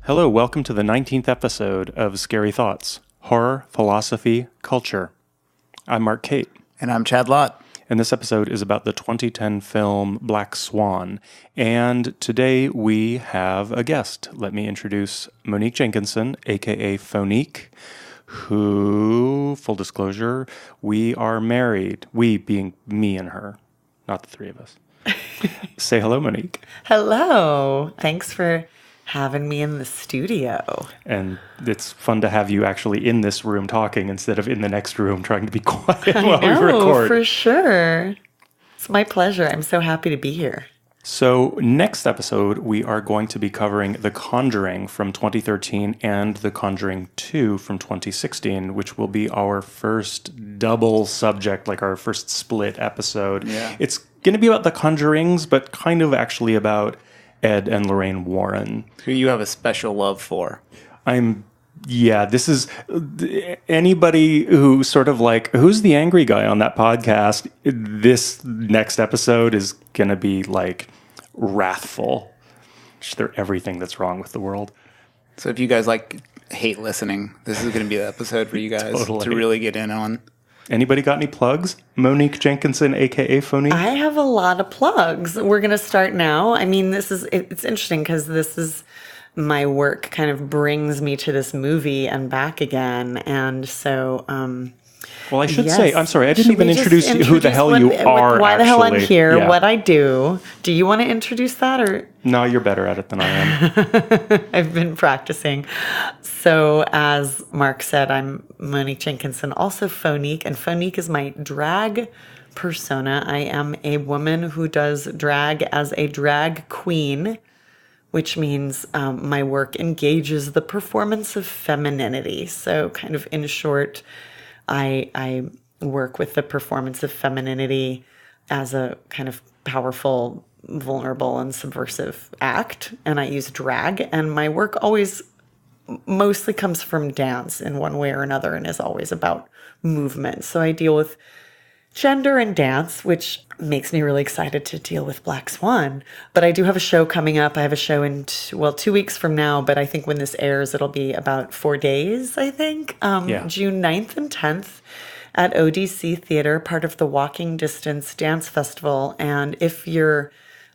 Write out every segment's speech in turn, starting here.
Hello, welcome to the 19th episode of Scary Thoughts, Horror, Philosophy, Culture. I'm Mark Cate. And I'm Chad Lott. And this episode is about the 2010 film Black Swan. And today we have a guest. Let me introduce Monique Jenkinson, a.k.a. Fauxnique, who, full disclosure, we are married. We being me and her, not the three of us. Say hello, Monique. Hello. Thanks for having me in the studio. And it's fun to have you actually in this room talking instead of in the next room trying to be quiet while we record. For sure. It's my pleasure. I'm so happy to be here. So next episode, we are going to be covering The Conjuring from 2013 and The Conjuring 2 from 2016, which will be our first double subject, like our first split episode. Yeah. It's going to be about The Conjurings, but kind of actually about Ed and Lorraine Warren. Who you have a special love for. This is anybody who sort of like, who's the angry guy on that podcast? This next episode is going to be like wrathful. Just everything that's wrong with the world. So if you guys hate listening, this is going to be the episode for you guys Totally. to really get in on. Anybody got any plugs? Monique Jenkinson, a.k.a. Fauxnique? I have a lot of plugs. We're going to start now. I mean, it's interesting because this is my work kind of brings me to this movie and back again. And so, Well, I should yes. say, I'm sorry, I didn't Should we even just introduce you, who the hell you are, why the hell I'm actually. here, Yeah. what I do. Do you want to introduce that or? No, you're better at it than I am. I've been practicing. So as Mark said, I'm Monique Jenkinson, also Fauxnique, and Fauxnique is my drag persona. I am a woman who does drag as a drag queen, which means my work engages the performance of femininity. So kind of in short, I work with the performance of femininity as a kind of powerful, vulnerable, and subversive act. And I use drag. And my work always mostly comes from dance in one way or another and is always about movement. So I deal with gender and dance, which makes me really excited to deal with Black Swan. But I do have a show coming up. I have a show in, 2 weeks from now, but I think when this airs, it'll be about 4 days, I think. June 9th and 10th at ODC Theater, part of the Walking Distance Dance Festival. And if you're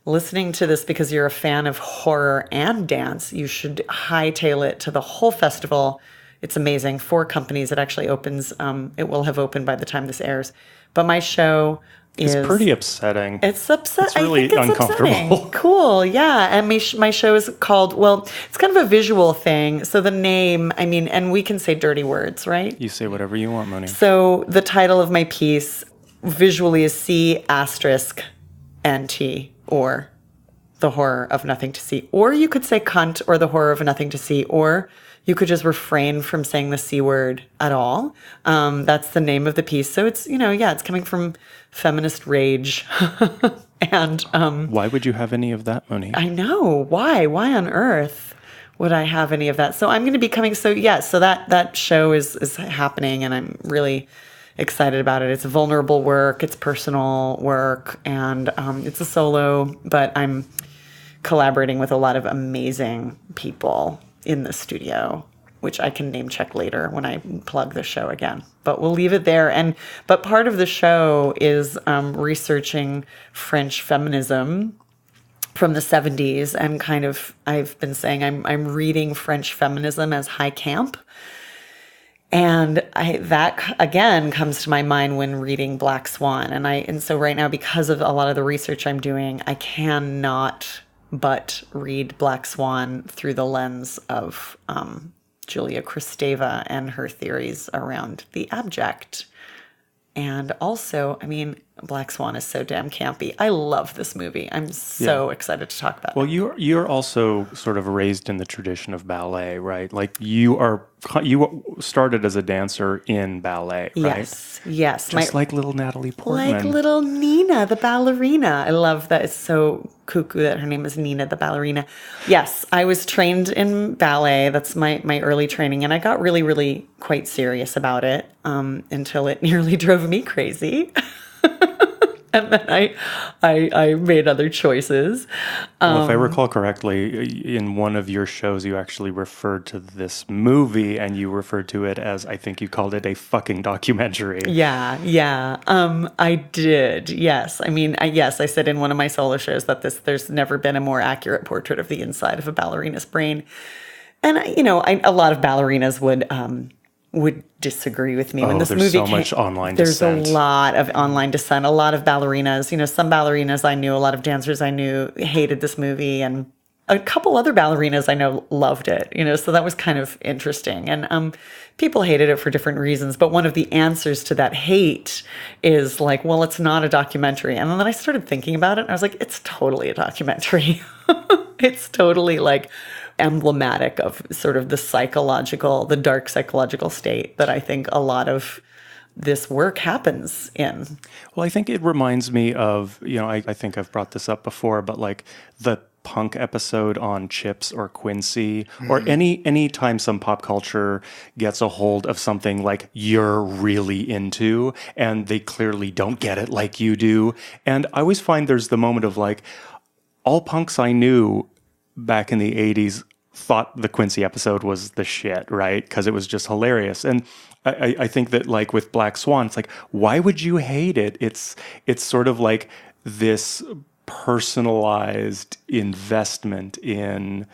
listening to this because you're a fan of horror and dance, you should hightail it to the whole festival. It's amazing. 4 companies. It actually opens. It will have opened by the time this airs. But my show is... It's pretty upsetting. It's upsetting. It's really I think it's uncomfortable. Upsetting. Cool, yeah. And my show is called, it's kind of a visual thing. So the name, and we can say dirty words, right? You say whatever you want, Monique. So the title of my piece visually is C**NT, or The Horror of Nothing to See. Or you could say cunt or The Horror of Nothing to See, or you could just refrain from saying the C word at all. That's the name of the piece. So it's, it's coming from feminist rage. And why would you have any of that, Monique? I know. Why? Why on earth would I have any of that? So I'm going to be coming. So that show is happening, and I'm really excited about it. It's vulnerable work. It's personal work, and it's a solo, but I'm collaborating with a lot of amazing people in the studio, which I can name check later when I plug the show again. But we'll leave it there. But part of the show is researching French feminism from the 70s, and kind of I've been saying I'm reading French feminism as high camp. And that again comes to my mind when reading Black Swan. And so right now, because of a lot of the research I'm doing, I cannot but read Black Swan through the lens of Julia Kristeva and her theories around the abject. And also, Black Swan is so damn campy. I love this movie. I'm so excited to talk about it. Well, you're also sort of raised in the tradition of ballet, right? Like you started as a dancer in ballet, right? Yes. Just like little Natalie Portman. Like little Nina, the ballerina. I love that. It's so cuckoo that her name is Nina, the ballerina. Yes, I was trained in ballet. That's my early training. And I got really, really quite serious about it until it nearly drove me crazy. And then I made other choices. Well, if I recall correctly, in one of your shows, you actually referred to this movie and you referred to it as, I think you called it a fucking documentary. Yeah. I did. Yes. I mean, I said in one of my solo shows that there's never been a more accurate portrait of the inside of a ballerina's brain. And, a lot of ballerinas would disagree with me when this there's movie so much online there's dissent. a lot of online dissent. A lot of ballerinas, some ballerinas I knew, a lot of dancers I knew hated this movie, and a couple other ballerinas I know loved it. So that was kind of interesting. And people hated it for different reasons, but one of the answers to that hate is like, well, it's not a documentary. And then I started thinking about it, and I was like, it's totally a documentary. It's totally like emblematic of sort of the dark psychological state that I think a lot of this work happens in. Well, I think it reminds me of, I think I've brought this up before, but like the punk episode on Chips or Quincy, or any time some pop culture gets a hold of something like you're really into and they clearly don't get it like you do. And I always find there's the moment of like, all punks I knew back in the 80s thought the Quincy episode was the shit, right? Because it was just hilarious. And I think that like with Black Swan, it's like, why would you hate it? It's sort of like this personalized investment in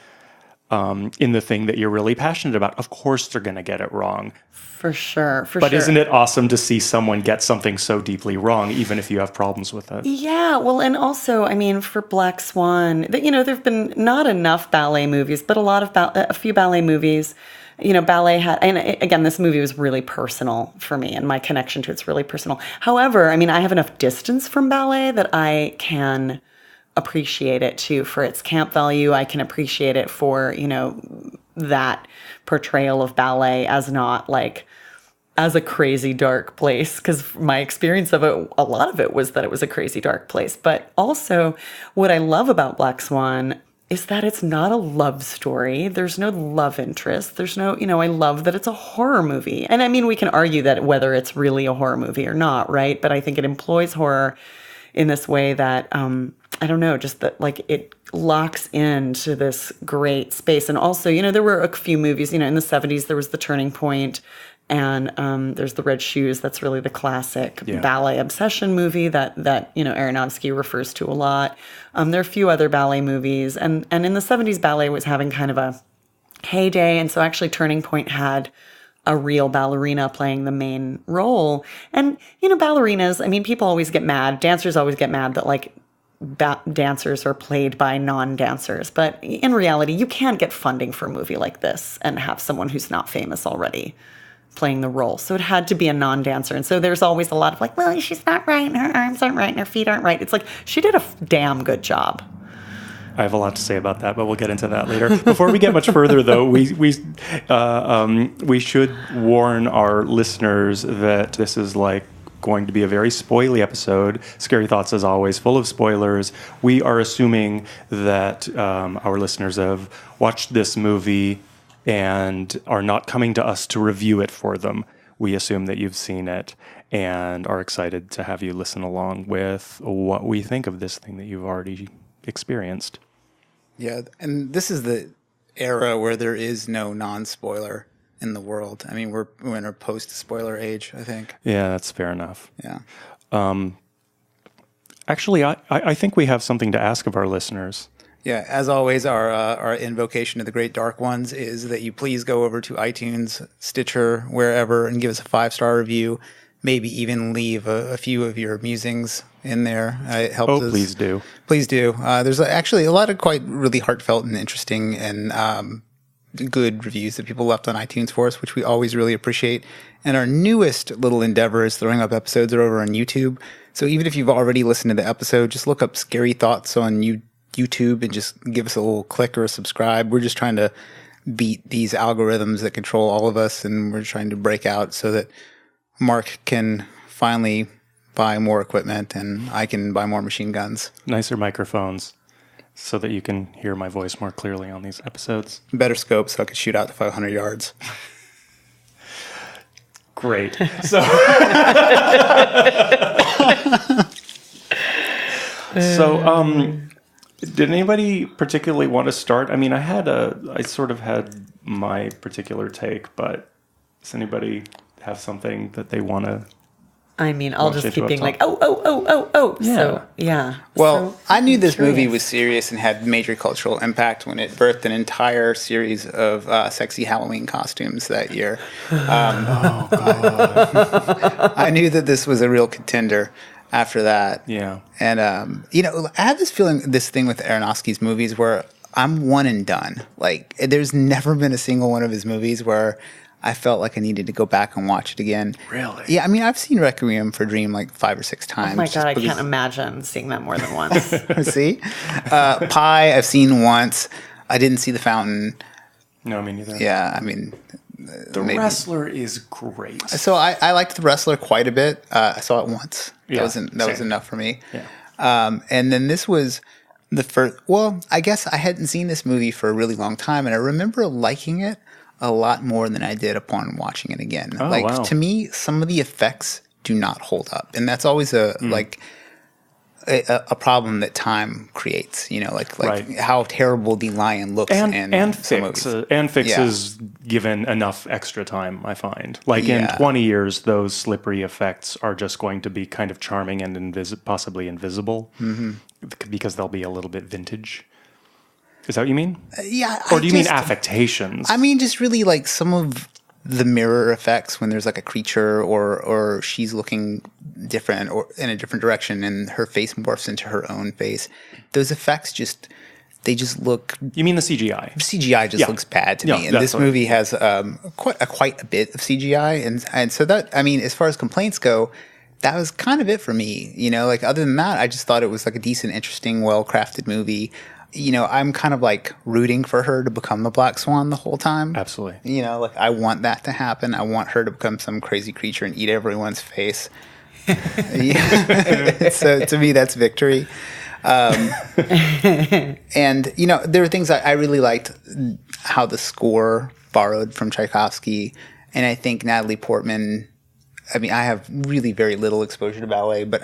the thing that you're really passionate about. Of course they're going to get it wrong. For sure. But isn't it awesome to see someone get something so deeply wrong, even if you have problems with it? Yeah, well, and also, I mean, for Black Swan, there've been not enough ballet movies, but a few ballet movies. Ballet had, and again, this movie was really personal for me, and my connection to it's really personal. However, I mean, I have enough distance from ballet that I can appreciate it too for its camp value. I can appreciate it for, that portrayal of ballet as not like as a crazy dark place, because my experience of it, a lot of it was that it was a crazy dark place. But also what I love about Black Swan is that it's not a love story. There's no love interest. There's no, I love that it's a horror movie. And I mean, we can argue that whether it's really a horror movie or not, right? But I think it employs horror in this way that, I don't know, just that like it locks into this great space. And also, there were a few movies, in the 70s, there was The Turning Point, and there's The Red Shoes. That's really the classic ballet obsession movie that Aronofsky refers to a lot. There are a few other ballet movies. And in the 70s, ballet was having kind of a heyday. And so actually Turning Point had a real ballerina playing the main role. And, ballerinas, I mean, people always get mad. Dancers always get mad that like dancers are played by non-dancers. But in reality, you can't get funding for a movie like this and have someone who's not famous already playing the role. So it had to be a non-dancer. And so there's always a lot of like, well, she's not right, and her arms aren't right, and her feet aren't right. It's like, she did a damn good job. I have a lot to say about that, but we'll get into that later. Before we get much further, though, we should warn our listeners that this is like going to be a very spoily episode. Scary Thoughts, as always, full of spoilers. We are assuming that our listeners have watched this movie and are not coming to us to review it for them. We assume that you've seen it and are excited to have you listen along with what we think of this thing that you've already experienced. Yeah, and this is the era where there is no non-spoiler in the world. I mean, we're in a post-spoiler age, I think. Yeah, that's fair enough. Yeah. Actually, I think we have something to ask of our listeners. Yeah, as always, our invocation to the great dark ones is that you please go over to iTunes, Stitcher, wherever, and give us a 5-star review. Maybe even leave a few of your musings in there. It helps us. Please do. Please do. There's actually a lot of quite really heartfelt and interesting and good reviews that people left on iTunes for us, which we always really appreciate. And our newest little endeavor is throwing up episodes are over on YouTube. So even if you've already listened to the episode, just look up Scary Thoughts on YouTube and just give us a little click or a subscribe. We're just trying to beat these algorithms that control all of us, and we're trying to break out so that Mark can finally buy more equipment and I can buy more machine guns. Nicer microphones so that you can hear my voice more clearly on these episodes. Better scope so I can shoot out to 500 yards. Great. So So, did anybody particularly want to start? I mean, I sort of had my particular take, but does anybody have something that they want to? I mean, I'll just keep being top? like, oh. Yeah. So, yeah. Well, So, I knew this movie curious. was serious and had major cultural impact when it birthed an entire series of sexy Halloween costumes that year. I knew that this was a real contender after that. Yeah. And, I have this feeling, this thing with Aronofsky's movies where I'm one and done. Like, there's never been a single one of his movies where I felt like I needed to go back and watch it again. Really? Yeah, I mean, I've seen Requiem for a Dream like 5 or 6 times. Oh my just God, I because- can't imagine seeing that more than once. See? Pie, I've seen once. I didn't see The Fountain. No, me neither. Yeah, I mean... The Wrestler is great. So I liked The Wrestler quite a bit. I saw it once. Yeah, that was same. enough for me. Yeah. And then this was the first... Well, I guess I hadn't seen this movie for a really long time, and I remember liking it a lot more than I did upon watching it again. Oh, wow. To me, some of the effects do not hold up. And that's always a problem that time creates, Right. how terrible the lion looks in some Fix movies. and Fix Yeah. is given enough extra time, I find. Like in Yeah. 20 years, those slippery effects are just going to be kind of charming and possibly invisible because they'll be a little bit vintage. Is that what you mean? Yeah. Or do you mean affectations? I mean, just really like some of the mirror effects when there's like a creature or she's looking different or in a different direction and her face morphs into her own face. Those effects they just look... You mean the CGI? CGI just Yeah. looks bad to Yeah, me. And that's this what- movie has quite a bit of CGI. And so that, I mean, as far as complaints go, that was kind of it for me. Like other than that, I just thought it was like a decent, interesting, well-crafted movie. I'm kind of like rooting for her to become the Black Swan the whole time. Absolutely. Like I want that to happen. I want her to become some crazy creature and eat everyone's face. So to me, that's victory. And, there were things I really liked how the score borrowed from Tchaikovsky. And I think Natalie Portman, I mean, I have really very little exposure to ballet, but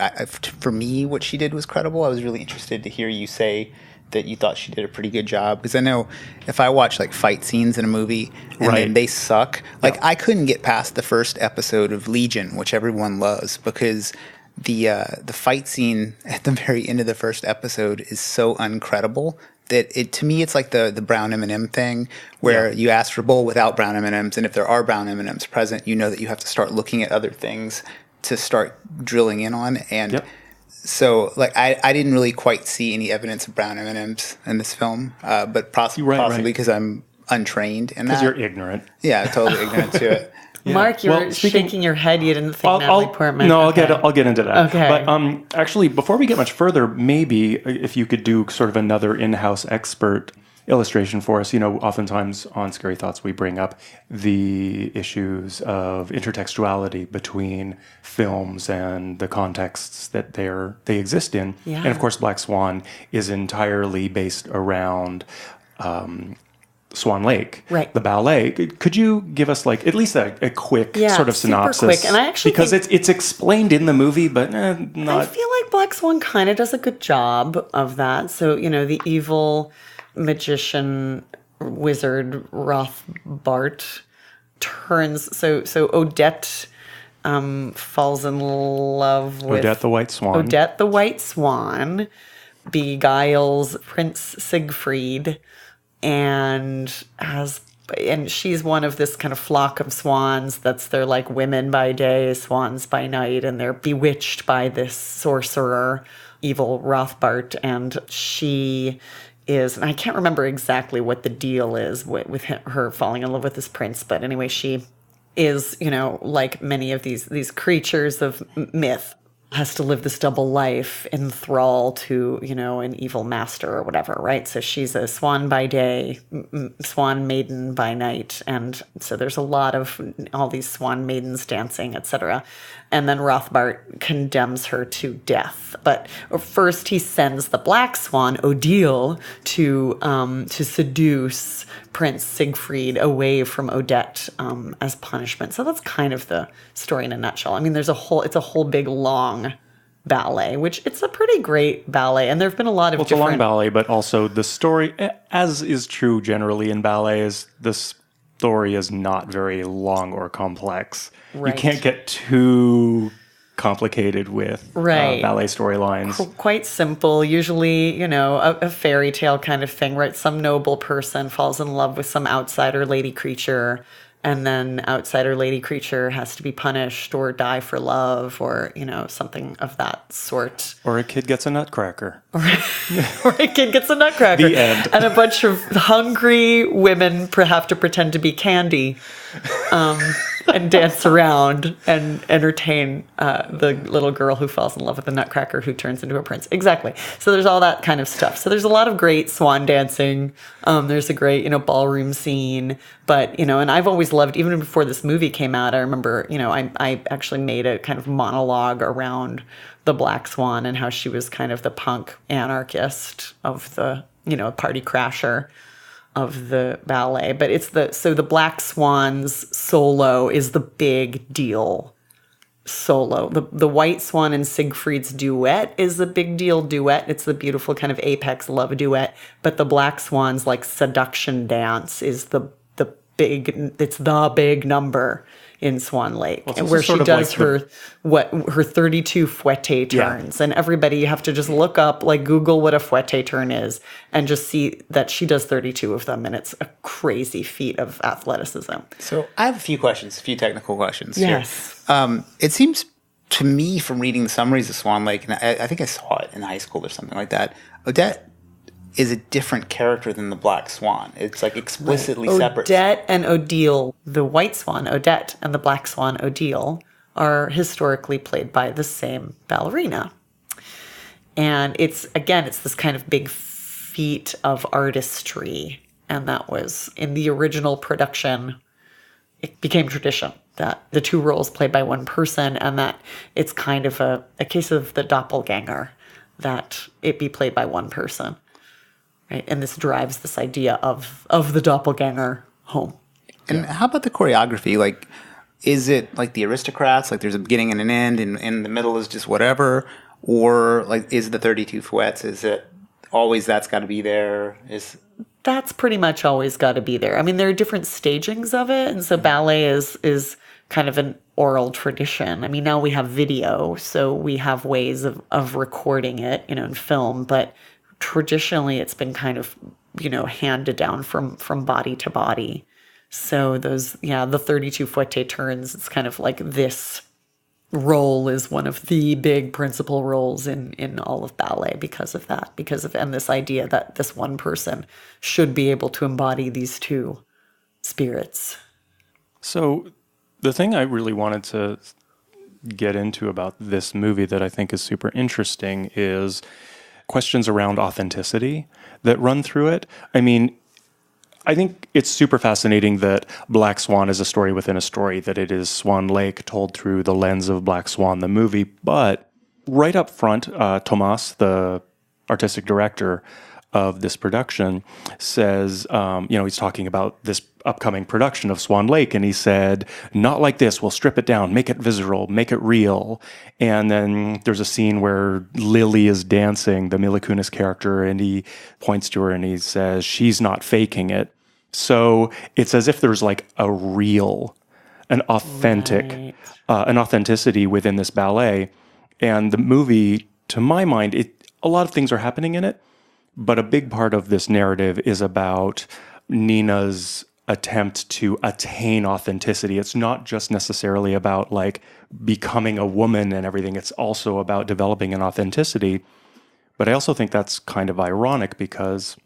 for me, what she did was credible. I was really interested to hear you say that you thought she did a pretty good job. Because I know if I watch like fight scenes in a movie and Right. then they suck, like I couldn't get past the first episode of Legion, which everyone loves, because the fight scene at the very end of the first episode is so uncredible that to me it's like the brown M&M thing where you ask for a bowl without brown M&Ms, and if there are brown M&Ms present, you know that you have to start looking at other things to start drilling in on. And Yep. so, like, I didn't really quite see any evidence of brown M&Ms in this film, but possibly Right. because I'm untrained in Because that. you're ignorant. Yeah, totally ignorant to it. Mark, you're Well, speaking- shaking your head. You didn't think Natalie Portman. No, Okay. I'll get into that. Okay. But actually, before we get much further, maybe if you could do sort of another in-house expert illustration for us. Oftentimes on Scary Thoughts we bring up the issues of intertextuality between films and the contexts that they exist in. Yeah. And of course, Black Swan is entirely based around Swan Lake, Right. the ballet. Could you give us like at least a quick Yeah, sort of super synopsis? quick. And I actually because think- it's explained in the movie, but I not. feel like Black Swan kind of does a good job of that. So, the evil magician wizard Rothbart turns so Odette falls in love with Odette the White Swan. Odette the White Swan beguiles Prince Siegfried and she's one of this kind of flock of swans they're like women by day, swans by night, and they're bewitched by this sorcerer, evil Rothbart, and she is, and I can't remember exactly what the deal is with her falling in love with this prince, but anyway, she is, like many of these creatures of myth, has to live this double life in thrall to, an evil master or whatever, right? So she's a swan by day, swan maiden by night. And so there's a lot of all these swan maidens dancing, etc. And then Rothbart condemns her to death. But first he sends the black swan, Odile, to seduce Prince Siegfried away from Odette as punishment. So that's kind of the story in a nutshell. I mean, it's a whole big long ballet, which it's a pretty great ballet. And there have been a lot of It's a long ballet, but also the story, as is true generally in ballet, is the story is not very long or complex. Right. You can't get too complicated with ballet storylines. Quite simple, usually, a fairy tale kind of thing, right? Some noble person falls in love with some outsider lady creature, and then outsider lady creature has to be punished or die for love, or, something of that sort. Or a kid gets a nutcracker. Or a kid gets a nutcracker. The end. And a bunch of hungry women have to pretend to be Candy. And dance around and entertain the little girl who falls in love with the nutcracker who turns into a prince. Exactly. So there's all that kind of stuff. So there's a lot of great swan dancing. There's a great, ballroom scene. But, and I've always loved, even before this movie came out, I remember, I actually made a kind of monologue around the Black Swan and how she was kind of the punk anarchist of the, party crasher of the ballet. But so the Black Swan's solo is the big deal solo. The White Swan and Siegfried's duet is the big deal duet. It's the beautiful kind of apex love duet. But the Black Swan's like seduction dance is the big number in Swan Lake, and where she does her 32 fouette turns. And everybody, you have to just look up, like Google what a fouette turn is, and just see that she does 32 of them, and it's a crazy feat of athleticism. So I have a few technical questions. Yes. Here. It seems to me from reading the summaries of Swan Lake, and I think I saw it in high school or something like that, Odette is a different character than the Black Swan. It's like explicitly separate. Odette and Odile, the White Swan, Odette, and the Black Swan, Odile, are historically played by the same ballerina. And it's this kind of big feat of artistry. And that was, in the original production, it became tradition that the two roles played by one person, and that it's kind of a case of the doppelganger, that it be played by one person. Right? And this drives this idea of the doppelganger home. And how about the choreography? Like, is it like the Aristocrats? Like, there's a beginning and an end, and in the middle is just whatever? Or like, is the 32 fouettes? Is it always that's got to be there? That's pretty much always got to be there. I mean, there are different stagings of it, and so ballet is kind of an oral tradition. I mean, now we have video, so we have ways of recording it, in film, but traditionally it's been kind of, handed down from body to body. So the 32 fouette turns, it's kind of like this role is one of the big principal roles in all of ballet because of that, and this idea that this one person should be able to embody these two spirits. So the thing I really wanted to get into about this movie that I think is super interesting is questions around authenticity that run through it. I mean, I think it's super fascinating that Black Swan is a story within a story, that it is Swan Lake told through the lens of Black Swan, the movie. But right up front, Tomas, the artistic director of this production, says, he's talking about this upcoming production of Swan Lake, and he said, not like this, we'll strip it down, make it visceral, make it real. And then there's a scene where Lily is dancing, the Mila Kunis character, and he points to her and he says, she's not faking it. So it's as if there's like a real, an authentic, an authenticity within this ballet. And the movie, to my mind, a lot of things are happening in it, but a big part of this narrative is about Nina's attempt to attain authenticity. It's not just necessarily about like becoming a woman and everything. It's also about developing an authenticity. But I also think that's kind of ironic because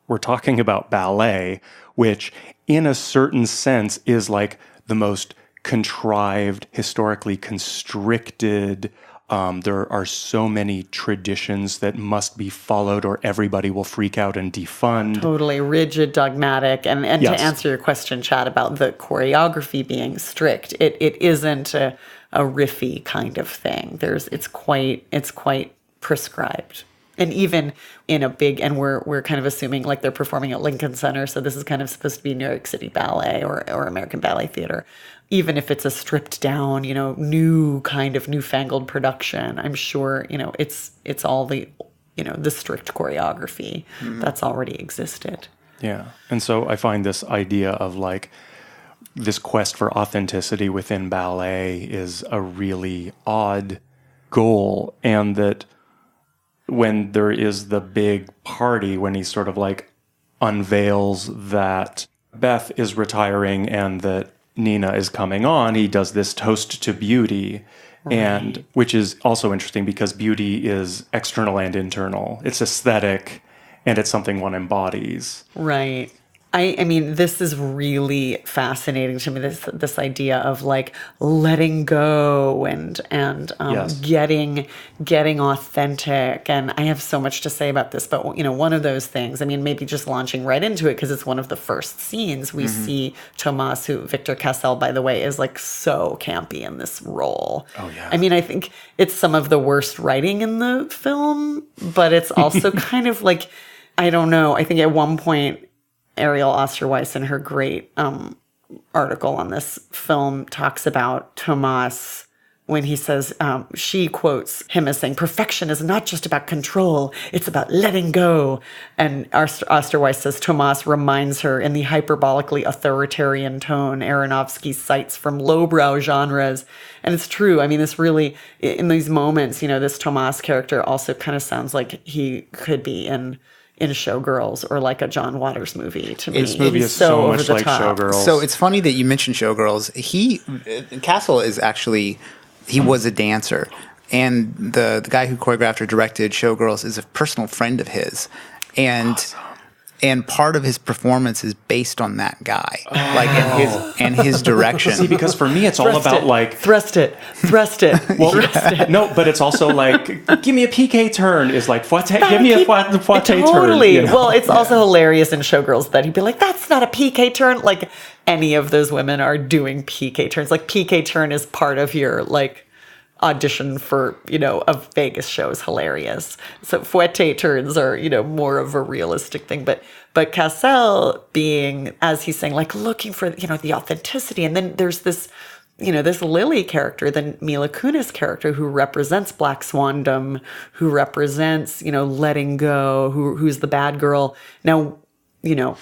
we're talking about ballet, which in a certain sense is like the most contrived, historically constricted. There are so many traditions that must be followed or everybody will freak out and defund. Totally rigid, dogmatic. And yes. To answer your question, Chad, about the choreography being strict, it isn't a riffy kind of thing. It's quite prescribed And even in a big, and we're kind of assuming like they're performing at Lincoln Center, so this is kind of supposed to be New York City Ballet or American Ballet Theater. Even if it's a stripped down, new kind of newfangled production, I'm sure, it's all the, the strict choreography that's already existed. Yeah. And so I find this idea of like this quest for authenticity within ballet is a really odd goal. And that when there is the big party, when he sort of like unveils that Beth is retiring and that Nina is coming on, he does this toast to beauty. Right. And which is also interesting because beauty is external and internal. It's aesthetic and it's something one embodies. Right. I mean, this is really fascinating to me, this idea of like letting go and yes. getting authentic. And I have so much to say about this, but one of those things, I mean, maybe just launching right into it because it's one of the first scenes we see Thomas, who Victor Cassel, by the way, is like so campy in this role. Oh yeah. I mean, I think it's some of the worst writing in the film, but it's also kind of like, I don't know. I think at one point, Ariel Osterweiss, in her great article on this film, talks about Thomas when he says, she quotes him as saying, perfection is not just about control, it's about letting go. And Osterweiss says Thomas reminds her in the hyperbolically authoritarian tone Aronofsky cites from lowbrow genres. And it's true. I mean, this really, in these moments, this Thomas character also kind of sounds like he could be in Showgirls or like a John Waters movie to me. This movie is so much like Showgirls. So it's funny that you mentioned Showgirls. Castle is actually, he was a dancer. And the guy who choreographed or directed Showgirls is a personal friend of his. And awesome. And part of his performance is based on that guy, like and his direction. See, because for me, it's all about like thrust it. Well, thrust it. No, but it's also like give me a PK turn is like give me a fouette turn. Totally. Well, it's also hilarious in Showgirls that he'd be like, "That's not a PK turn." Like any of those women are doing PK turns. Like PK turn is part of your like audition for, a Vegas show is hilarious. So fouette turns are, more of a realistic thing. But Cassel being, as he's saying, like looking for, the authenticity. And then there's this, this Lily character, the Mila Kunis character who represents Black Swandom, who represents, letting go, who's the bad girl. Now,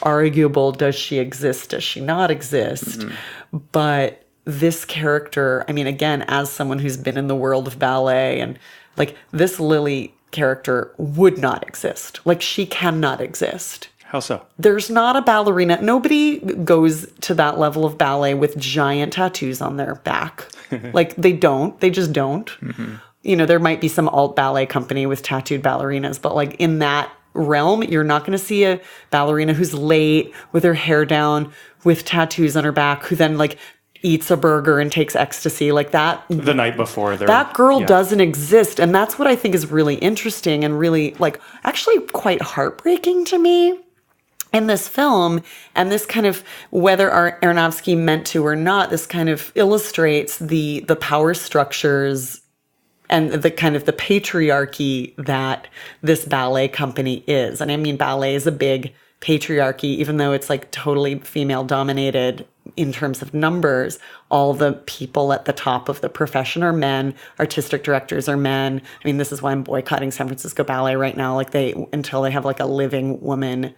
arguable, does she exist? Does she not exist? Mm-hmm. But this character, I mean, again, as someone who's been in the world of ballet and like this Lily character would not exist. Like she cannot exist. How so? There's not a ballerina. Nobody goes to that level of ballet with giant tattoos on their back. Like they just don't. Mm-hmm. There might be some alt ballet company with tattooed ballerinas, but like in that realm, you're not going to see a ballerina who's late with her hair down with tattoos on her back who then like eats a burger and takes ecstasy like that. The night before. That girl doesn't exist. And that's what I think is really interesting and really like actually quite heartbreaking to me in this film. And this kind of, whether Aronofsky meant to or not, this kind of illustrates the power structures and the kind of the patriarchy that this ballet company is. And I mean, ballet is a big patriarchy, even though it's like totally female dominated in terms of numbers. All the people at the top of the profession are men. Artistic directors are men. I mean, this is why I'm boycotting San Francisco Ballet right now. Like until they have like a living woman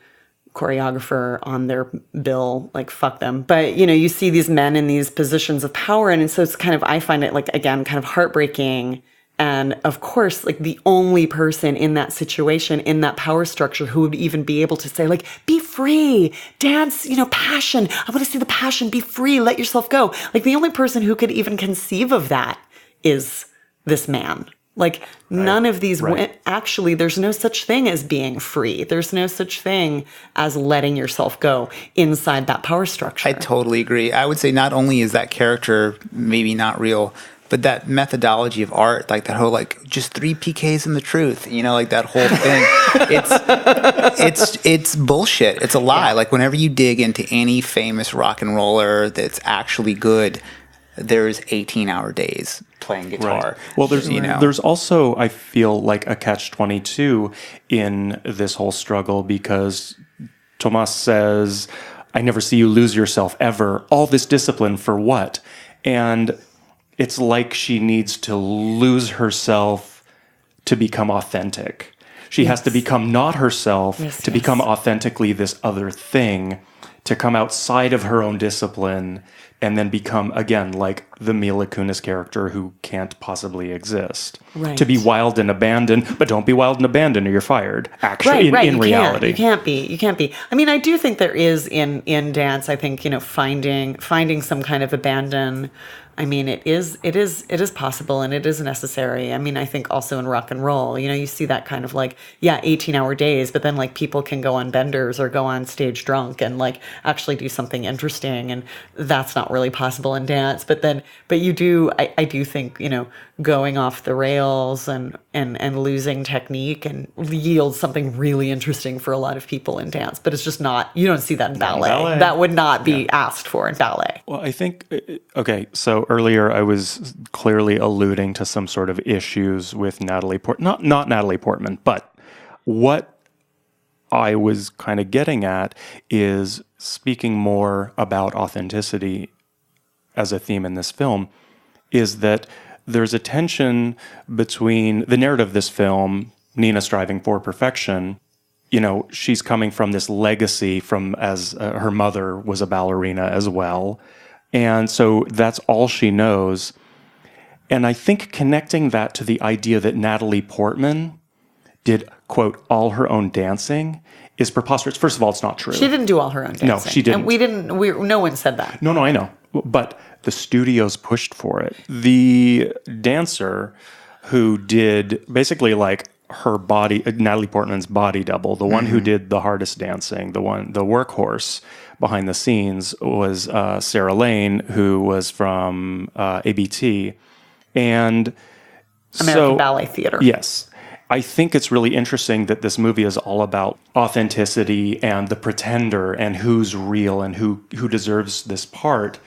choreographer on their bill, like fuck them. But you see these men in these positions of power. And so it's kind of, I find it like, again, kind of heartbreaking. And of course, like the only person in that situation, in that power structure who would even be able to say like, be free, dance, passion. I want to see the passion, be free, let yourself go. Like the only person who could even conceive of that is this man. Like none of these, actually, there's no such thing as being free. There's no such thing as letting yourself go inside that power structure. I totally agree. I would say not only is that character maybe not real, but that methodology of art, like that whole, like just 3 PKs and the truth, like that whole thing, it's bullshit. It's a lie. Yeah. Like whenever you dig into any famous rock and roller that's actually good, there's 18-hour days playing guitar. Well, there's also, I feel like, a catch-22 in this whole struggle, because Tomas says, I never see you lose yourself ever. All this discipline for what? And it's like she needs to lose herself to become authentic. She has to become not herself to become authentically this other thing, to come outside of her own discipline and then become, again, like the Mila Kunis character who can't possibly exist. Right. To be wild and abandoned, but don't be wild and abandoned or you're fired, actually, in reality. You can't be. I mean, I do think there is in dance, I think, finding some kind of abandon. I mean, it is possible and it is necessary. I mean, I think also in rock and roll, you see that kind of 18-hour days, but then people can go on benders or go on stage drunk and actually do something interesting. And that's not really possible in dance. But you do, I do think, going off the rails and losing technique and yields something really interesting for a lot of people in dance. But it's just not, you don't see that in ballet. That would not be asked for in ballet. Well, I think, okay, so earlier I was clearly alluding to some sort of issues with Natalie Portman, not Natalie Portman, but what I was kind of getting at is speaking more about authenticity as a theme in this film, is that there's a tension between the narrative of this film, Nina striving for perfection. She's coming from this legacy from as her mother was a ballerina as well. And so that's all she knows. And I think connecting that to the idea that Natalie Portman did, quote, all her own dancing is preposterous. First of all, it's not true. She didn't do all her own dancing. No, she didn't. And no one said that. No, I know. But the studios pushed for it. The dancer who did basically her body, Natalie Portman's body double, the one who did the hardest dancing, the workhorse behind the scenes was Sarah Lane, who was from ABT. And American Ballet Theater. Yes. I think it's really interesting that this movie is all about authenticity and the pretender and who's real and who deserves this part.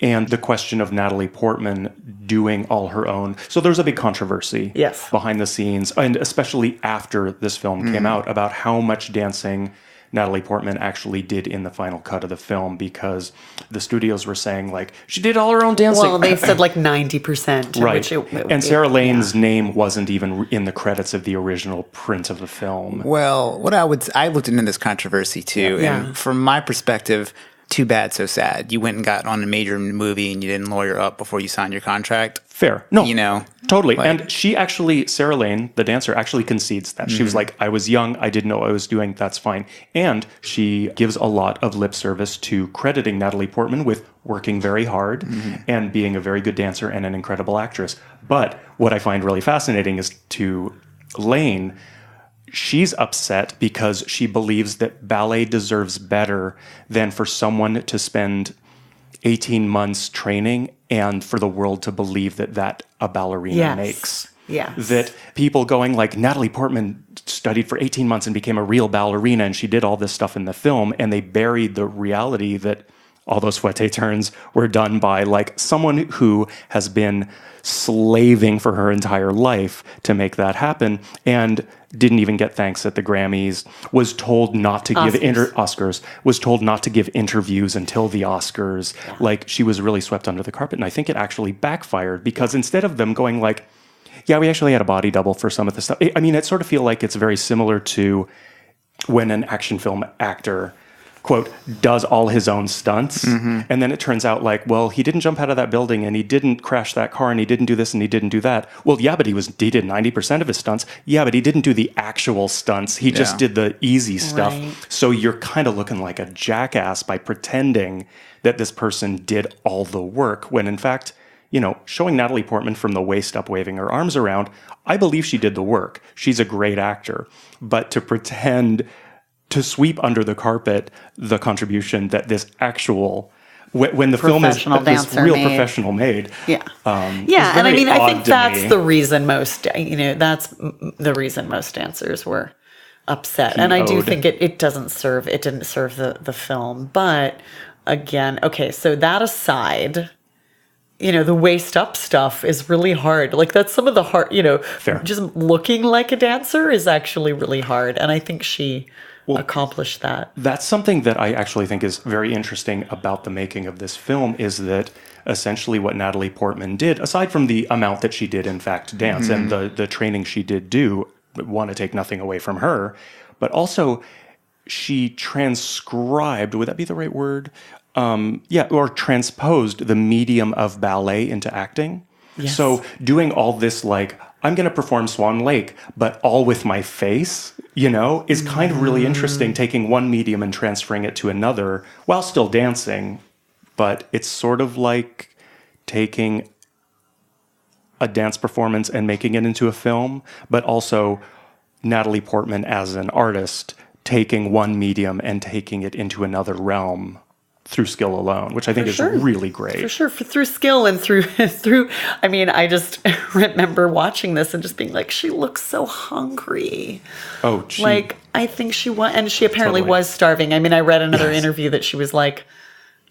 And the question of Natalie Portman doing all her own. So there's a big controversy behind the scenes, and especially after this film came out, about how much dancing Natalie Portman actually did in the final cut of the film, because the studios were saying she did all her own dancing. Well, they said 90%. Right. And Sarah Lane's name wasn't even in the credits of the original print of the film. Well, I looked into this controversy too, and from my perspective, too bad, so sad. You went and got on a major movie and you didn't lawyer up before you signed your contract. Fair. No. Totally. Like, and she actually, Sarah Lane, the dancer, actually concedes that. She was like, I was young, I didn't know what I was doing, that's fine. And she gives a lot of lip service to crediting Natalie Portman with working very hard and being a very good dancer and an incredible actress. But what I find really fascinating is to Lane, she's upset because she believes that ballet deserves better than for someone to spend 18 months training and for the world to believe that a ballerina makes. Yes. That people going like, Natalie Portman studied for 18 months and became a real ballerina and she did all this stuff in the film, and they buried the reality that all those fouette turns were done by someone who has been slaving for her entire life to make that happen, and didn't even get thanks at the Grammys, was told not to give Oscars, was told not to give interviews until the Oscars. Yeah. She was really swept under the carpet. And I think it actually backfired, because instead of them going we actually had a body double for some of the stuff. I mean, it sort of feel like it's very similar to when an action film actor, quote, does all his own stunts. And then it turns out he didn't jump out of that building and he didn't crash that car and he didn't do this and he didn't do that. Well, yeah, but he did 90% of his stunts. Yeah, but he didn't do the actual stunts. He just did the easy stuff. Right. So you're kind of looking like a jackass by pretending that this person did all the work, when in fact, showing Natalie Portman from the waist up waving her arms around, I believe she did the work. She's a great actor. But to pretend to sweep under the carpet the contribution that this actual, when the film is this real professional made. Yeah. And I mean, I think that's the reason most dancers were upset. And I do think it didn't serve the film. But again, okay, so that aside, the waist up stuff is really hard. Like that's some of the hard, Fair. just looking like a dancer is actually really hard. And I think she accomplished that. That's something that I actually think is very interesting about the making of this film is that essentially what Natalie Portman did, aside from the amount that she did in fact dance and the training she did do, want to take nothing away from her, but also she transcribed, would that be the right word? Or transposed the medium of ballet into acting. Yes. So doing all this, like, I'm going to perform Swan Lake, but all with my face, is kind of really interesting, taking one medium and transferring it to another while still dancing. But it's sort of like taking a dance performance and making it into a film, but also Natalie Portman as an artist taking one medium and taking it into another realm through skill alone, which I think is really great. For sure, through skill and through. I mean, I just remember watching this and just being like, she looks so hungry. Oh, I think she was, and she apparently was starving. I mean, I read another interview that she was like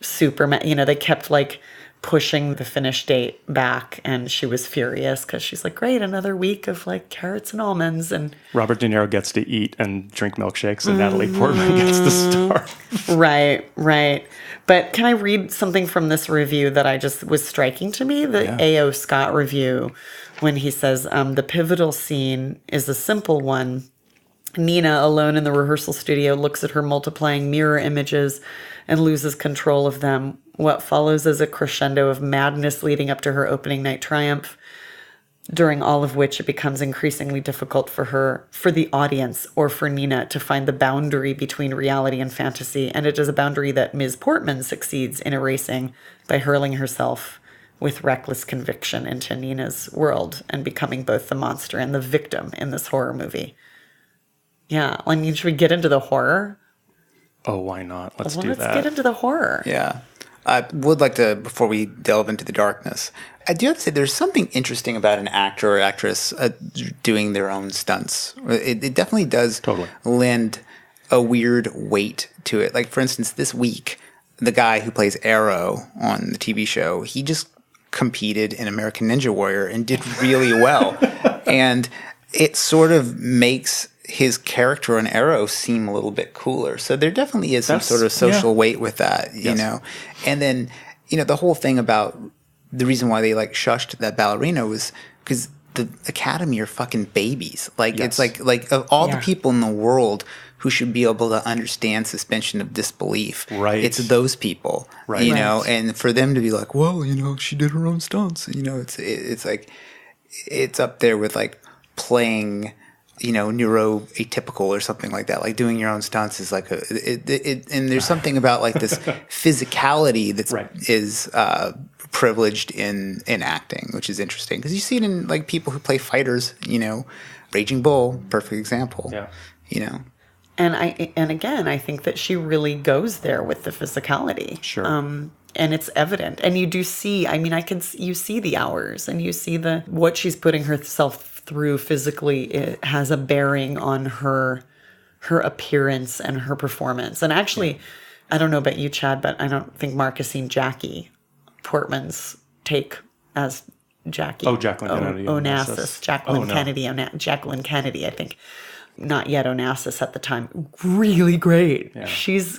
super. They kept like pushing the finish date back, and she was furious because she's like, great, another week of like carrots and almonds. And Robert De Niro gets to eat and drink milkshakes, and Natalie Portman gets to starve. Right. But can I read something from this review that I just was striking to me? The A.O. Scott review, when he says, the pivotal scene is a simple one. Nina, alone in the rehearsal studio, looks at her multiplying mirror images and loses control of them. What follows is a crescendo of madness leading up to her opening night triumph, during all of which it becomes increasingly difficult for the audience, or for Nina, to find the boundary between reality and fantasy. And it is a boundary that Ms. Portman succeeds in erasing by hurling herself with reckless conviction into Nina's world and becoming both the monster and the victim in this horror movie. Yeah, I mean, should we get into the horror? Oh, why not? Let's do that. Let's get into the horror. Yeah. I would like to, before we delve into the darkness, I do have to say there's something interesting about an actor or actress doing their own stunts. It definitely does lend a weird weight to it. Like, for instance, this week, the guy who plays Arrow on the TV show, he just competed in American Ninja Warrior and did really well. And it sort of makes his character on Arrow seem a little bit cooler. So there definitely is some sort of social weight with that, you know? And then, the whole thing about the reason why they like shushed that ballerina was because the Academy are fucking babies. Like, it's like of all the people in the world who should be able to understand suspension of disbelief. Right. It's those people, and for them to be like, well, she did her own stunts. It's like, it's up there with like playing, neuroatypical or something like that. Like doing your own stunts is like and there's something about like this physicality that is privileged in acting, which is interesting because you see it in like people who play fighters. Raging Bull, perfect example. Yeah. And again, I think that she really goes there with the physicality. Sure. And it's evident. And you do see, you see the hours and you see what she's putting herself through physically. It has a bearing on her appearance and her performance. And actually, I don't know about you, Chad, but I don't think Mark has seen Jackie Portman's take as Jackie. Oh, Jacqueline Kennedy. Onassis. Jacqueline Kennedy, I think. Not yet Onassis at the time. Really great. Yeah. She's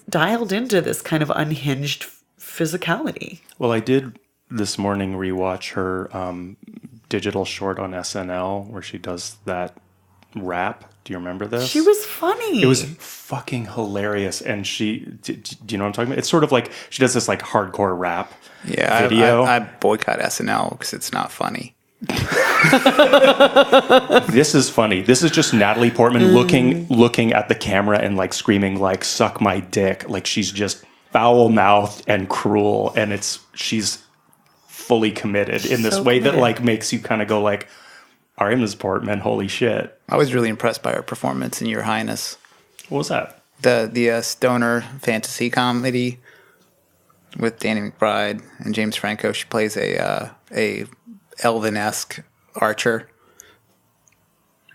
dialed into this kind of unhinged physicality. Well, I did this morning rewatch her digital short on SNL where she does that rap. Do you remember this? She was funny. It was fucking hilarious. And do you know what I'm talking about? It's sort of like she does this like hardcore rap video. I boycott SNL because it's not funny. This is funny. This is just Natalie Portman looking at the camera and like screaming like "suck my dick." Like she's just foul mouthed and cruel, and she's fully committed in this way that like makes you kind of go like, "All right, Ms. Portman, holy shit." I was really impressed by her performance in Your Highness. What was that? The stoner fantasy comedy with Danny McBride and James Franco. She plays a Elven-esque archer.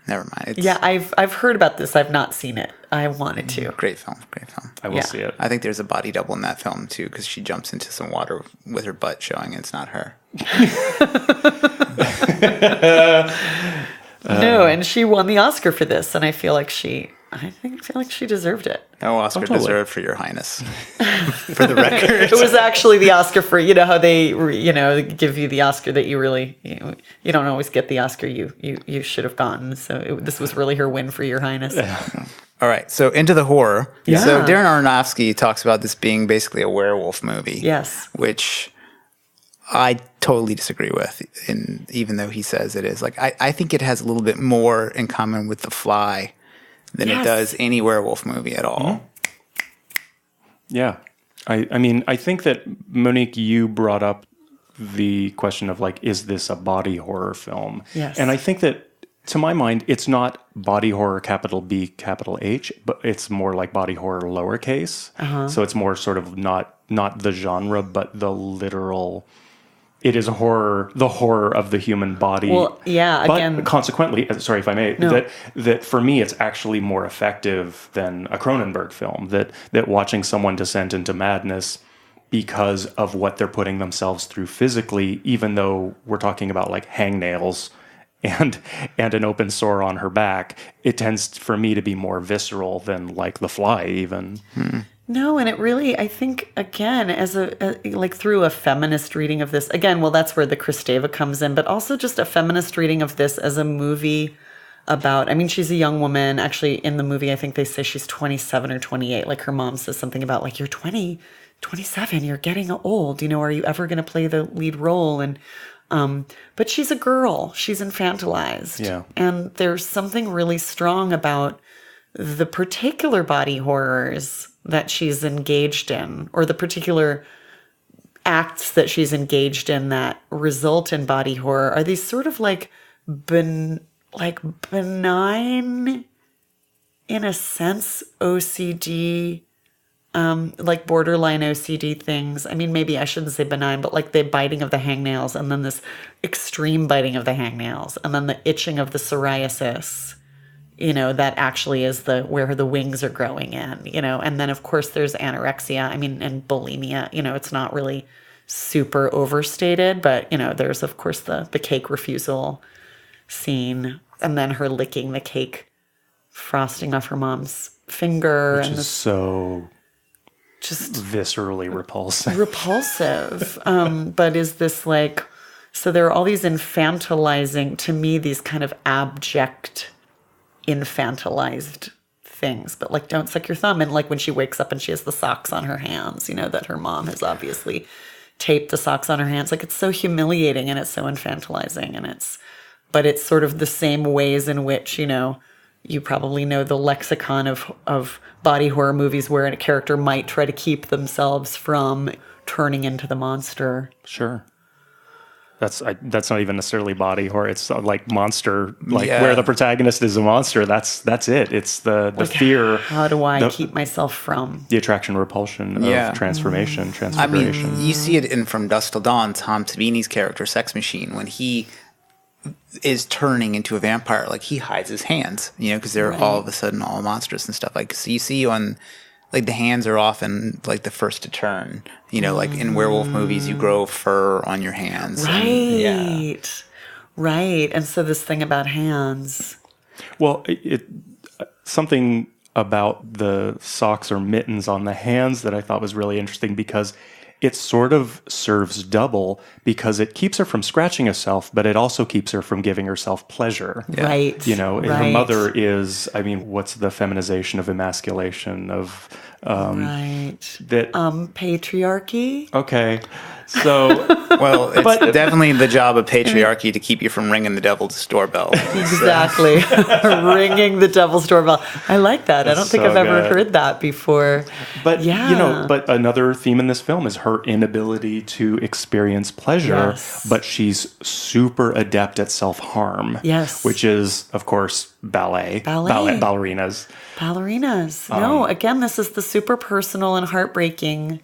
Never mind. Yeah, I've heard about this. I've not seen it. I wanted to. Great film. I will see it. I think there's a body double in that film too, because she jumps into some water with her butt showing, and it's not her. No, and she won the Oscar for this, and I feel like she deserved it. No Oscar totally. deserved, for your highness. For the record. It was actually the Oscar for, how they, give you the Oscar that you really, you don't always get the Oscar you should have gotten. So this was really her win for your highness. All right, so into the horror. Yeah. So Darren Aronofsky talks about this being basically a werewolf movie. Yes. Which I totally disagree with, even though he says it is. Like, I think it has a little bit more in common with The Fly than it does any werewolf movie at all. Mm-hmm. Yeah. I mean, I think that, Monique, you brought up the question of, like, is this a body horror film? Yes. And I think that, to my mind, it's not body horror, capital B, capital H, but it's more like body horror, lowercase. Uh-huh. So it's more sort of not the genre, but the literal... It is the horror of the human body. Well, yeah, but again... consequently, sorry if I may, that for me, it's actually more effective than a Cronenberg film, that watching someone descend into madness because of what they're putting themselves through physically, even though we're talking about like hangnails and an open sore on her back, it tends for me to be more visceral than like The Fly even. No, and it really, I think, again, as like through a feminist reading of this, again, well, that's where the Kristeva comes in, but also just a feminist reading of this as a movie about, I mean, she's a young woman. Actually, in the movie, I think they say she's 27 or 28. Like her mom says something about like, you're 27, you're getting old. Are you ever going to play the lead role? And, but she's a girl. She's infantilized. Yeah. And there's something really strong about the particular body horrors that she's engaged in, or the particular acts that she's engaged in that result in body horror, are these sort of like benign, in a sense, OCD, like borderline OCD things. I mean, maybe I shouldn't say benign, but like the biting of the hangnails, and then this extreme biting of the hangnails, and then the itching of the psoriasis. That actually is where the wings are growing in, and then of course there's anorexia, and bulimia, it's not really super overstated, but, there's of course the cake refusal scene, and then her licking the cake frosting off her mom's finger. Which is so just viscerally repulsive. But is this like, so there are all these infantilizing, to me, these kind of abject infantilized things, but like don't suck your thumb, and like when she wakes up and she has the socks on her hands, that her mom has obviously taped the socks on her hands, like it's so humiliating and it's so infantilizing, and but it's sort of the same ways in which you probably know the lexicon of body horror movies where a character might try to keep themselves from turning into the monster. Sure. That's not even necessarily body horror. It's like monster, where the protagonist is a monster. That's it. It's the fear. How do I keep myself from the attraction, repulsion of transformation, transfiguration? I mean, you see it in From Dusk Till Dawn. Tom Savini's character, Sex Machine, when he is turning into a vampire, like he hides his hands, because they're all of a sudden all monstrous and stuff. Like, so you see on. Like the hands are often like the first to turn, like in werewolf movies, you grow fur on your hands. Right. Right. And so this thing about hands. Well, something about the socks or mittens on the hands that I thought was really interesting, because it sort of serves double, because it keeps her from scratching herself, but it also keeps her from giving herself pleasure. Yeah. Right. Her mother is, what's the feminization of emasculation of... patriarchy. Okay. So... Well, it's definitely the job of patriarchy to keep you from ringing the devil's doorbell. Exactly. Ringing the devil's doorbell. I like that. I don't think I've ever heard that before. But, but another theme in this film is her inability to experience pleasure, but she's super adept at self-harm. Yes. Which is, of course, ballerinas. Ballerinas. No, again, this is the super personal and heartbreaking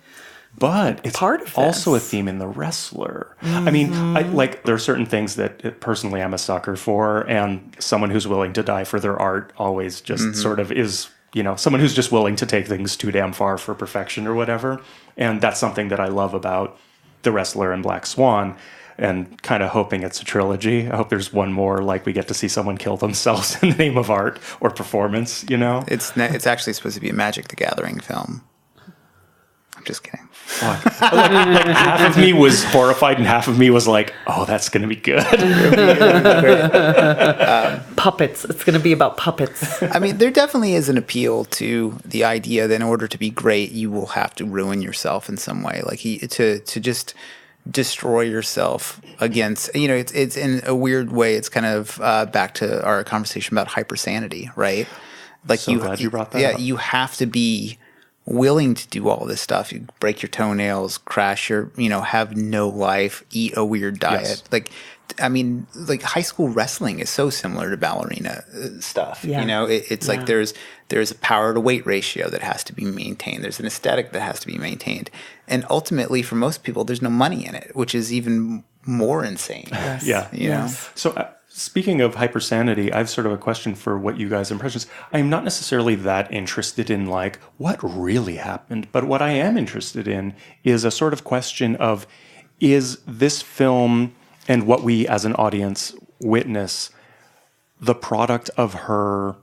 But it's part of also a this. theme in The Wrestler. I mean, there are certain things that personally I'm a sucker for, and someone who's willing to die for their art always just sort of is, someone who's just willing to take things too damn far for perfection or whatever. And that's something that I love about The Wrestler and Black Swan, and kind of hoping it's a trilogy. I hope there's one more, like we get to see someone kill themselves in the name of art or performance, It's actually supposed to be a Magic the Gathering film. I'm just kidding. Fuck. like half of me was horrified and half of me was like, oh, that's going to be good. Puppets. It's going to be about puppets. I mean, there definitely is an appeal to the idea that in order to be great, you will have to ruin yourself in some way. Like to just destroy yourself against, it's in a weird way. It's kind of back to our conversation about hypersanity, right? Like Glad you brought that up. You have to be willing to do all this stuff. You break your toenails, crash your, have no life, eat a weird diet. Yes. Like high school wrestling is so similar to ballerina stuff. Yeah. It's like there's a power to weight ratio that has to be maintained. There's an aesthetic that has to be maintained. And ultimately, for most people, there's no money in it, which is even more insane. Yes. Yeah. Yes. So speaking of hypersanity, I have sort of a question for what you guys' impressions. I am not necessarily that interested in like what really happened, but what I am interested in is a sort of question of, is this film and what we as an audience witness the product of her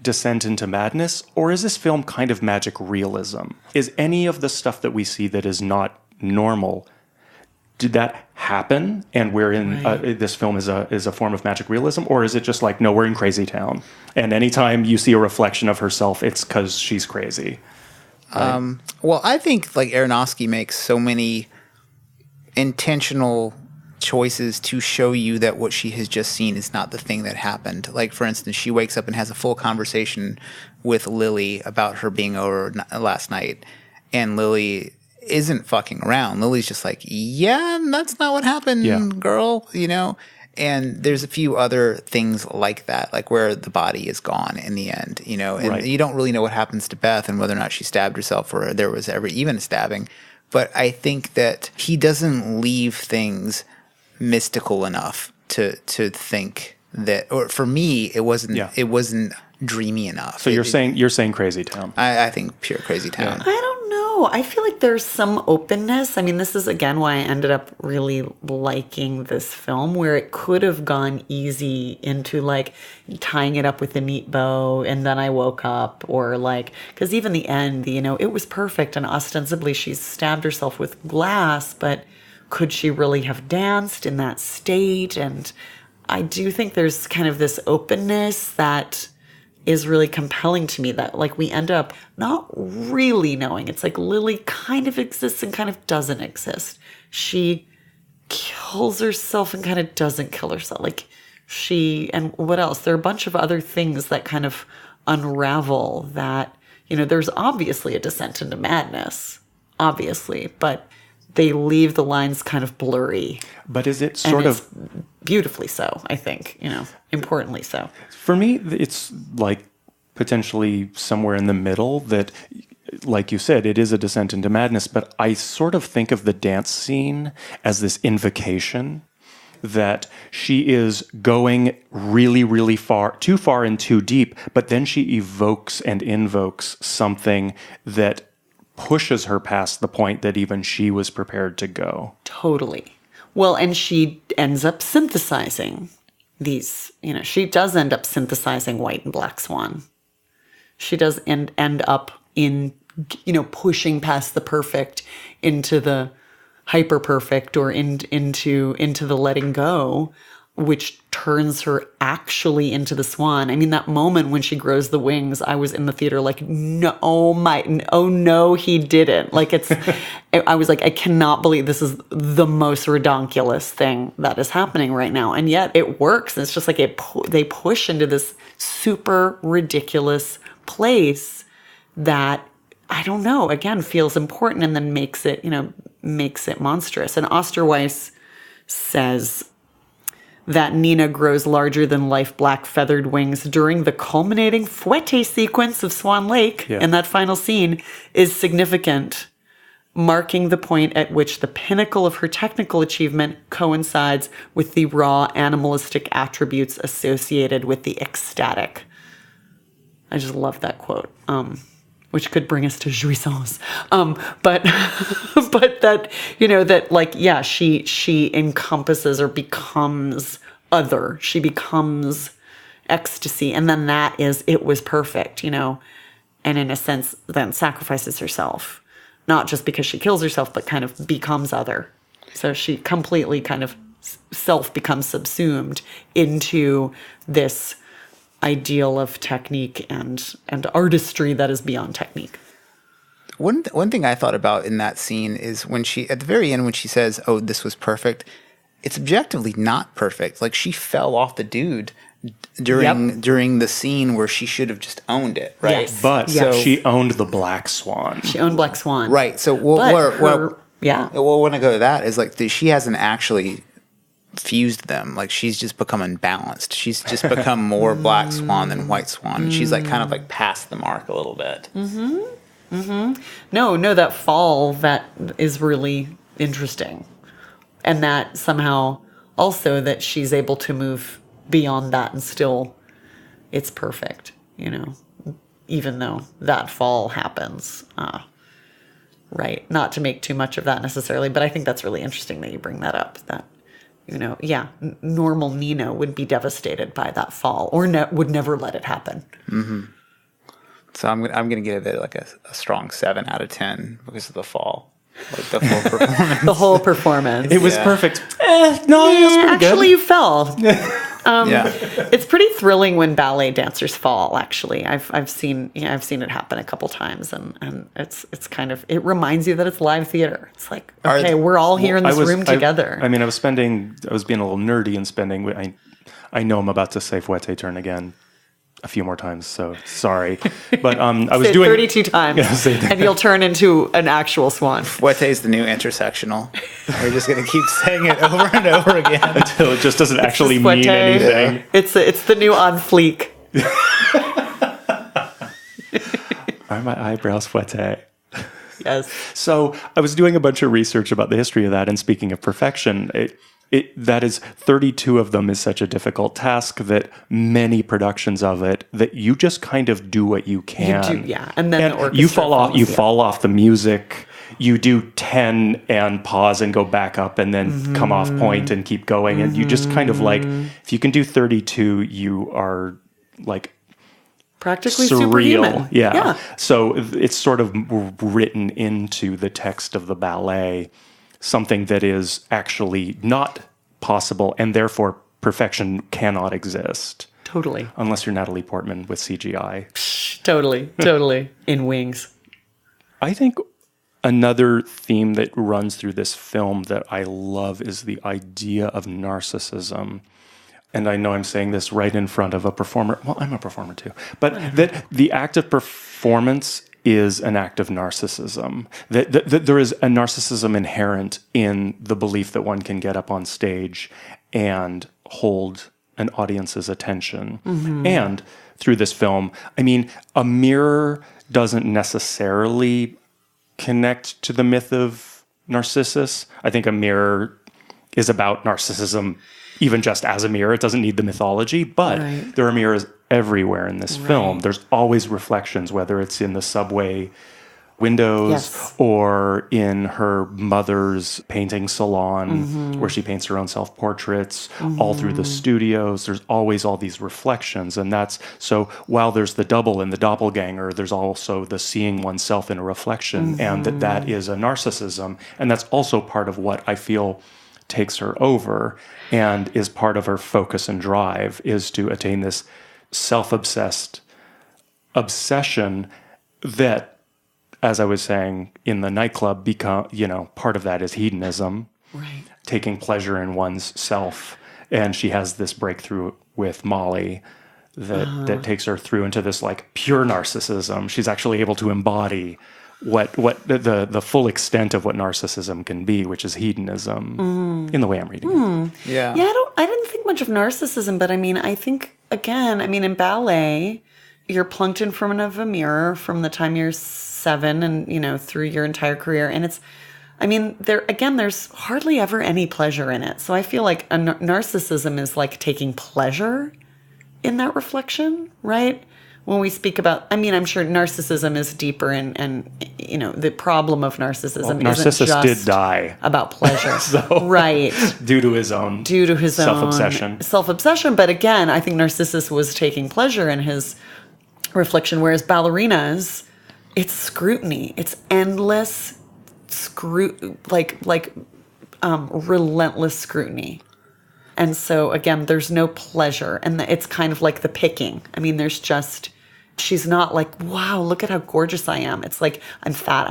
descent into madness, or is this film kind of magic realism? Is any of the stuff that we see that is not normal, did that happen and we're in this film is a form of magic realism, or is it just like, no, we're in crazy town and anytime you see a reflection of herself, it's because she's crazy? Well, I think like Aronofsky makes so many intentional choices to show you that what she has just seen is not the thing that happened. Like, for instance, she wakes up and has a full conversation with Lily about her being over last night, and Lily isn't fucking around. Lily's just like, yeah, that's not what happened, girl, And there's a few other things like that, like where the body is gone in the end, and you don't really know what happens to Beth and whether or not she stabbed herself or there was ever even a stabbing. But I think that he doesn't leave things mystical enough to think that, or for me, it wasn't dreamy enough. So you're saying Crazy Town? I think pure Crazy Town. I don't know. I feel like there's some openness. I mean, this is again why I ended up really liking this film, where it could have gone easy into like tying it up with a neat bow and then I woke up, or like, because even the end, it was perfect and ostensibly she's stabbed herself with glass, but could she really have danced in that state? And I do think there's kind of this openness that is really compelling to me, that like we end up not really knowing. It's like Lily kind of exists and kind of doesn't exist. She kills herself and kind of doesn't kill herself. Like and what else? There are a bunch of other things that kind of unravel that, there's obviously a descent into madness, obviously, but they leave the lines kind of blurry. But is it sort of beautifully so, I think, importantly so. For me, it's like potentially somewhere in the middle that, like you said, it is a descent into madness, but I sort of think of the dance scene as this invocation that she is going really, really too far and too deep, but then she evokes and invokes something that pushes her past the point that even she was prepared to go. Totally. Well, and she ends up synthesizing these, she does end up synthesizing White and Black Swan. She does end up in, pushing past the perfect into the hyper perfect, or into the letting go, which turns her actually into the swan. I mean, that moment when she grows the wings, I was in the theater like, no, oh no, he didn't. Like I was like, I cannot believe this is the most redonkulous thing that is happening right now. And yet it works. It's just like they push into this super ridiculous place that, I don't know, again, feels important and then makes it monstrous. And Osterweiss says that Nina grows larger than life black feathered wings during the culminating fouette sequence of Swan Lake, and that final scene is significant marking the point at which the pinnacle of her technical achievement coincides with the raw animalistic attributes associated with the ecstatic. I just love that quote, which could bring us to jouissance. But but that, that like, yeah, she encompasses or becomes other. She becomes ecstasy. And then it was perfect, and in a sense then sacrifices herself. Not just because she kills herself, but kind of becomes other. So she completely kind of self becomes subsumed into this ideal of technique and artistry that is beyond technique. One thing I thought about in that scene is when she, at the very end, when she says, "Oh, this was perfect," it's objectively not perfect. Like, she fell off the dude during the scene where she should have just owned it, right? Yes. But she owned the Black Swan. She owned Black Swan. Right. So when I go to that is like she hasn't actually fused them. Like, she's just become unbalanced. She's just become more Black Swan than White Swan. And she's like kind of like past the mark a little bit. No, that fall, that is really interesting. And that somehow also that she's able to move beyond that and still it's perfect, even though that fall happens. Right. Not to make too much of that necessarily, but I think that's really interesting that you bring that up, that, normal Nina would be devastated by that fall or would never let it happen. Mm-hmm. So I'm gonna give it like a strong 7 out of 10 because of the fall. Like the full performance. The whole performance. It was perfect. No, it was pretty actually, good. you fell. It's pretty thrilling when ballet dancers fall. Actually, I've seen it happen a couple times, and it's kind of, it reminds you that it's live theater. It's like, okay, we're all here in this room together. I was being a little nerdy and spending. I know I'm about to say fouette turn again a few more times, so sorry. But I was doing 32 times, and you'll turn into an actual swan. Fouette is the new intersectional. We're just going to keep saying it over and over again until it just doesn't actually mean anything. Yeah. It's the new on fleek. Are my eyebrows fouette? Yes. So I was doing a bunch of research about the history of that, and speaking of perfection, that is 32 of them is such a difficult task that many productions of it that you just kind of do what you can. You do, yeah. And then the orchestra you fall off the music. You do 10 and pause and go back up and then come off point and keep going. And you just kind of like, if you can do 32, you are like practically surreal. Superhuman. Yeah. So it's sort of written into the text of the ballet, something that is actually not possible, and therefore perfection cannot exist. Totally. Unless you're Natalie Portman with CGI. Totally. In Wings. I think another theme that runs through this film that I love is the idea of narcissism. And I know I'm saying this right in front of a performer. Well, I'm a performer too. But that the act of performance is an act of narcissism. That there is a narcissism inherent in the belief that one can get up on stage and hold an audience's attention. And through this film, a mirror doesn't necessarily connect to the myth of Narcissus. I think a mirror is about narcissism even just as a mirror. It doesn't need the mythology, but there are mirrors everywhere in this film. There's always reflections, whether it's in the subway windows or in her mother's painting salon where she paints her own self-portraits, all through the studios. There's always all these reflections. And that's, so while there's the double and the doppelganger, there's also the seeing oneself in a reflection, and that is a narcissism. And that's also part of what I feel takes her over and is part of her focus and drive, is to attain this self-obsessed obsession that, as I was saying, in the nightclub, part of that is hedonism, taking pleasure in one's self. And she has this breakthrough with Molly that takes her through into this like pure narcissism. She's actually able to embody what the full extent of what narcissism can be, which is hedonism, in the way I'm reading it. Yeah. I didn't think much of narcissism, but I think, again, in ballet, you're plunked in front of a mirror from the time you're 7 and, through your entire career. And there's hardly ever any pleasure in it. So I feel like narcissism is like taking pleasure in that reflection, right? When we speak about, I'm sure narcissism is deeper and the problem of narcissism isn't just did die about pleasure. Right. Due to his own self-obsession. But again, I think Narcissus was taking pleasure in his reflection, whereas ballerinas, it's scrutiny. It's endless relentless scrutiny. And so again, there's no pleasure, and it's kind of like the picking. She's not like, wow, look at how gorgeous I am. It's like, I'm fat.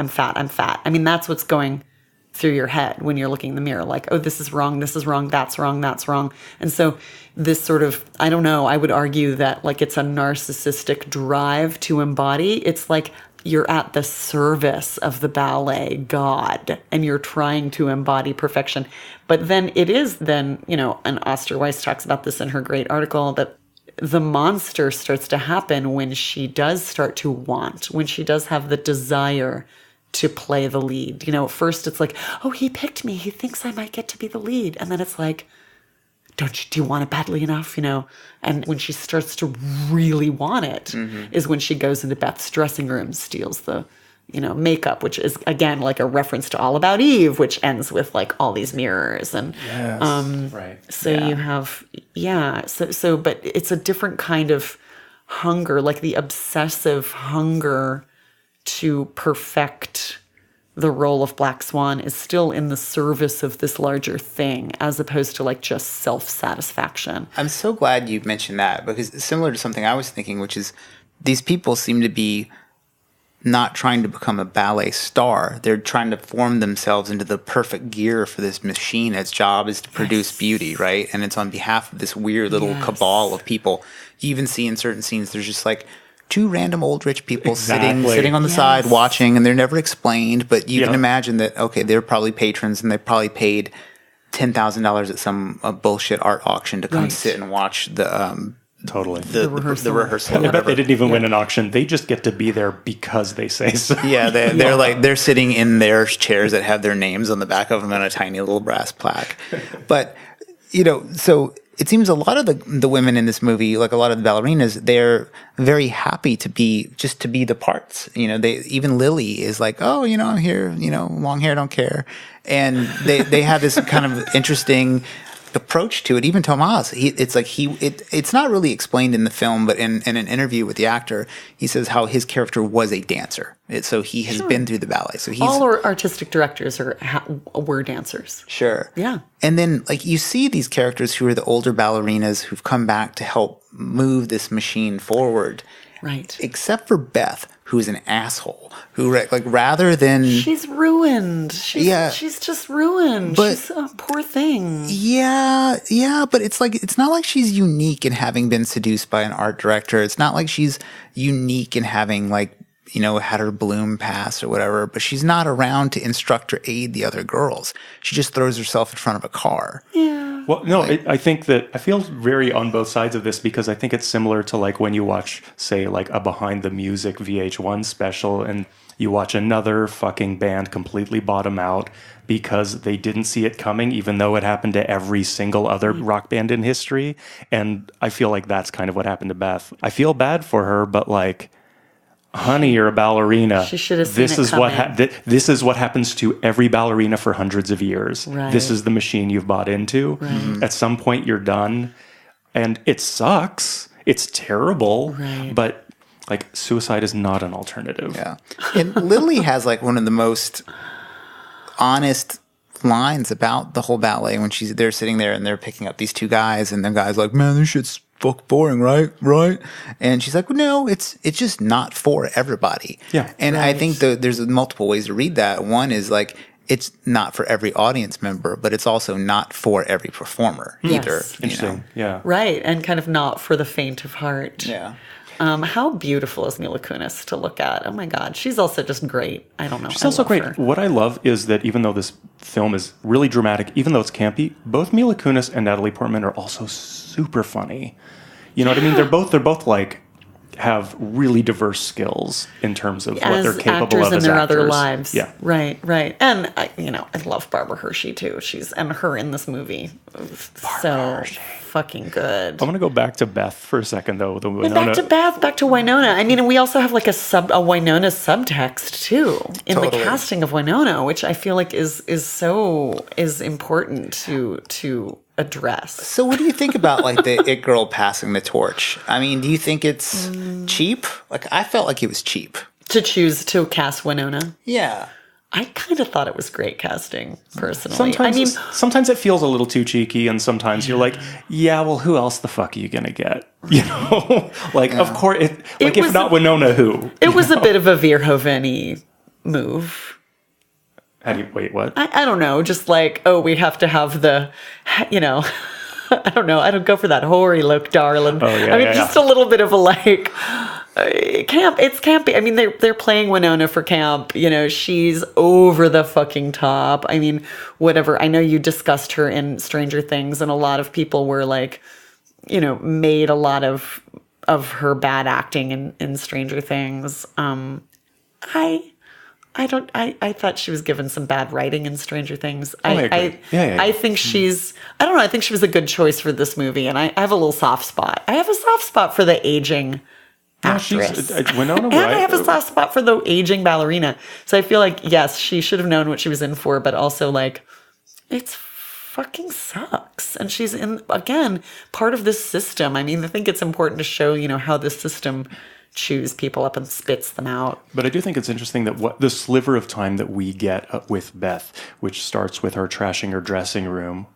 That's what's going through your head when you're looking in the mirror, like, oh, this is wrong, that's wrong. And so this sort of, I don't know, I would argue that like it's a narcissistic drive to embody. It's like you're at the service of the ballet god and you're trying to embody perfection. But then it is and Osterweiss talks about this in her great article, that the monster starts to happen when she does start to when she does have the desire to play the lead. At first it's like, oh, he picked me. He thinks I might get to be the lead. And then it's like, do you want it badly enough? And when she starts to really want it is when she goes into Beth's dressing room, steals the, makeup, which is again like a reference to All About Eve, which ends with like all these mirrors and right. So you have but it's a different kind of hunger, like the obsessive hunger to perfect the role of Black Swan is still in the service of this larger thing, as opposed to like just self-satisfaction. I'm so glad you mentioned that, because it's similar to something I was thinking, which is these people seem to be not trying to become a ballet star. They're trying to form themselves into the perfect gear for this machine. Its job is to produce beauty, right? And it's on behalf of this weird little cabal of people. You even see in certain scenes, there's just like two random old rich people sitting on the side watching, and they're never explained, but you can imagine that, okay, they're probably patrons and they probably paid $10,000 at some bullshit art auction to come sit and watch the rehearsal. I bet they didn't even win an auction. They just get to be there because they say so. Yeah, they're sitting in their chairs that have their names on the back of them on a tiny little brass plaque. But so it seems a lot of the women in this movie, like a lot of the ballerinas, they're very happy to be the parts. Even Lily is like, oh, I'm here, long hair, don't care. And they have this kind of interesting approach to it. Even Tomas, it's not really explained in the film, but in an interview with the actor, he says how his character was a dancer. So he has been through the ballet. So all our artistic directors were dancers. Sure. Yeah. And then you see these characters who are the older ballerinas who've come back to help move this machine forward. Right. Except for Beth, who's an asshole, who rather than... She's ruined. She's just ruined. But, she's a poor thing. Yeah, but it's not like she's unique in having been seduced by an art director. It's not like she's unique in having had her bloom pass or whatever, but she's not around to instruct or aid the other girls. She just throws herself in front of a car. Yeah. Well, no, I think that I feel very on both sides of this, because I think it's similar to when you watch, say, a Behind the Music VH1 special and you watch another fucking band completely bottom out because they didn't see it coming, even though it happened to every single other rock band in history. And I feel like that's kind of what happened to Beth. I feel bad for her, but honey, you're a ballerina. She should have seen it coming. This is what happens to every ballerina for hundreds of years. Right. This is the machine you've bought into. Right. At some point, you're done. And it sucks. It's terrible. Right. But, suicide is not an alternative. Yeah. And Lily has, one of the most honest lines about the whole ballet when they're sitting there and they're picking up these two guys, and the guy's like, man, this shit's fuck boring, right? And she's like, well, no, it's just not for everybody. Yeah. And I think there's multiple ways to read that. One is it's not for every audience member, but it's also not for every performer either. Interesting. Yeah. Right. And kind of not for the faint of heart. Yeah. How beautiful is Mila Kunis to look at? Oh my God. She's also just great. I don't know. She's also great. Her. What I love is that even though this film is really dramatic, even though it's campy, both Mila Kunis and Natalie Portman are also super funny. You know what I mean? They're both have really diverse skills in terms of what they're capable actors of in as their actors. other lives. Yeah. Right. And I love Barbara Hershey too. And her in this movie. So fucking good. I'm going to go back to Beth for a second, though. The And Winona. back to Beth, back to Winona. I mean, and we also have like a Winona subtext too in the casting of Winona, which I feel like is important to address. So what do you think about like the It Girl passing the torch? I mean, do you think it's cheap? Like, I felt like it was cheap. To choose to cast Winona? Yeah. I kind of thought it was great casting, personally. Sometimes it feels a little too cheeky, and sometimes you're like, yeah, well, who else the fuck are you going to get? You know? Of course, if not Winona, who? It was a bit of a Verhoeven-y move. Wait, what? I don't know. Just like, we have to have the, I don't know. I don't go for that hoary look, darling. Oh, yeah, just a little bit of a like, camp. It's campy. I mean, they're playing Winona for camp. She's over the fucking top. I mean, whatever. I know you discussed her in Stranger Things, and a lot of people were like, made a lot of her bad acting in Stranger Things. I thought she was given some bad writing in Stranger Things. I agree. I think I don't know, I think she was a good choice for this movie, and I have a little soft spot. I have a soft spot for the aging actress. Winona, and I have a soft spot for the aging ballerina. So I feel like, yes, she should have known what she was in for, but also like, it's fucking sucks. And she's again, part of this system. I mean, I think it's important to show, how this system chews people up and spits them out. But I do think it's interesting that the sliver of time that we get with Beth, which starts with her trashing her dressing room,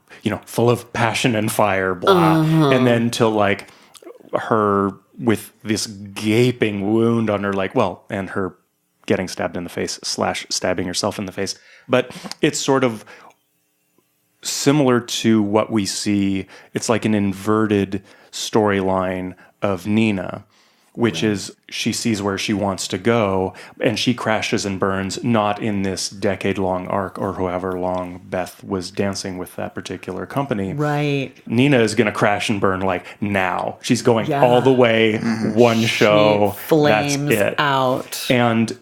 full of passion and fire, blah, and then to like her with this gaping wound on her, and her getting stabbed in the face / stabbing herself in the face. But it's sort of similar to what we see. It's like an inverted storyline of Nina, which is she sees where she wants to go, and she crashes and burns, not in this decade-long arc or however long Beth was dancing with that particular company. Right. Nina is going to crash and burn now. She's going all the way, one show, she flames that's it. Out. And,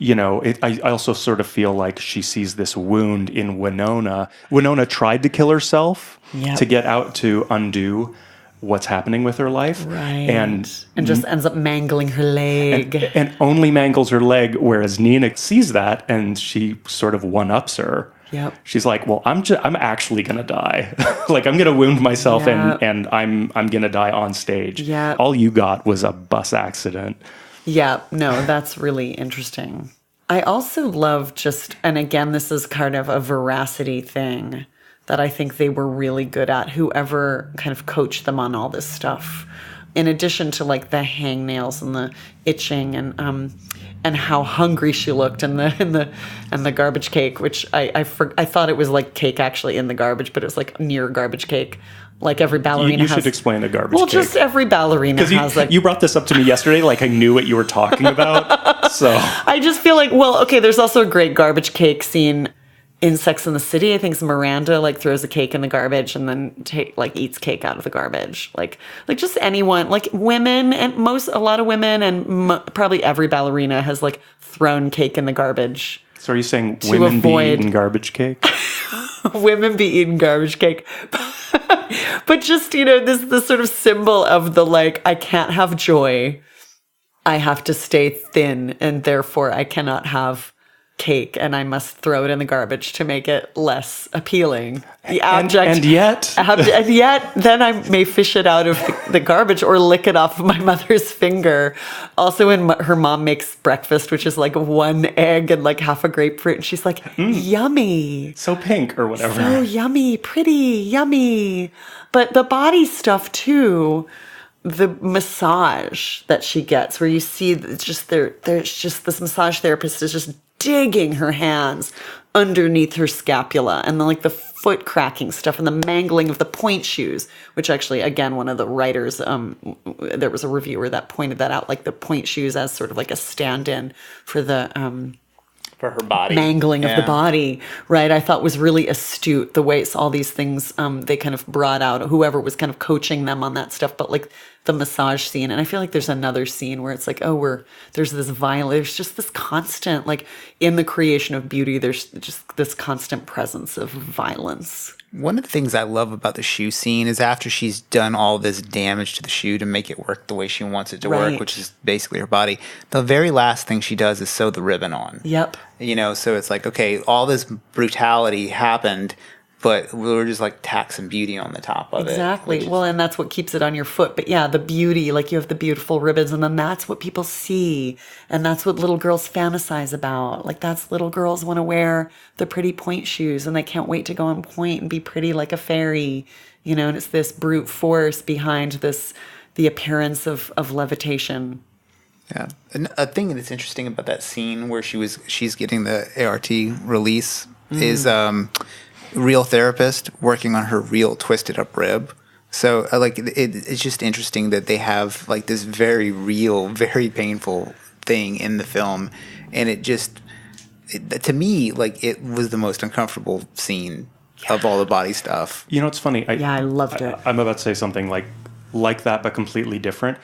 I also sort of feel like she sees this wound in Winona. Winona tried to kill herself to get out to undo what's happening with her life. Right. And just ends up mangling her leg. And only mangles her leg, whereas Nina sees that and she sort of one-ups her. Yep. She's like, well, I'm actually going to die. I'm going to wound myself and I'm going to die on stage. Yeah. All you got was a bus accident. Yeah. No, that's really interesting. I also love and again, this is kind of a veracity thing that I think they were really good at, whoever kind of coached them on all this stuff. In addition to like the hangnails and the itching and how hungry she looked and the garbage cake, which I thought it was like cake actually in the garbage, but it was like near garbage cake. Like every ballerina you should explain a garbage cake. Well, just every ballerina has like... You brought this up to me yesterday, like I knew what you were talking about, so... I just feel like, there's also a great garbage cake scene in Sex and the City. I think it's Miranda like throws a cake in the garbage and then eats cake out of the garbage. Like just anyone, like women and a lot of women and probably every ballerina has like thrown cake in the garbage. So are you saying women be eating garbage cake? Women be eating garbage cake. But just, this sort of symbol of the like, I can't have joy. I have to stay thin and therefore I cannot have cake and I must throw it in the garbage to make it less appealing. The abject, and yet then I may fish it out of the garbage or lick it off of my mother's finger. Also, when her mom makes breakfast, which is like one egg and like half a grapefruit, and she's like, yummy. So pink or whatever. So yummy, pretty, yummy. But the body stuff too, the massage that she gets, where you see it's just there's just this massage therapist is just digging her hands underneath her scapula, and then like the foot cracking stuff and the mangling of the point shoes, which actually, again, one of the writers, there was a reviewer that pointed that out, like the point shoes as sort of like a stand-in for the for her body. Mangling of the body, right? I thought was really astute, the way all these things they kind of brought out, whoever was kind of coaching them on that stuff, but like the massage scene. And I feel like there's another scene where it's like, there's this violence, there's just this constant, like in the creation of beauty, there's just this constant presence of violence. One of the things I love about the shoe scene is after she's done all this damage to the shoe to make it work the way she wants it to work, which is basically her body, the very last thing she does is sew the ribbon on. Yep. So it's like, okay, all this brutality happened, but we were just like tack some beauty on the top of it. Exactly. Well, and that's what keeps it on your foot. But yeah, the beauty, like you have the beautiful ribbons, and then that's what people see. And that's what little girls fantasize about. Like that's little girls want to wear the pretty point shoes, and they can't wait to go on point and be pretty like a fairy, and it's this brute force behind the appearance of levitation. Yeah. And a thing that's interesting about that scene where she's getting the ART release is real therapist working on her real twisted up rib. So it's just interesting that they have like this very real, very painful thing in the film. And to me, like it was the most uncomfortable scene of all the body stuff. It's funny. I loved it. I'm about to say something like that, but completely different.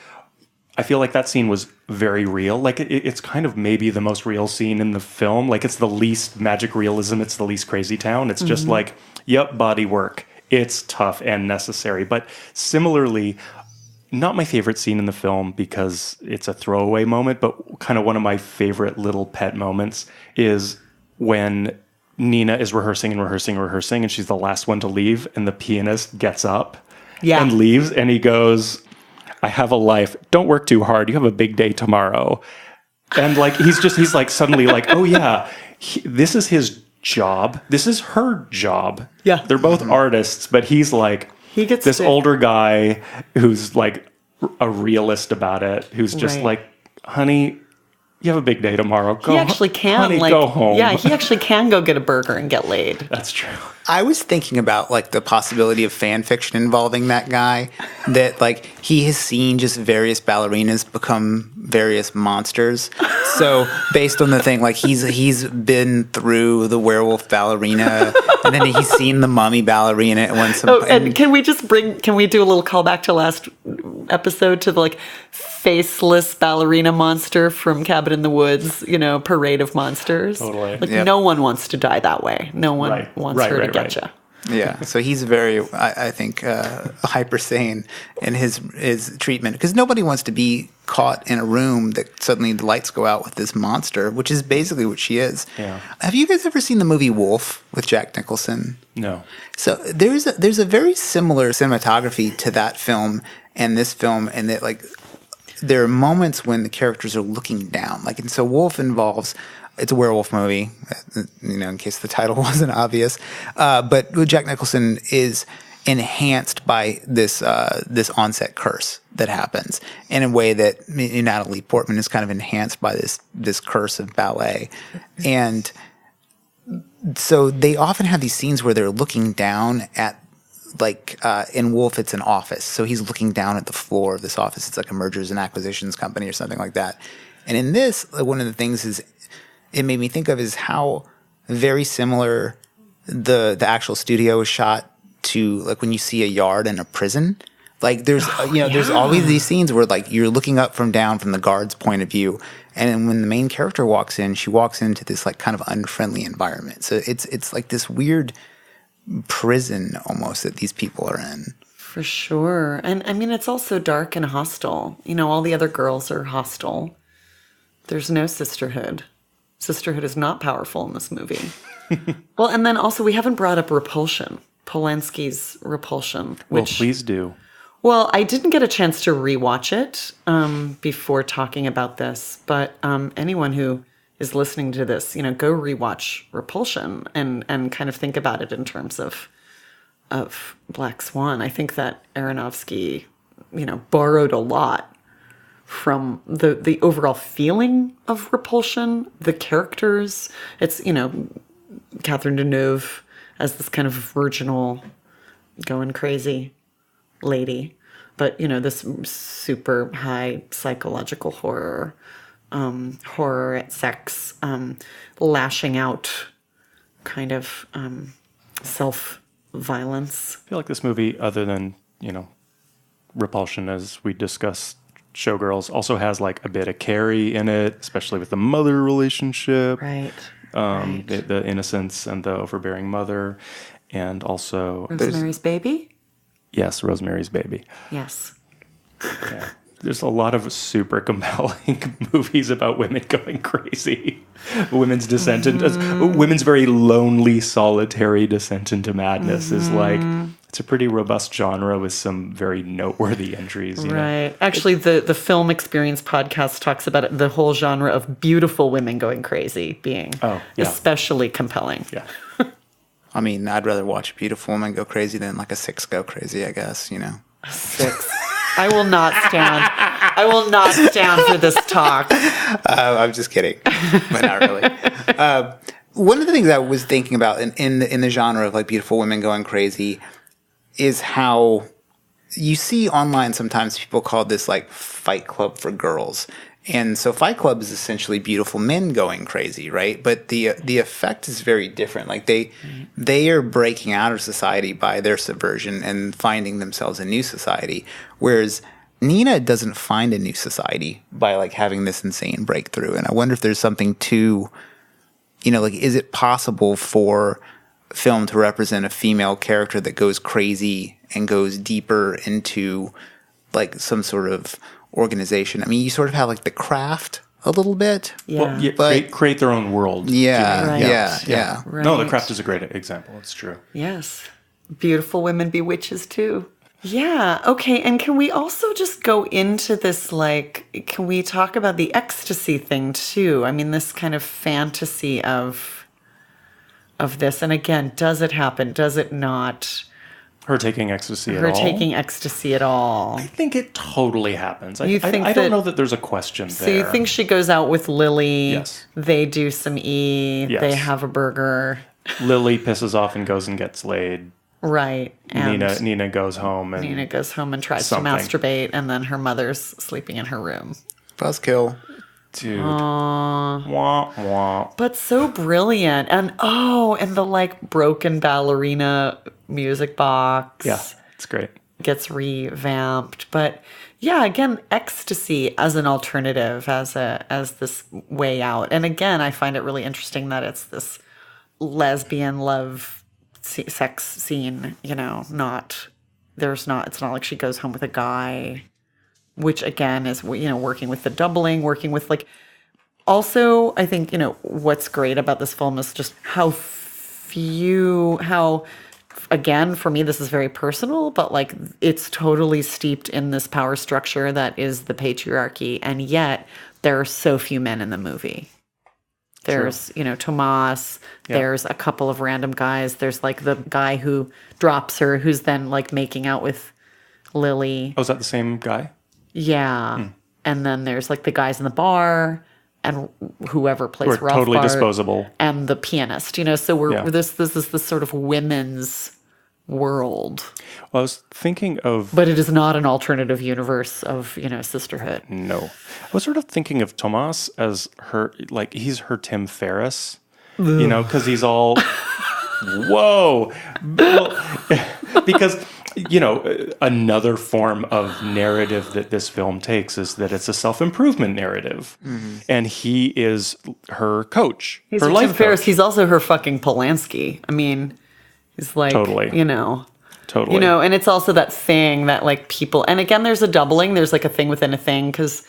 I feel like that scene was very real. Like it's kind of maybe the most real scene in the film. Like it's the least magic realism. It's the least crazy town. It's just like, yep, body work. It's tough and necessary. But similarly, not my favorite scene in the film because it's a throwaway moment, but kind of one of my favorite little pet moments is when Nina is rehearsing, and she's the last one to leave, and the pianist gets up and leaves, and he goes, I have a life. Don't work too hard. You have a big day tomorrow. And like, he's like suddenly like, oh yeah, this is his job. This is her job. Yeah. They're both artists, but he's like, he gets this older guy who's like a realist about it, who's just like, honey, you have a big day tomorrow. He actually can, honey, go home. Yeah, he actually can go get a burger and get laid. That's true. I was thinking about like the possibility of fan fiction involving that guy, that like he has seen just various ballerinas become various monsters. So based on the thing, like he's been through the werewolf ballerina, and then he's seen the mummy ballerina. And can we do a little callback to last episode to the like faceless ballerina monster from Cabin in the Woods, Parade of Monsters? Totally. Like no one wants to die that way. No one wants her to get you. Yeah, so he's very, I think, hyper sane in his treatment, because nobody wants to be caught in a room that suddenly the lights go out with this monster, which is basically what she is. Yeah. Have you guys ever seen the movie Wolf with Jack Nicholson? No. So there's a very similar cinematography to that film and this film, and that like there are moments when the characters are looking down. Like, and so Wolf involves. It's a werewolf movie, in case the title wasn't obvious. But Jack Nicholson is enhanced by this onset curse that happens in a way that Natalie Portman is kind of enhanced by this curse of ballet. And so they often have these scenes where they're looking down at, like in Wolf, it's an office. So he's looking down at the floor of this office. It's like a mergers and acquisitions company or something like that. And in this, one of the things it made me think of is how very similar the actual studio is shot to like when you see a yard in a prison. Like there's there's always these scenes where like you're looking up from down from the guard's point of view, and then when the main character walks in, she walks into this like kind of unfriendly environment. So it's like this weird prison almost that these people are in. For sure. And I mean, it's also dark and hostile. All the other girls are hostile. There's no sisterhood. Sisterhood is not powerful in this movie. Well, and then also we haven't brought up Repulsion, Polanski's Repulsion. Well, please do. Well, I didn't get a chance to rewatch it before talking about this, but anyone who is listening to this, go rewatch Repulsion and kind of think about it in terms of Black Swan. I think that Aronofsky, borrowed a lot from the overall feeling of Repulsion, the characters. It's, Catherine Deneuve as this kind of virginal, going crazy lady. But, this super high psychological horror. horror, sex, lashing out kind of self-violence. I feel like this movie, other than, repulsion, as we discussed, Showgirls, also has like a bit of Carrie in it, especially with the mother relationship. Right. The innocence and the overbearing mother. And also... Rosemary's Baby? Yes, Rosemary's Baby. Yes. Yeah. There's a lot of super compelling movies about women going crazy. Women's descent into... Women's very lonely, solitary descent into madness is like... It's a pretty robust genre with some very noteworthy entries. Right. Actually, the Film Experience podcast talks about it, the whole genre of beautiful women going crazy being especially compelling. Yeah. I mean, I'd rather watch a beautiful woman go crazy than like a six go crazy, I guess, Six. I will not stand for this talk. I'm just kidding, but not really. One of the things I was thinking about in the genre of like beautiful women going crazy is how you see online sometimes people call this like Fight Club for girls. And so Fight Club is essentially beautiful men going crazy, right? But the effect is very different. Like they are breaking out of society by their subversion and finding themselves a new society. Whereas Nina doesn't find a new society by like having this insane breakthrough. And I wonder if there's something to, like, is it possible for film to represent a female character that goes crazy and goes deeper into like some sort of organization? I mean, you sort of have like The Craft a little bit. Yeah. Well, but create their own world. Yeah, Right. yeah. Right. No, The Craft is a great example. It's true. Yes. Beautiful women be witches too. Yeah. Okay. And can we also just go into this, like, can we talk about the ecstasy thing too? I mean, this kind of fantasy of this. And again, does it happen? Does it not? Her taking ecstasy at all? Her taking ecstasy at all. I think it totally happens. You think I don't that- know that there's a question there. So you think she goes out with Lily? Yes. They do some E. Yes. They have a burger. Lily pisses off and goes and gets laid. Right. And Nina goes home and Nina goes home and tries something. to masturbate, and then her mother's sleeping in her room. Buzzkill. dude. Wah, wah. But so brilliant. And and the like broken ballerina music box. Yeah, it's great. Gets revamped. But yeah, again, ecstasy as an alternative, as this way out. And again, I find it really interesting that it's this lesbian love sex scene, it's not like she goes home with a guy, which again is, working with the doubling, working with also I think, what's great about this film is just how again, for me, this is very personal, but it's totally steeped in this power structure that is the patriarchy. And yet there are so few men in the movie. There's, Tomas, there's a couple of random guys. There's the guy who drops her, who's then making out with Lily. Oh, is that the same guy? Yeah. And then there's the guys in the bar and whoever plays We're Rothbard. totally disposable. And the pianist, so this is this sort of women's world. Well, I was thinking of... But it is not an alternative universe of, sisterhood. No. I was sort of thinking of Tomas as her, he's her Tim Ferriss, because he's all, whoa. Well, because, another form of narrative that this film takes is that it's a self-improvement narrative. Mm-hmm. And he is her coach, He's her her life Tim Ferriss. coach. He's also her fucking Polanski. I mean, he's Totally. Totally. And it's also that thing that people, and again, there's a doubling, there's a thing within a thing, because,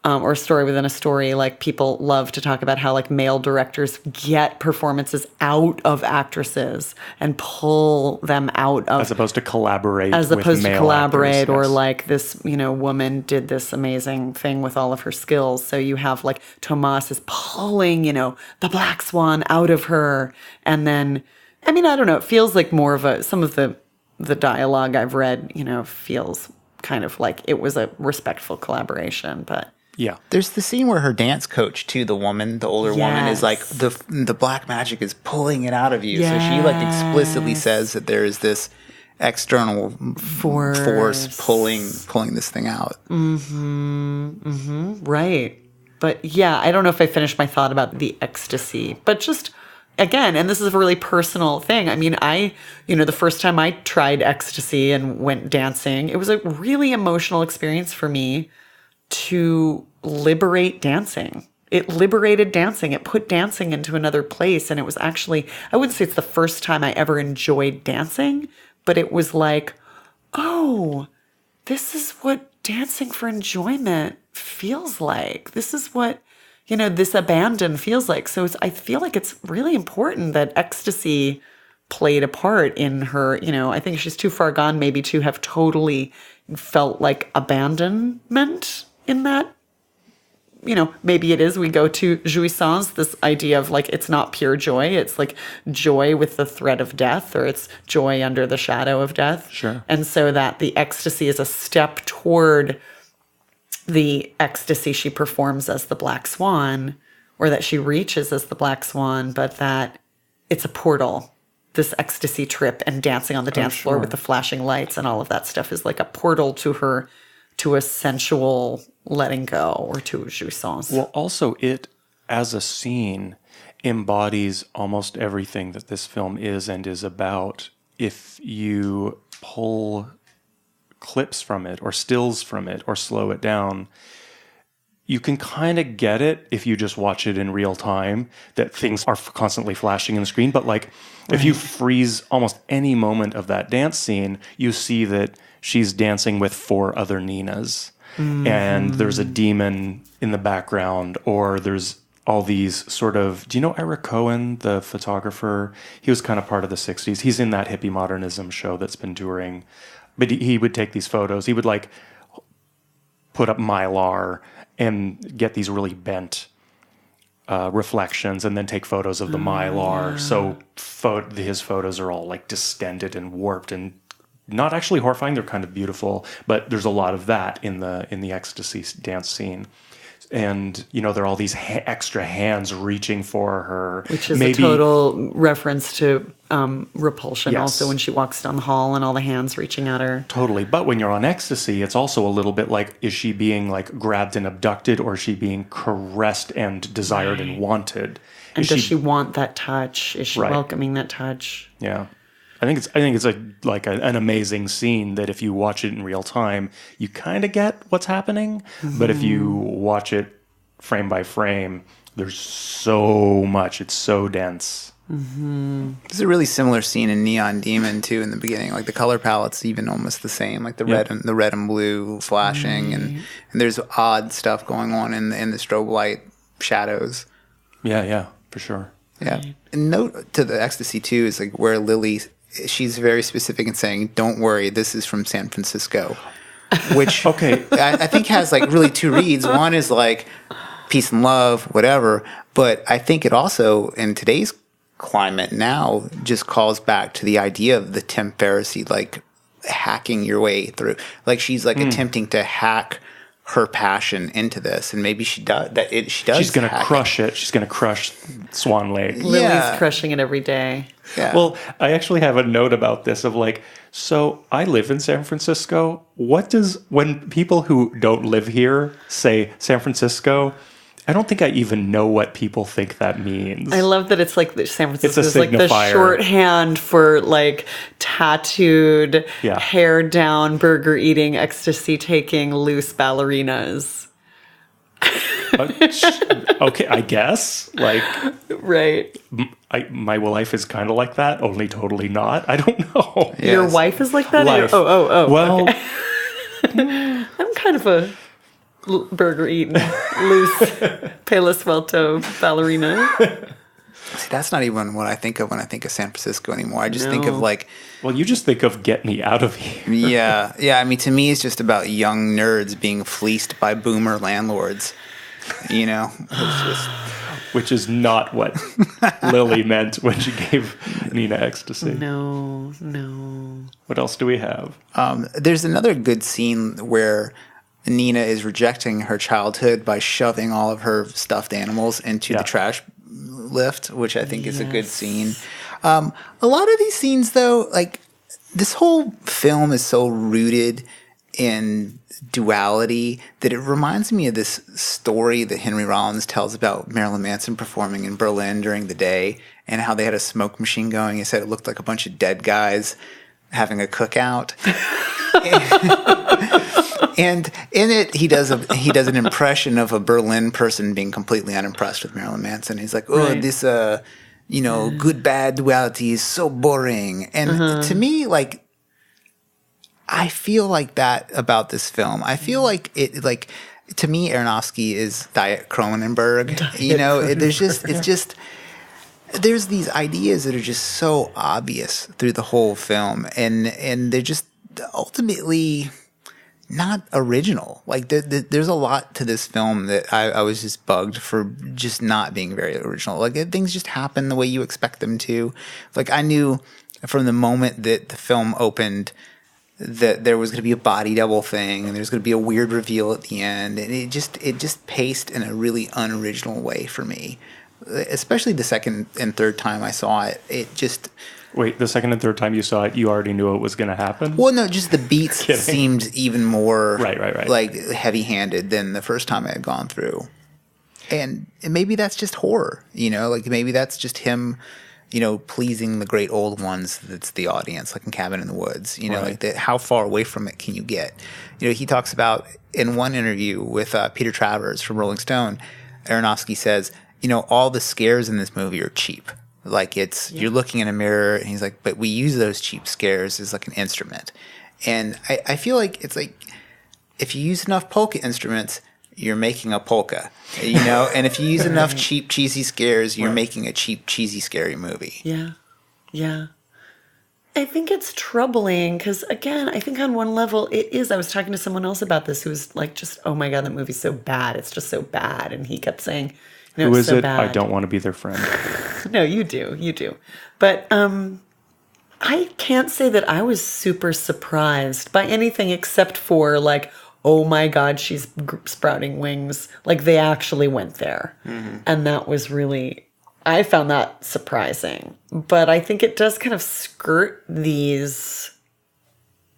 or a story within a story, people love to talk about how male directors get performances out of actresses and pull them out of. As opposed to collaborate As with opposed to male collaborate, actors, or yes. this, woman did this amazing thing with all of her skills. So you have Tomas is pulling, the Black Swan out of her. And then, I don't know, it feels more of some of the dialogue I've read, feels kind of like it was a respectful collaboration, but. Yeah. There's the scene where her dance coach, too, the older woman, is the black magic is pulling it out of you. Yes. So she explicitly says that there is this external force pulling this thing out. Mm-hmm. Mm-hmm. Right. But yeah, I don't know if I finished my thought about the ecstasy, but just again, and this is a really personal thing. I mean, the first time I tried ecstasy and went dancing, it was a really emotional experience for me to liberate dancing. It liberated dancing. It put dancing into another place. And it was actually, I wouldn't say it's the first time I ever enjoyed dancing, but it was like, oh, this is what dancing for enjoyment feels like. This is what, this abandon feels like. So I feel like it's really important that ecstasy played a part in her. I think she's too far gone maybe to have totally felt like abandonment in that. Maybe it is. We go to jouissance, this idea of like, it's not pure joy. It's like joy with the threat of death, or it's joy under the shadow of death. Sure. And so that the ecstasy is a step toward the ecstasy she performs as the Black Swan, or that she reaches as the Black Swan, but that it's a portal. This ecstasy trip and dancing on the dance floor with the flashing lights and all of that stuff is like a portal to her, to a sensual letting go, or to jouissance. Well, also it, as a scene, embodies almost everything that this film is and is about. If you pull clips from it, or stills from it, or slow it down, you can kind of get it if you just watch it in real time, that things are constantly flashing in the screen. But like, if you freeze almost any moment of that dance scene, you see that she's dancing with 4 other Ninas. And there's a demon in the background, or there's all these sort of... Do you know Eric Cohen, the photographer? He was kind of part of the 60s. He's in that hippie modernism show that's been touring. But he would take these photos. He would like put up Mylar and get these really bent reflections, and then take photos of the Mylar. So his photos are all like distended and warped and not actually horrifying. They're kind of beautiful, but there's a lot of that in the ecstasy dance scene. And, there are all these extra hands reaching for her. Which is a total reference to Repulsion, Yes. also, when she walks down the hall and all the hands reaching at her. Totally. But when you're on ecstasy, it's also a little bit like, is she being like grabbed and abducted, or is she being caressed and desired and wanted? And does she want that touch? Is she welcoming that touch? Yeah. I think it's an amazing scene that if you watch it in real time, you kind of get what's happening. But if you watch it frame by frame, there's so much. It's so dense. There's a really similar scene in Neon Demon too in the beginning. Like the color palette's even almost the same, like the red and blue flashing, and there's odd stuff going on in the strobe light shadows. Yeah, for sure. Yeah. And note to the ecstasy too is like where Lily, she's very specific in saying, "Don't worry, this is from San Francisco," which I think has like really 2 reads. One is like peace and love, whatever, but I think it also in today's climate now just calls back to the idea of the Tim Ferriss, like hacking your way through. Like she's like attempting to hack her passion into this, and maybe she does. She does. She's going to crush it. She's going to crush Swan Lake. Lily's crushing it every day. Yeah. Well, I actually have a note about this of like, so I live in San Francisco. When people who don't live here say San Francisco, I don't think I even know what people think that means. I love that it's like San Francisco is like the signifier. shorthand for like tattooed, hair down, burger eating, ecstasy taking, loose ballerinas. Okay, I guess. Like, right. My life is kind of like that, only totally not. I don't know. Yes. Your wife is like that? Life. Oh. Well, okay. I'm kind of a burger eating, loose, palo suelto ballerina. See, that's not even what I think of when I think of San Francisco anymore. I just think of like... Well, you just think of get me out of here. Yeah. I mean, to me, it's just about young nerds being fleeced by boomer landlords. It's just... Which is not what Lily meant when she gave Nina ecstasy. No. What else do we have? There's another good scene where Nina is rejecting her childhood by shoving all of her stuffed animals into the trash lift, which I think is a good scene. A lot of these scenes, though, like this whole film is so rooted and duality that it reminds me of this story that Henry Rollins tells about Marilyn Manson performing in Berlin during the day and how they had a smoke machine going. He said it looked like a bunch of dead guys having a cookout. And in it, he does an impression of a Berlin person being completely unimpressed with Marilyn Manson. He's like, "Oh, Right. this good bad duality is so boring." And to me, like, I feel like that about this film. I feel like it, like, to me, Aronofsky is Diet Cronenberg. There's these ideas that are just so obvious through the whole film, and they're just ultimately not original. Like there's a lot to this film that I was just bugged for just not being very original. Like things just happen the way you expect them to. Like I knew from the moment that the film opened that there was going to be a body double thing and there's going to be a weird reveal at the end, and it just paced in a really unoriginal way for me. Especially the second and third time I saw it, it just... Wait, the second and third time you saw it, you already knew it was going to happen? Well, no, just the beats seemed even more right. like heavy-handed than the first time I had gone through. And maybe that's just horror, like maybe that's just him, pleasing the great old ones that's the audience, like in Cabin in the Woods, Right. like that. How far away from it can you get? He talks about in one interview with Peter Travers from Rolling Stone, Aronofsky says, all the scares in this movie are cheap. Like you're looking in a mirror and he's like, but we use those cheap scares as like an instrument. And I feel like it's like, if you use enough polka instruments, you're making a polka, and if you use enough cheap, cheesy scares, you're making a cheap, cheesy, scary movie. Yeah. Yeah. I think it's troubling because, again, I think on one level it is. I was talking to someone else about this who was like, just, oh my God, that movie's so bad. It's just so bad. And he kept saying, who is so it? bad. I don't want to be their friend. No, you do. But I can't say that I was super surprised by anything except for like, oh my God, she's sprouting wings. Like they actually went there. Mm-hmm. And that was really, I found that surprising. But I think it does kind of skirt these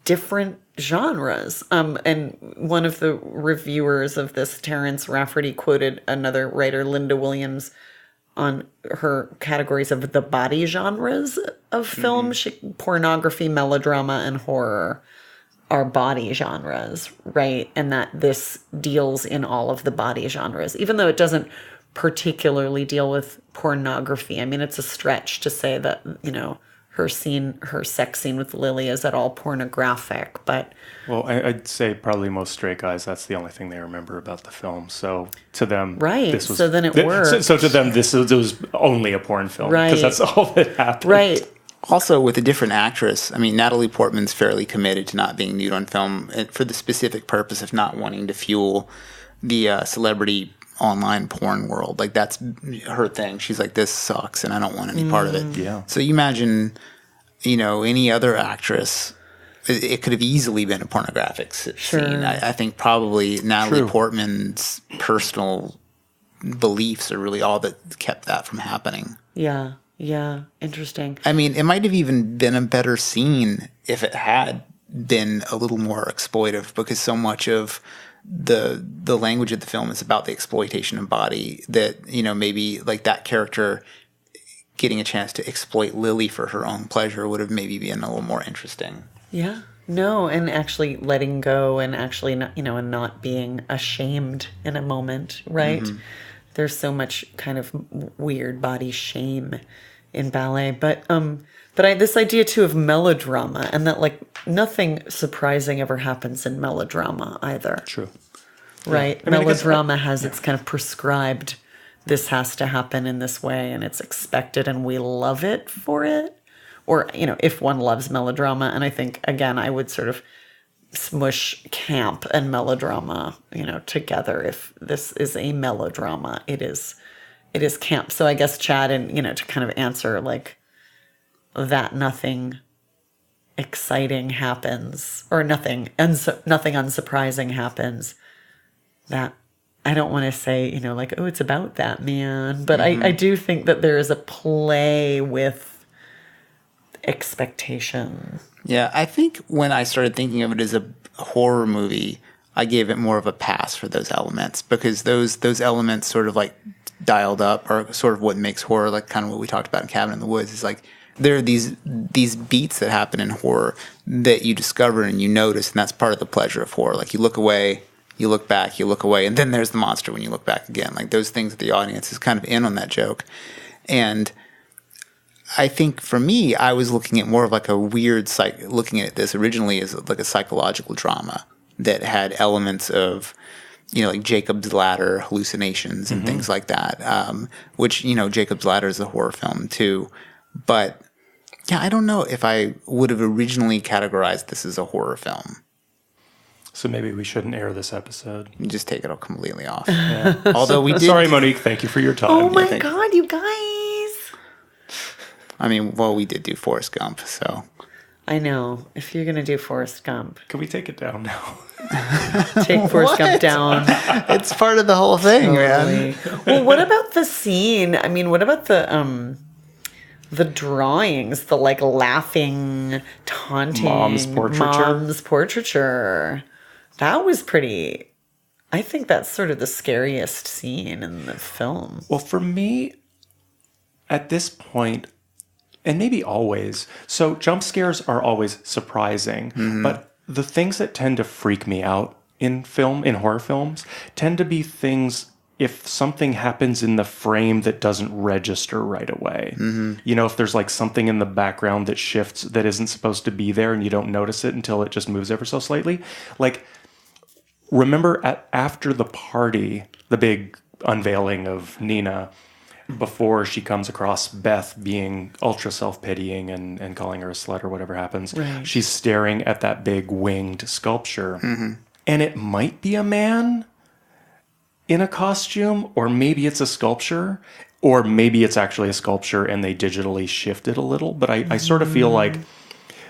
different genres. And one of the reviewers of this, Terrence Rafferty, quoted another writer, Linda Williams, on her categories of the body genres of film. Pornography, melodrama, and horror are body genres, right? And that this deals in all of the body genres, even though it doesn't particularly deal with pornography. I mean, it's a stretch to say that, her sex scene with Lily is at all pornographic, but... Well, I'd say probably most straight guys, that's the only thing they remember about the film. So to them, right. This was... So then it works. So to them, it was only a porn film. Right. Because that's all that happened. Right. Also, with a different actress, I mean, Natalie Portman's fairly committed to not being nude on film for the specific purpose of not wanting to fuel the celebrity online porn world. Like, that's her thing. She's like, this sucks, and I don't want any part of it. Yeah. So you imagine, any other actress, it could have easily been a pornographic scene. I think probably Natalie Portman's personal beliefs are really all that kept that from happening. Yeah. Yeah. Interesting. I mean, it might have even been a better scene if it had been a little more exploitive, because so much of the language of the film is about the exploitation of body that, maybe like that character getting a chance to exploit Lily for her own pleasure would have maybe been a little more interesting. Yeah. No, and actually letting go and actually not, and not being ashamed in a moment, right? Mm-hmm. There's so much kind of weird body shame in ballet, but this idea too of melodrama, and that like nothing surprising ever happens in melodrama either. True. Right. Yeah. I mean, melodrama has its kind of prescribed, this has to happen in this way, and it's expected, and we love it for it. Or, if one loves melodrama, and I think, again, I would sort of smush camp and melodrama, together. If this is a melodrama, it is camp. So I guess, Chad, and, to kind of answer like that, nothing exciting happens, or nothing unsurprising happens, that I don't want to say, like, oh, it's about that man. But I do think that there is a play with expectation. Yeah, I think when I started thinking of it as a horror movie, I gave it more of a pass for those elements, because those elements sort of like dialed up are sort of what makes horror, like kind of what we talked about in Cabin in the Woods. Is like there are these beats that happen in horror that you discover and you notice, and that's part of the pleasure of horror. Like you look away, you look back, you look away, and then there's the monster when you look back again. Like those things that the audience is kind of in on that joke. And I think for me, I was looking at more of like a weird looking at this originally as like a psychological drama that had elements of, like Jacob's Ladder hallucinations and things like that, which, Jacob's Ladder is a horror film too. But yeah, I don't know if I would have originally categorized this as a horror film. So maybe we shouldn't air this episode. You just take it all completely off. Yeah. Although we did. Sorry, Monique. Thank you for your time. Oh my God, you guys. I mean, well, we did do Forrest Gump, so. I know. If you're going to do Forrest Gump. Can we take it down now? Take Forrest Gump down. It's part of the whole thing, man. Well, what about the scene? I mean, what about the drawings, the like laughing, taunting mom's portraiture? That was pretty. I think that's sort of the scariest scene in the film. Well, for me, at this point, and maybe always, so jump scares are always surprising, but the things that tend to freak me out in horror films, tend to be things if something happens in the frame that doesn't register right away. If there's like something in the background that shifts that isn't supposed to be there and you don't notice it until it just moves ever so slightly. Like, remember after the party, the big unveiling of Nina, before she comes across Beth being ultra self-pitying and calling her a slut or whatever happens, she's staring at that big winged sculpture. And it might be a man in a costume, or maybe it's a sculpture, or maybe it's actually a sculpture and they digitally shift it a little. But I sort of feel like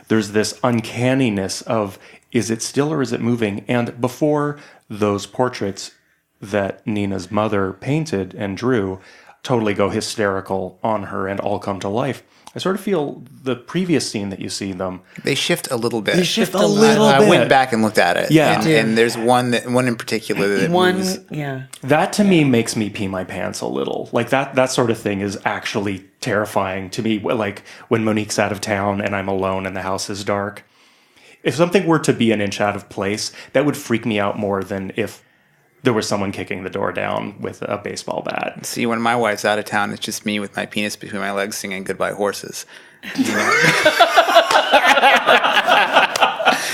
there's this uncanniness of, is it still or is it moving? And before those portraits that Nina's mother painted and drew totally go hysterical on her and all come to life, I sort of feel the previous scene that you see them, they shift a little bit. I went back and looked at it. Yeah. And there's one in particular that moves. Yeah. That to me makes me pee my pants a little. Like that sort of thing is actually terrifying to me. Like when Monique's out of town and I'm alone and the house is dark. If something were to be an inch out of place, that would freak me out more than if there was someone kicking the door down with a baseball bat. See, when my wife's out of town, it's just me with my penis between my legs singing Goodbye Horses.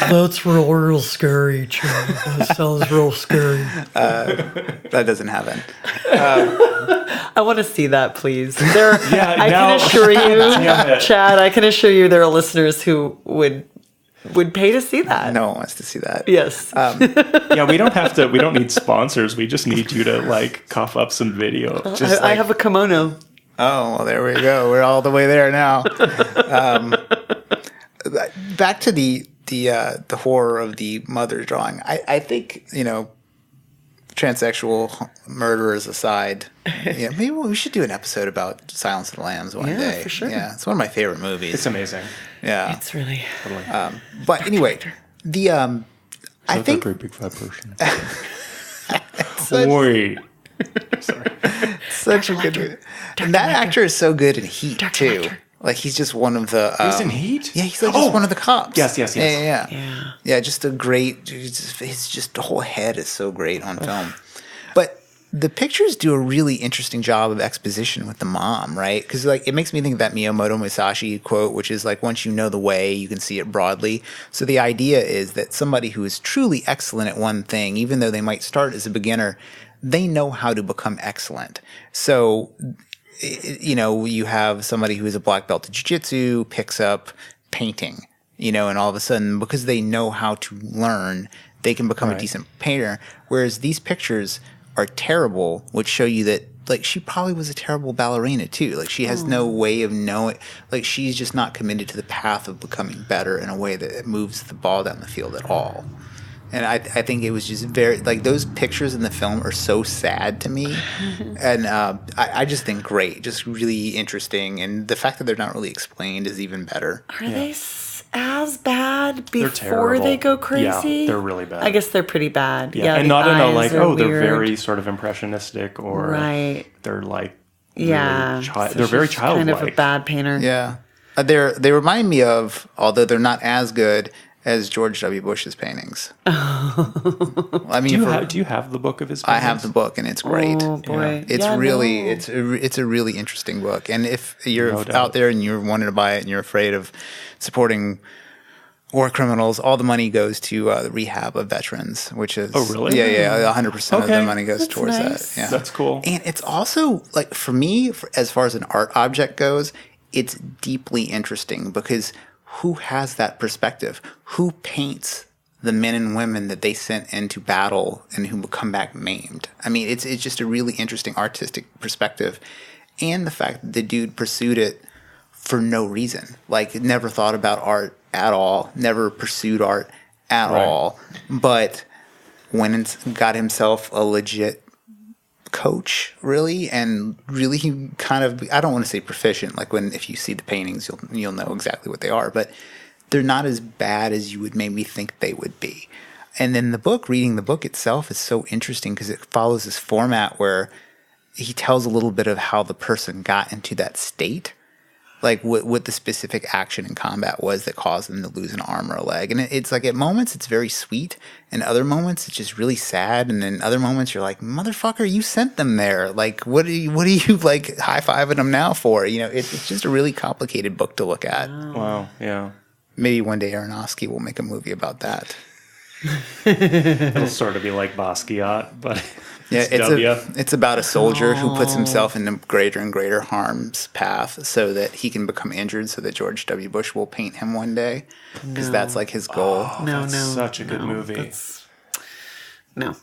That's real scary, Chad. That sounds real scary. That doesn't happen. I want to see that, please. I now- can assure you, Damn it. Chad, I can assure you there are listeners who would pay to see that. No one wants to see that. Yes. Yeah, we don't need sponsors. We just need you to like cough up some video. I have a kimono. Oh, well, there we go. We're all the way there now. Back to the horror of the mother drawing. I think, transsexual murderers aside, maybe we should do an episode about Silence of the Lambs one day. For sure. Yeah, it's one of my favorite movies. It's amazing. Yeah. It's really... But anyway, I think... a big fat person. such, Wait. such a good movie. And that actor is so good in Heat, too. Like, he's just one of the... He's in Heat? Yeah, he's like just one of the cops. Yes. Yeah, just a great... His just the whole head is so great on film. But the pictures do a really interesting job of exposition with the mom, right? Because like it makes me think of that Miyamoto Musashi quote, which is like, once you know the way, you can see it broadly. So the idea is that somebody who is truly excellent at one thing, even though they might start as a beginner, they know how to become excellent. So, you have somebody who is a black belt in jiu-jitsu, picks up painting, and all of a sudden, because they know how to learn, they can become a decent painter. Whereas these pictures are terrible, which show you that like she probably was a terrible ballerina too. Like she has no way of knowing, like she's just not committed to the path of becoming better in a way that it moves the ball down the field at all. And I think it was just very, like, those pictures in the film are so sad to me. And I just think great, just really interesting. And the fact that they're not really explained is even better. Are they as bad before terrible. they go crazy? Yeah, they're really bad. I guess they're pretty bad. Yeah, and the not in a eyes like, are they're weird. very sort of impressionistic or they're like, yeah, really so they're very she's childlike. kind of a bad painter. Yeah. They remind me of, although they're not as good as George W. Bush's paintings. I mean, do you have the book of his I paintings? have the book, and it's great. Oh boy, It's it's a really interesting book. And if you're No doubt. out there and you're wanting to buy it and you're afraid of supporting war criminals, all the money goes to the rehab of veterans, which is... Oh, really? Yeah, 100% of the Okay. money goes That's towards nice. that. Yeah. That's cool. And it's also, like, for me, as far as an art object goes, it's deeply interesting because who has that perspective? Who paints the men and women that they sent into battle and who will come back maimed? I mean, it's just a really interesting artistic perspective. And the fact that the dude pursued it for no reason. Like, never thought about art at all, never pursued art at all, but went and got himself a legit coach, really, and really he kind of, I don't want to say proficient, like if you see the paintings you'll know exactly what they are, but they're not as bad as you would maybe think they would be. And then reading the book itself is so interesting because it follows this format where he tells a little bit of how the person got into that state, like what the specific action in combat was that caused them to lose an arm or a leg. And it's like, at moments it's very sweet, and other moments it's just really sad, and then other moments you're like, motherfucker, you sent them there. Like, what are you like high-fiving them now for? You know, it's just a really complicated book to look at. Wow, yeah. Maybe one day Aronofsky will make a movie about that. It'll sort of be like Basquiat, but Yeah, W. it's about a soldier who puts himself into greater and greater harm's path so that he can become injured, so that George W. Bush will paint him one day, because that's like his goal. That's such a good movie. No.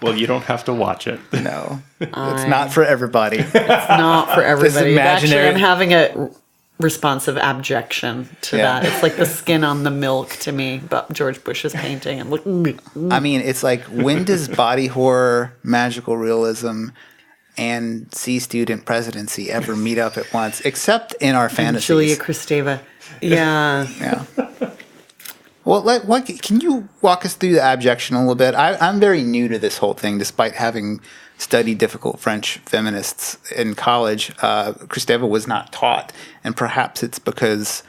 Well, you don't have to watch it. No, it's not for everybody. It's not for everybody. Actually, imaginary- I'm having a responsive abjection to that. It's like the skin on the milk to me, but George Bush's painting. And look, I mean, it's like, when does body horror, magical realism, and C-student presidency ever meet up at once, except in our fantasies? Julia Kristeva. Yeah. Yeah. Well, can you walk us through the abjection a little bit? I'm very new to this whole thing, despite having studied difficult French feminists in college. Kristeva was not taught, and perhaps it's because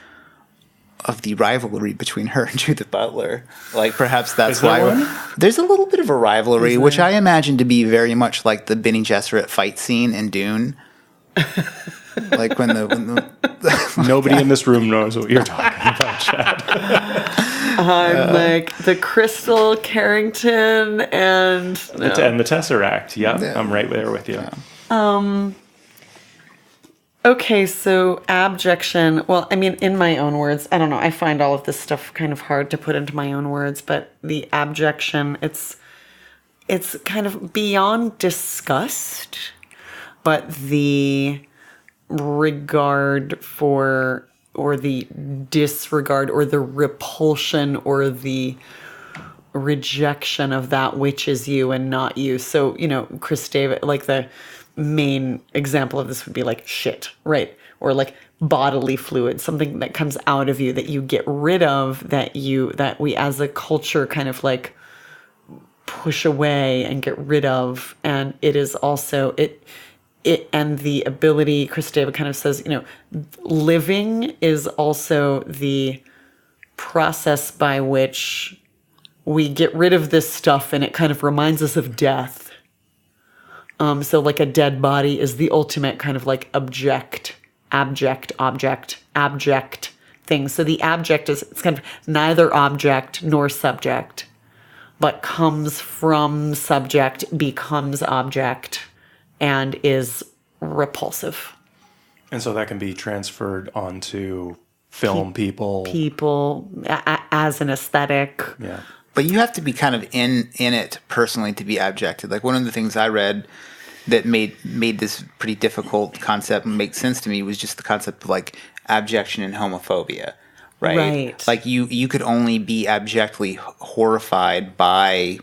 of the rivalry between her and Judith Butler. Like, perhaps that's there why one? there's a little bit of a rivalry, which I imagine to be very much like the Bene Gesserit fight scene in Dune. Like when the Nobody in this room knows what you're talking about, Chad. I'm like the Crystal Carrington and And the Tesseract. Yeah, I'm right there with you. Okay, so abjection. Well, I mean, in my own words, I don't know. I find all of this stuff kind of hard to put into my own words, but the abjection, it's kind of beyond disgust, but the regard for, or the disregard, or the repulsion, or the rejection of that which is you and not you. So, you know, Kristeva, like the main example of this would be like shit, right? Or like bodily fluid, something that comes out of you that you get rid of, that we as a culture kind of like push away and get rid of. And it is also it and the ability, Kristeva kind of says, you know, living is also the process by which we get rid of this stuff, and it kind of reminds us of death. So like a dead body is the ultimate kind of like abject thing. So the abject it's kind of neither object nor subject, but comes from subject, becomes object, and is repulsive. And so that can be transferred onto film people. People as an aesthetic. Yeah. But you have to be kind of in it personally to be abjected. Like, one of the things I read that made this pretty difficult concept make sense to me was just the concept of like abjection and homophobia, right? Right. Like you could only be abjectly horrified by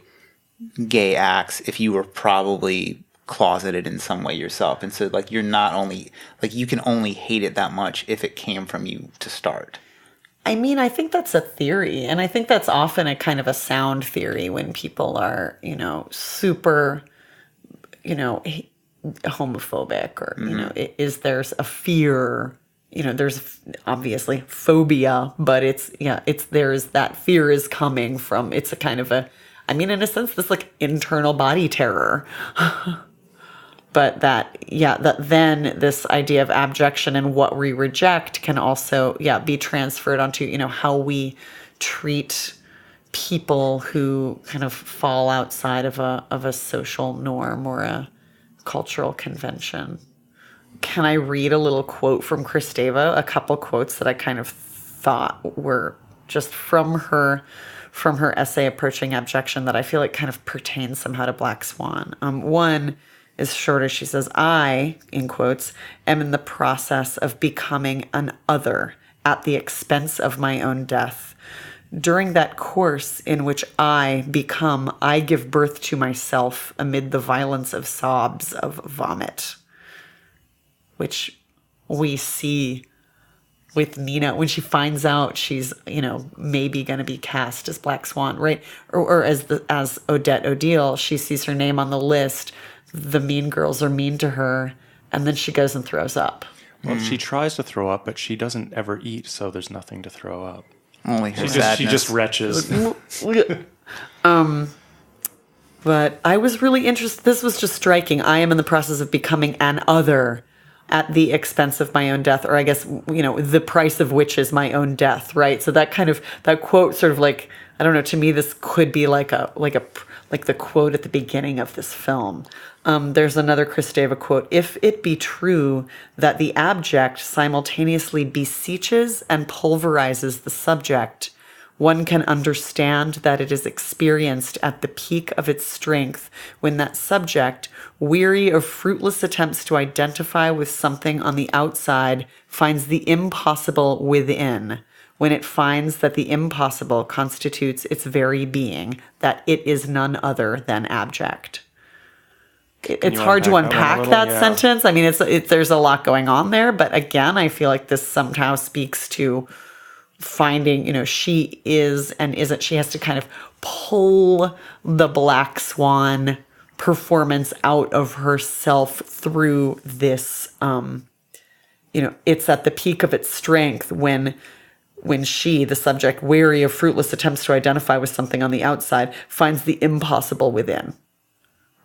gay acts if you were probably closeted in some way yourself. And so like you're not only like you can only hate it that much if it came from you to start. I mean, I think that's a theory, and I think that's often a kind of a sound theory when people are, super, homophobic, or is there's a fear, there's obviously phobia, but there's that fear is coming from, it's a kind of a, I mean, in a sense, this like internal body terror. But that then this idea of abjection and what we reject can also, be transferred onto, how we treat people who kind of fall outside of a social norm or a cultural convention. Can I read a little quote from Kristeva? A couple quotes that I kind of thought were just from her essay Approaching Abjection that I feel like kind of pertains somehow to Black Swan. One is shorter. She says, I, in quotes, am in the process of becoming an other at the expense of my own death. During that course in which I give birth to myself amid the violence of sobs of vomit, which we see with Nina when she finds out she's, maybe going to be cast as Black Swan, right? Or as Odette Odile, she sees her name on the list. The mean girls are mean to her, and then she goes and throws up. Well, she tries to throw up, but she doesn't ever eat, so there's nothing to throw up. Only her sadness. She just retches. But I was really interested. This was just striking. I am in the process of becoming an other at the expense of my own death, or I guess, the price of which is my own death, right? So that quote sort of like, I don't know, to me, this could be like the quote at the beginning of this film. There's another Kristeva quote. If it be true that the abject simultaneously beseeches and pulverizes the subject, one can understand that it is experienced at the peak of its strength when that subject, weary of fruitless attempts to identify with something on the outside, finds the impossible within. When it finds that the impossible constitutes its very being, that it is none other than abject. It's hard to unpack that sentence. I mean, there's a lot going on there, but again, I feel like this somehow speaks to finding, she is and isn't. She has to kind of pull the Black Swan performance out of herself through this. It's at the peak of its strength when she, the subject, weary of fruitless attempts to identify with something on the outside, finds the impossible within,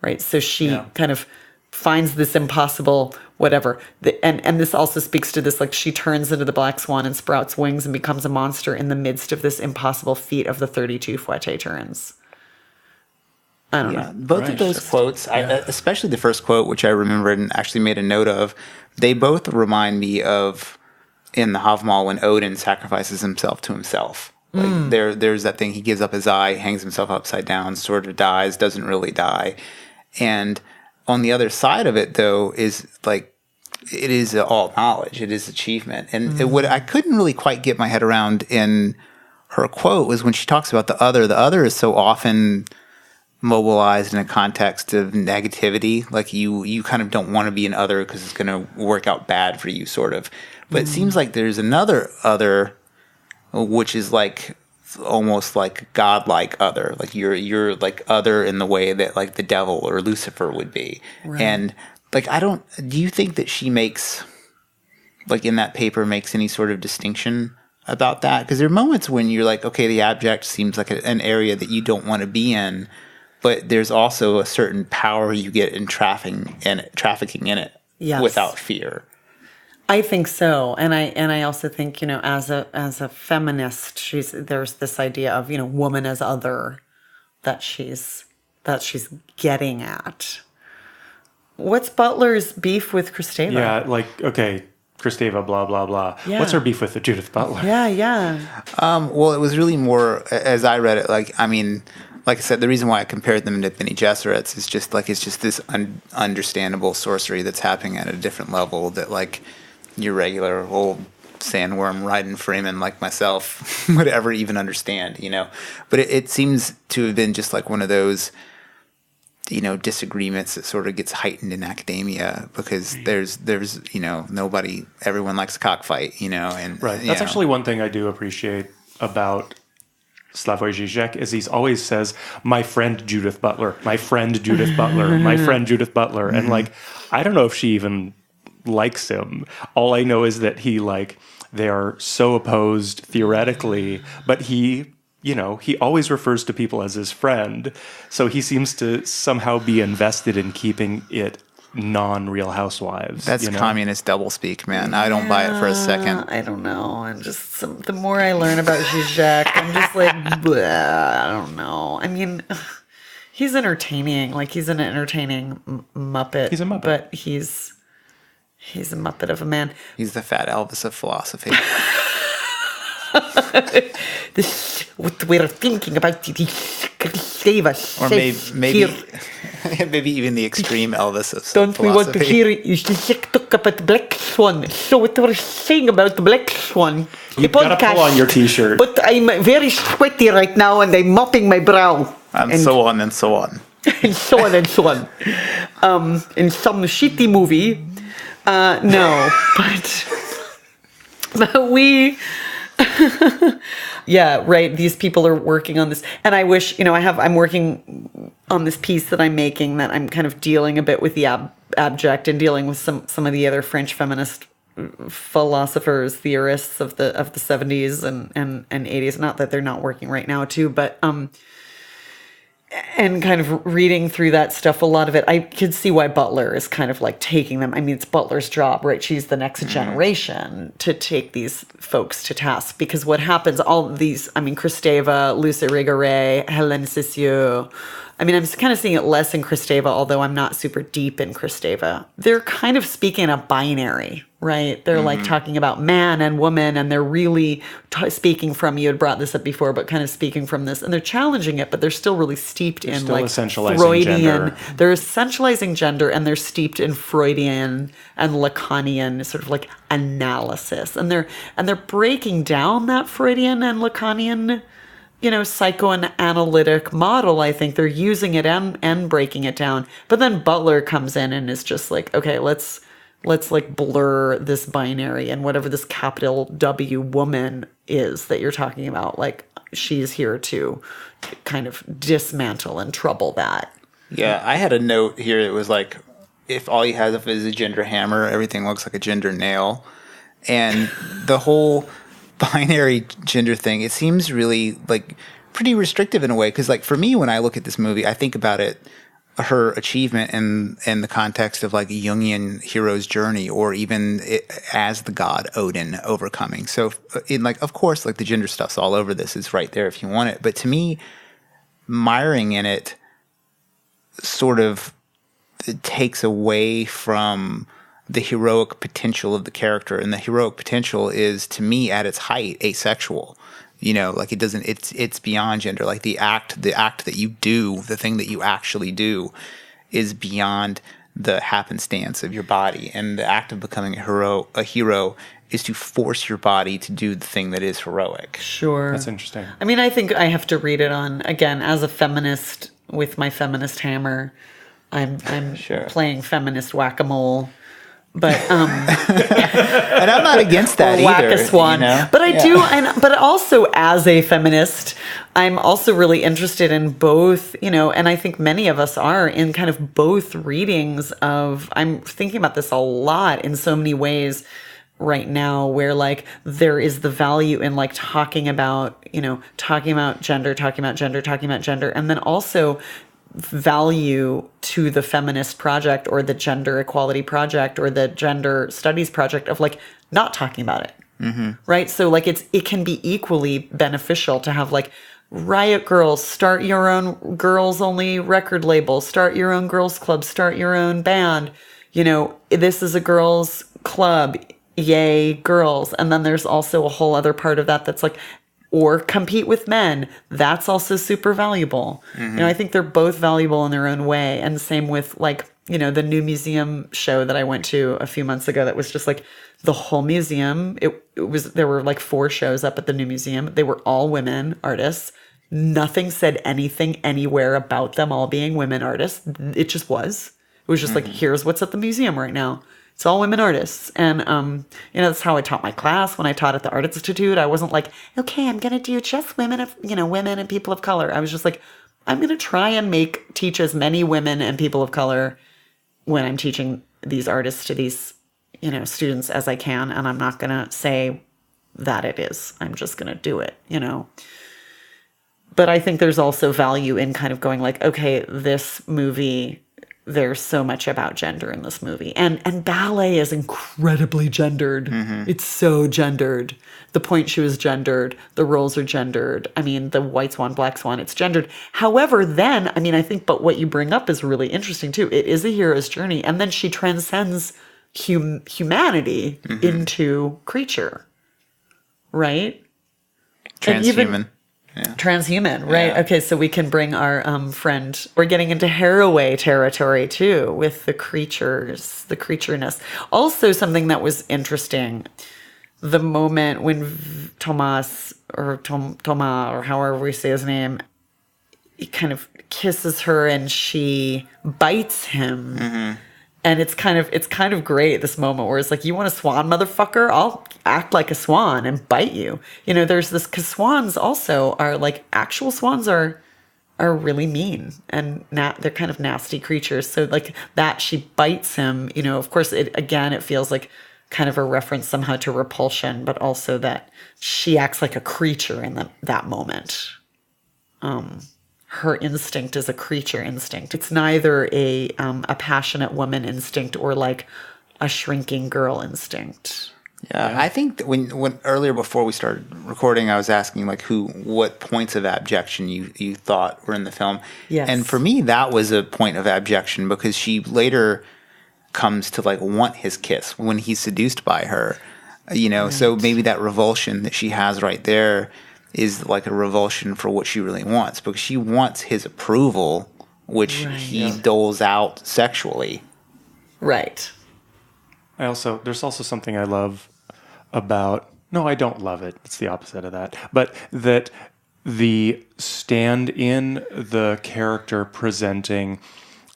right? So she kind of finds this impossible whatever. And this also speaks to this, like she turns into the Black Swan and sprouts wings and becomes a monster in the midst of this impossible feat of the 32 fouetté turns. I don't know. Both of those quotes, especially the first quote, which I remembered and actually made a note of, they both remind me of in the Havamal when Odin sacrifices himself to himself. Like there's that thing, he gives up his eye, hangs himself upside down, sort of dies, doesn't really die. And on the other side of it, though, is like, it is all knowledge, it is achievement. And what I couldn't really quite get my head around in her quote was when she talks about the other is so often mobilized in a context of negativity. Like you kind of don't want to be an other because it's going to work out bad for you, sort of. But it seems like there's another other, which is like almost like godlike other. Like you're like other in the way that like the devil or Lucifer would be. Right. And like do you think that she makes, like in that paper, makes any sort of distinction about that? Because there are moments when you're like, okay, the abject seems like an area that you don't want to be in, but there's also a certain power you get in trafficking in it without fear. I think so, and I also think, as a feminist, there's this idea of, woman as other that she's getting at. What's Butler's beef with Kristeva? Yeah, like, okay, Kristeva, blah blah blah. Yeah. What's her beef with Judith Butler? Yeah. Well, it was really more, as I read it, like I said, the reason why I compared them to Bene Gesserit's is just like it's just this understandable sorcery that's happening at a different level that like your regular old sandworm riding Freeman like myself would ever even understand, you know. But it seems to have been just like one of those, you know, disagreements that sort of gets heightened in academia because there's you know, everyone likes a cockfight, you know. And right. That's actually one thing I do appreciate about Slavoj Zizek is he's always says, my friend Judith Butler, my friend Judith Butler, my friend Judith Butler. And like, I don't know if she even likes him. All I know is that they are so opposed theoretically, but he always refers to people as his friend. So he seems to somehow be invested in keeping it non-Real Housewives. That's communist doublespeak, man. I don't buy it for a second. I don't know. I'm just, the more I learn about Zizek, I'm just like, I don't know. I mean, he's entertaining. Like, he's an entertaining Muppet. He's a Muppet. But he's a Muppet of a man. He's the fat Elvis of philosophy. What we're thinking about the save us. Or maybe even the extreme Elvis of Don't philosophy. we want to hear you talk about the Black Swan? So what we're saying about the Black Swan. You've got to pull on your T-shirt. But I'm very sweaty right now and I'm mopping my brow. And so on and so on. And so on and so on. In some shitty movie. No. But we... Yeah, right. These people are working on this. And I wish, I'm working on this piece that I'm making that I'm kind of dealing a bit with the abject and dealing with some of the other French feminist philosophers, theorists of the 70s and 80s. Not that they're not working right now too, but and kind of reading through that stuff, a lot of it, I could see why Butler is kind of like taking them. I mean, it's Butler's job, right? She's the next generation to take these folks to task, because what happens, all these, Kristeva, Luce Irigaray, Hélène Cicieux, I'm kind of seeing it less in Kristeva, although I'm not super deep in Kristeva. They're kind of speaking a binary, right? They're like talking about man and woman, and they're really speaking from, you had brought this up before, but kind of speaking from this, and they're challenging it, but they're still really steeped in like Freudian. Gender. They're essentializing gender, and they're steeped in Freudian and Lacanian sort of like analysis, and they're breaking down that Freudian and Lacanian psychoanalytic model. I think they're using it and breaking it down. But then Butler comes in and is just like, okay, let's like blur this binary, and whatever this capital W woman is that you're talking about, like she's here to kind of dismantle and trouble that. Yeah, I had a note here that was like, if all you have is a gender hammer, everything looks like a gender nail. And the whole binary gender thing, it seems really like pretty restrictive in a way, because like for me, when I look at this movie, I think about it, her achievement in the context of like a Jungian hero's journey, or even as the god Odin overcoming. So in like, of course, like the gender stuff's all over this, is right there if you want it, but to me, miring in it sort of takes away from the heroic potential of the character. And the heroic potential is, to me, at its height, asexual. Like it's beyond gender. Like the act that you do, the thing that you actually do, is beyond the happenstance of your body. And the act of becoming a hero is to force your body to do the thing that is heroic. Sure. That's interesting. I think I have to read it on, again, as a feminist with my feminist hammer. I'm sure playing feminist whack-a-mole. But and I'm not against that either. Whack a swan. But I do, but also as a feminist, I'm also really interested in both, and I think many of us are, in kind of both readings of, I'm thinking about this a lot in so many ways right now, where like there is the value in like talking about gender, and then also value to the feminist project or the gender equality project or the gender studies project of like not talking about it. Mm-hmm. Right. So like it can be equally beneficial to have like Riot Girls, start your own girls only record label, start your own girls club, start your own band. This is a girls club. Yay, girls. And then there's also a whole other part of that that's like, or compete with men. That's also super valuable. Mm-hmm. I think they're both valuable in their own way. And same with like the new museum show that I went to a few months ago that was just like the whole museum. There were like 4 shows up at the new museum. They were all women artists. Nothing said anything anywhere about them all being women artists. It just was. It was just like, here's what's at the museum right now. It's all women artists. And, that's how I taught my class when I taught at the Art Institute. I wasn't like, okay, I'm going to do just women and people of color. I was just like, I'm going to try and teach as many women and people of color when I'm teaching these artists to these, students as I can. And I'm not going to say that it is. I'm just going to do it, But I think there's also value in kind of going like, okay, this movie, there's so much about gender in this movie. And ballet is incredibly gendered. It's so gendered. The point shoe is gendered. The roles are gendered. I mean, the white swan, black swan, it's gendered. However, then, I think, but what you bring up is really interesting too. It is a hero's journey. And then she transcends humanity into creature, right? Transhuman. Transhuman, right? Yeah. Okay, so we can bring our friend. We're getting into Haraway territory too with the creatures, the creatureness. Also, something that was interesting, the moment when Thomas or Thomas or however we say his name, he kind of kisses her and she bites him. And it's kind of great, this moment where it's like, you want a swan, motherfucker? I'll act like a swan and bite you. There's this, because swans also are like, actual swans are really mean and they're kind of nasty creatures. So like that, she bites him, of course, it feels like kind of a reference somehow to repulsion, but also that she acts like a creature in that moment. Her instinct is a creature instinct. It's neither a passionate woman instinct or like a shrinking girl instinct. Yeah, I think that when earlier before we started recording, I was asking like what points of abjection you thought were in the film. Yes. And for me, that was a point of abjection because she later comes to like want his kiss when he's seduced by her. Right. So maybe that revulsion that she has right there is like a revulsion for what she really wants, because she wants his approval, which he doles out sexually. Right. There's also something I love about, no, I don't love it. It's the opposite of that. But that the stand-in, the character presenting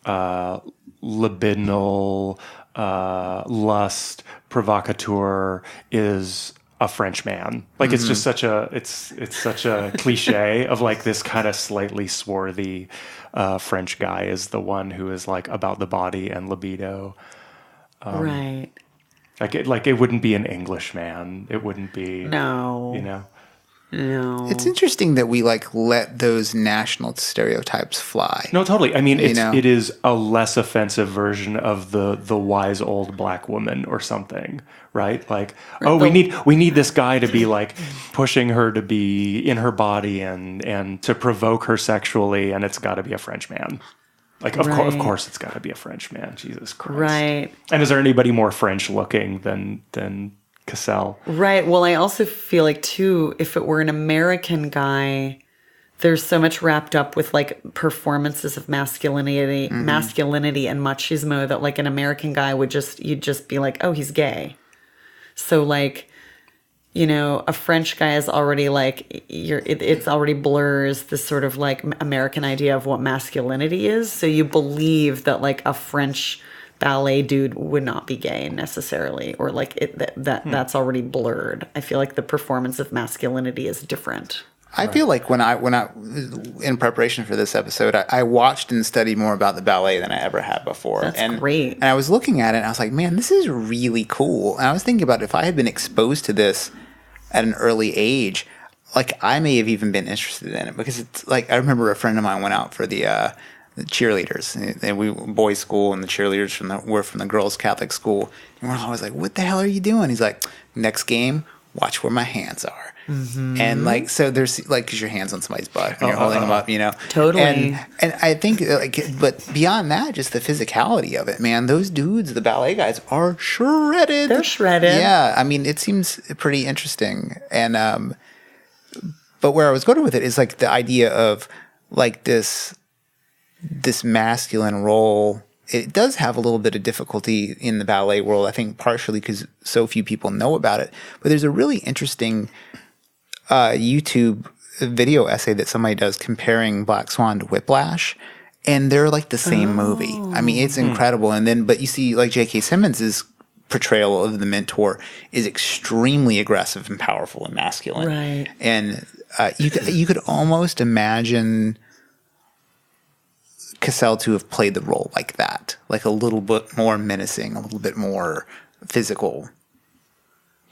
libidinal, lust, provocateur is a French man. Like it's just such a cliche of like this kind of slightly swarthy French guy is the one who is like about the body and libido. Right. Like it wouldn't be an English man. It wouldn't be No. It's interesting that we like let those national stereotypes fly. No, totally. I mean, it is a less offensive version of the wise old black woman or something, right? Like, we need this guy to be like pushing her to be in her body and to provoke her sexually, and it's got to be a French man. Like, of course, it's got to be a French man. Jesus Christ! Right. And is there anybody more French looking than Cassell? Right. Well, I also feel like too, if it were an American guy, there's so much wrapped up with like performances of masculinity and machismo that like an American guy you'd just be like, oh, he's gay. So like, a French guy is already like, it's already blurs this sort of like American idea of what masculinity is. So you believe that like a French ballet dude would not be gay necessarily, or like that's already blurred. I feel like the performance of masculinity is different. I feel like when I in preparation for this episode, I watched and studied more about the ballet than I ever had before. That's great. And I was looking at it and I was like, man, this is really cool. And I was thinking about if I had been exposed to this at an early age, like I may have even been interested in it, because it's like I remember a friend of mine went out for the cheerleaders, and we boys' school, and the cheerleaders were from the girls' Catholic school, and we're always like, "What the hell are you doing?" He's like, "Next game, watch where my hands are." And like, so there's like, because your hands on somebody's butt and you're holding them up, Totally. And I think like, but beyond that, just the physicality of it, man. Those dudes, the ballet guys, are shredded. They're shredded. Yeah, I mean, it seems pretty interesting. And but where I was going with it is like the idea of like this masculine role it does have a little bit of difficulty in the ballet world, I think partially because so few people know about it. But there's a really interesting YouTube video essay that somebody does comparing Black Swan to Whiplash, and they're like the same movie. I mean, it's incredible. And then, but you see, like J.K. Simmons's portrayal of the mentor is extremely aggressive and powerful and masculine. Right. And you could almost imagine Cassell to have played the role like that, like a little bit more menacing, a little bit more physical.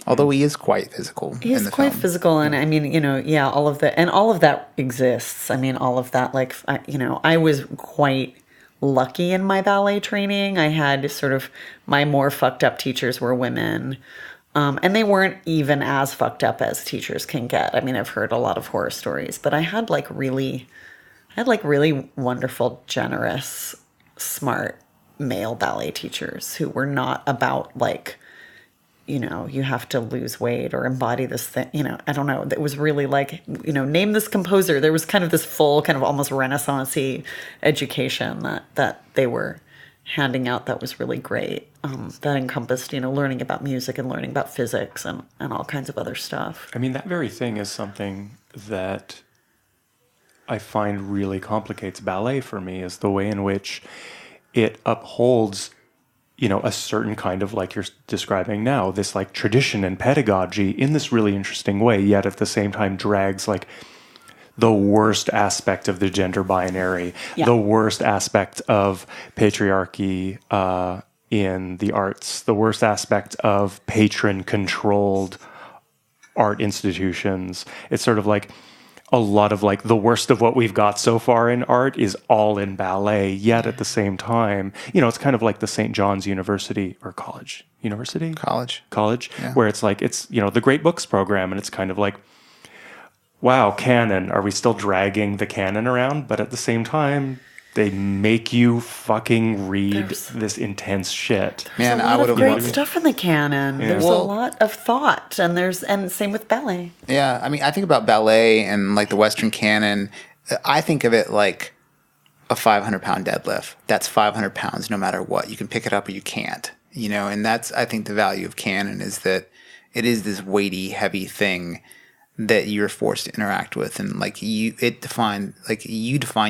Although he is quite physical. He is quite physical, and I mean, all of that exists. I mean, all of that, like, I was quite lucky in my ballet training. I had sort of my more fucked up teachers were women, and they weren't even as fucked up as teachers can get. I mean, I've heard a lot of horror stories, but I had really wonderful, generous, smart male ballet teachers who were not about like, you have to lose weight or embody this thing, I don't know. It was really like, name this composer. There was kind of this full kind of almost Renaissance-y education that they were handing out that was really great. That encompassed, learning about music and learning about physics and all kinds of other stuff. I mean, that very thing is something that I find really complicates ballet for me, is the way in which it upholds a certain kind of, like you're describing now, this like tradition and pedagogy in this really interesting way, yet at the same time drags like the worst aspect of the gender binary, the worst aspect of patriarchy in the arts, the worst aspect of patron-controlled art institutions. It's sort of like a lot of like the worst of what we've got so far in art is all in ballet, yet at the same time, it's kind of like the St. John's University or college, yeah. Where it's like, it's, the Great Books program. And it's kind of like, wow, canon. Are we still dragging the canon around? But at the same time, they make you fucking read this intense shit. Man, I would have great stuff in the canon. Yeah. There's a lot of thought, and same with ballet. Yeah, I mean, I think about ballet and like the Western canon. I think of it like a 500-pound deadlift. That's 500 pounds no matter what. You can pick it up or you can't. And that's, I think, the value of canon is that it is this weighty, heavy thing that you're forced to interact with, and like you define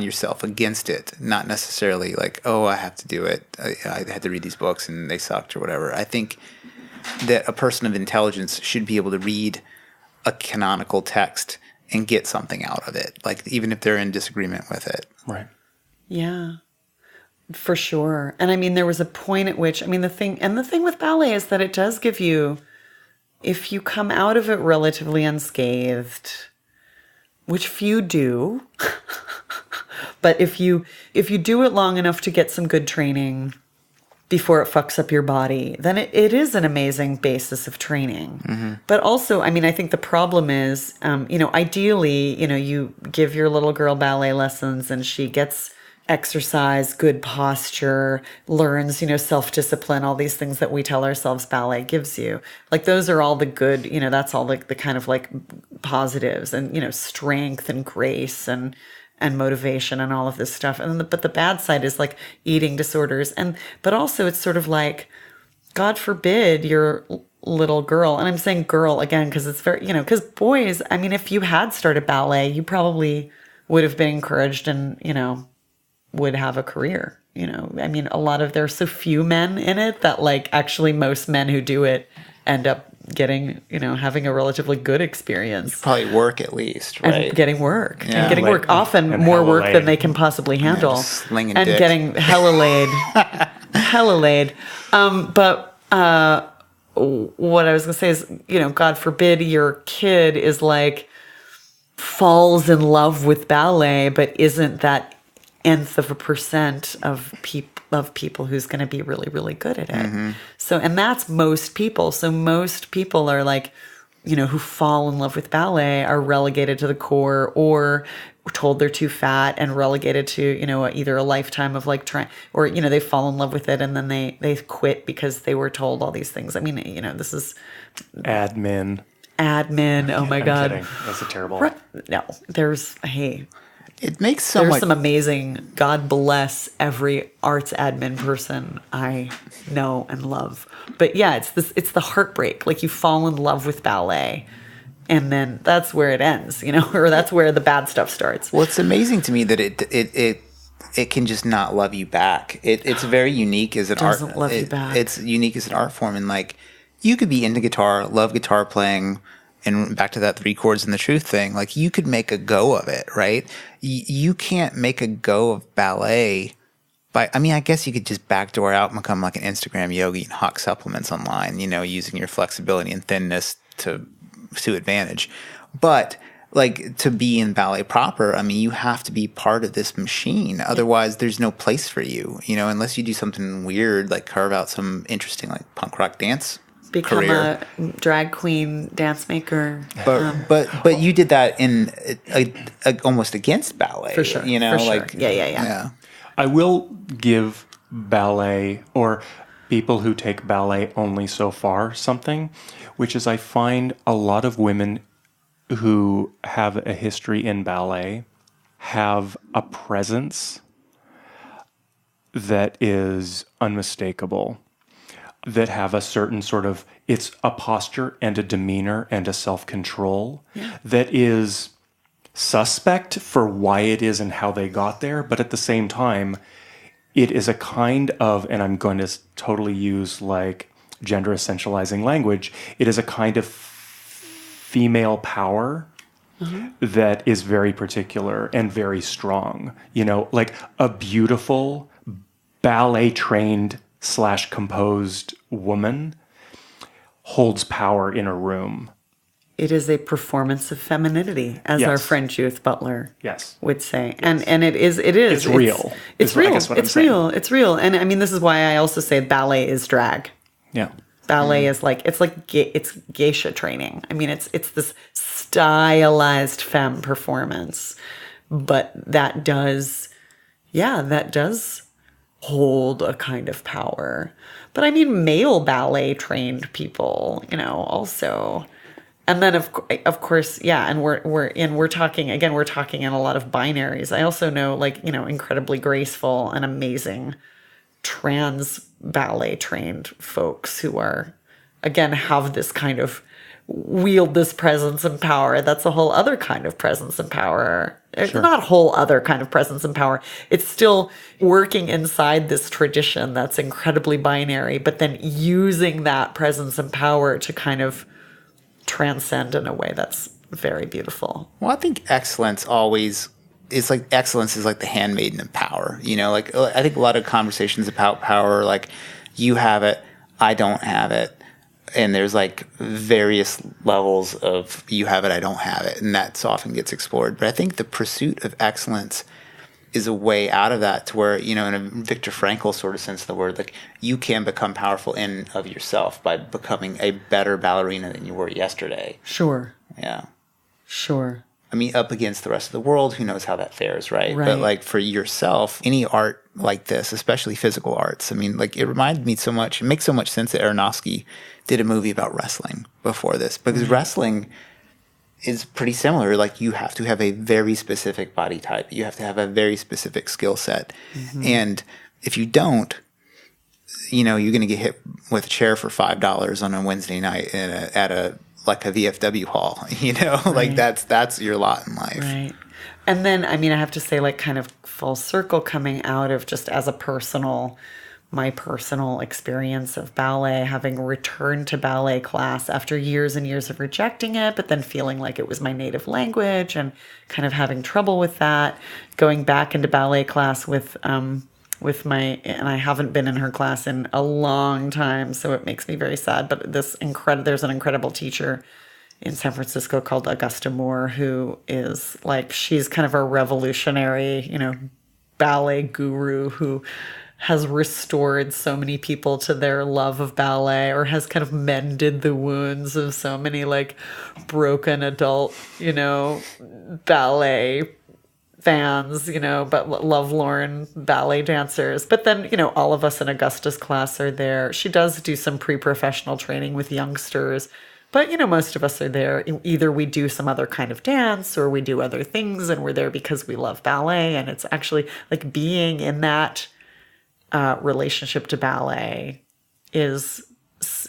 yourself against it, not necessarily like, oh, I have to do it. I had to read these books and they sucked or whatever. I think that a person of intelligence should be able to read a canonical text and get something out of it, like even if they're in disagreement with it. Right. Yeah, for sure. And I mean, there was a point at which, the thing with ballet is that it does give you, if you come out of it relatively unscathed, which few do, but if you do it long enough to get some good training before it fucks up your body, then it is an amazing basis of training. Mm-hmm. But also, I think the problem is, ideally, you give your little girl ballet lessons and she gets exercise, good posture, learns, self-discipline, all these things that we tell ourselves ballet gives you. Like those are all the good, that's all like the kind of like positives and, strength and grace and motivation and all of this stuff. But the bad side is like eating disorders. But also it's sort of like, God forbid your little girl, and I'm saying girl again, because it's very, because boys, if you had started ballet, you probably would have been encouraged and, would have a career, a lot of, there's so few men in it that like actually most men who do it end up getting, having a relatively good experience. You probably work at least, right? And getting work. Yeah. And getting work, often more work than they can possibly handle. Yeah, slinging and dicks. Getting hella laid. Hella laid. But what I was going to say is, God forbid your kid is like, falls in love with ballet, but isn't that nth of a percent of people who's going to be really, really good at it. Mm-hmm. So, and that's most people. So most people are like, who fall in love with ballet are relegated to the core or told they're too fat and relegated to, either a lifetime of like trying, or, they fall in love with it and then they quit because they were told all these things. This is admin. Oh my God. Kidding. That's a terrible. No, there's, hey, It makes so There's much. some amazing, God bless every arts admin person I know and love. But yeah, it's the heartbreak. Like you fall in love with ballet and then that's where it ends, or that's where the bad stuff starts. Well, it's amazing to me that it can just not love you back. It's very unique as an art. Doesn't love you back. It's unique as an art form, and like you could be into guitar, love guitar playing, and back to that 3 chords and the truth thing. Like you could make a go of it, right? You can't make a go of ballet. I guess you could just backdoor out and become like an Instagram yogi and hawk supplements online. Using your flexibility and thinness to advantage, but like to be in ballet proper, you have to be part of this machine. Otherwise, there's no place for you, unless you do something weird, like carve out some interesting like punk rock dance Become career. a drag queen dance maker. But you did that in almost against ballet, For sure. For sure. like Yeah. I will give ballet or people who take ballet only so far something, which is I find a lot of women who have a history in ballet have a presence that is unmistakable, that have a certain sort of, it's a posture and a demeanor and a self-control that is suspect for why it is and how they got there, but at the same time, it is a kind of, and I'm going to totally use like gender essentializing language, it is a kind of female power that is very particular and very strong. Like a beautiful ballet trained / composed woman holds power in a room. It is a performance of femininity, as our friend Judith Butler would say. And it is. It's real. It's real. It's real. And this is why I also say ballet is drag. Yeah. Ballet is it's geisha training. It's this stylized femme performance, but that does hold a kind of power. But male ballet trained people, also. And then of course, and we're talking in a lot of binaries. I also know incredibly graceful and amazing trans ballet trained folks who are, again, have this kind of wield this presence and power. That's a whole other kind of presence and power. It's not a whole other kind of presence and power. It's still working inside this tradition that's incredibly binary, but then using that presence and power to kind of transcend in a way that's very beautiful. Well, I think excellence is like the handmaiden of power. I think a lot of conversations about power, like you have it, I don't have it. And there's like various levels of you have it, I don't have it. And that often gets explored. But I think the pursuit of excellence is a way out of that to where, in a Viktor Frankl sort of sense of the word, like you can become powerful in of yourself by becoming a better ballerina than you were yesterday. Sure. Yeah. Sure. Up against the rest of the world, who knows how that fares, right? But like for yourself, any art like this, especially physical arts, it reminded me so much, it makes so much sense that Aronofsky did a movie about wrestling before this, because wrestling is pretty similar. Like you have to have a very specific body type. You have to have a very specific skill set. Mm-hmm. And if you don't, you're going to get hit with a chair for $5 on a Wednesday night at a VFW hall, like that's your lot in life. Right. And then, I have to say, kind of full circle coming out of just as my personal experience of ballet, having returned to ballet class after years and years of rejecting it, but then feeling like it was my native language and kind of having trouble with that, going back into ballet class with my, and I haven't been in her class in a long time, so it makes me very sad, but there's an incredible teacher in San Francisco called Augusta Moore, who is she's kind of a revolutionary, ballet guru who has restored so many people to their love of ballet, or has kind of mended the wounds of so many broken adult, ballet fans, but lovelorn ballet dancers. But then, all of us in Augusta's class are there. She does do some pre-professional training with youngsters, But, most of us are there. Either we do some other kind of dance or we do other things and we're there because we love ballet. And it's actually like being in that relationship to ballet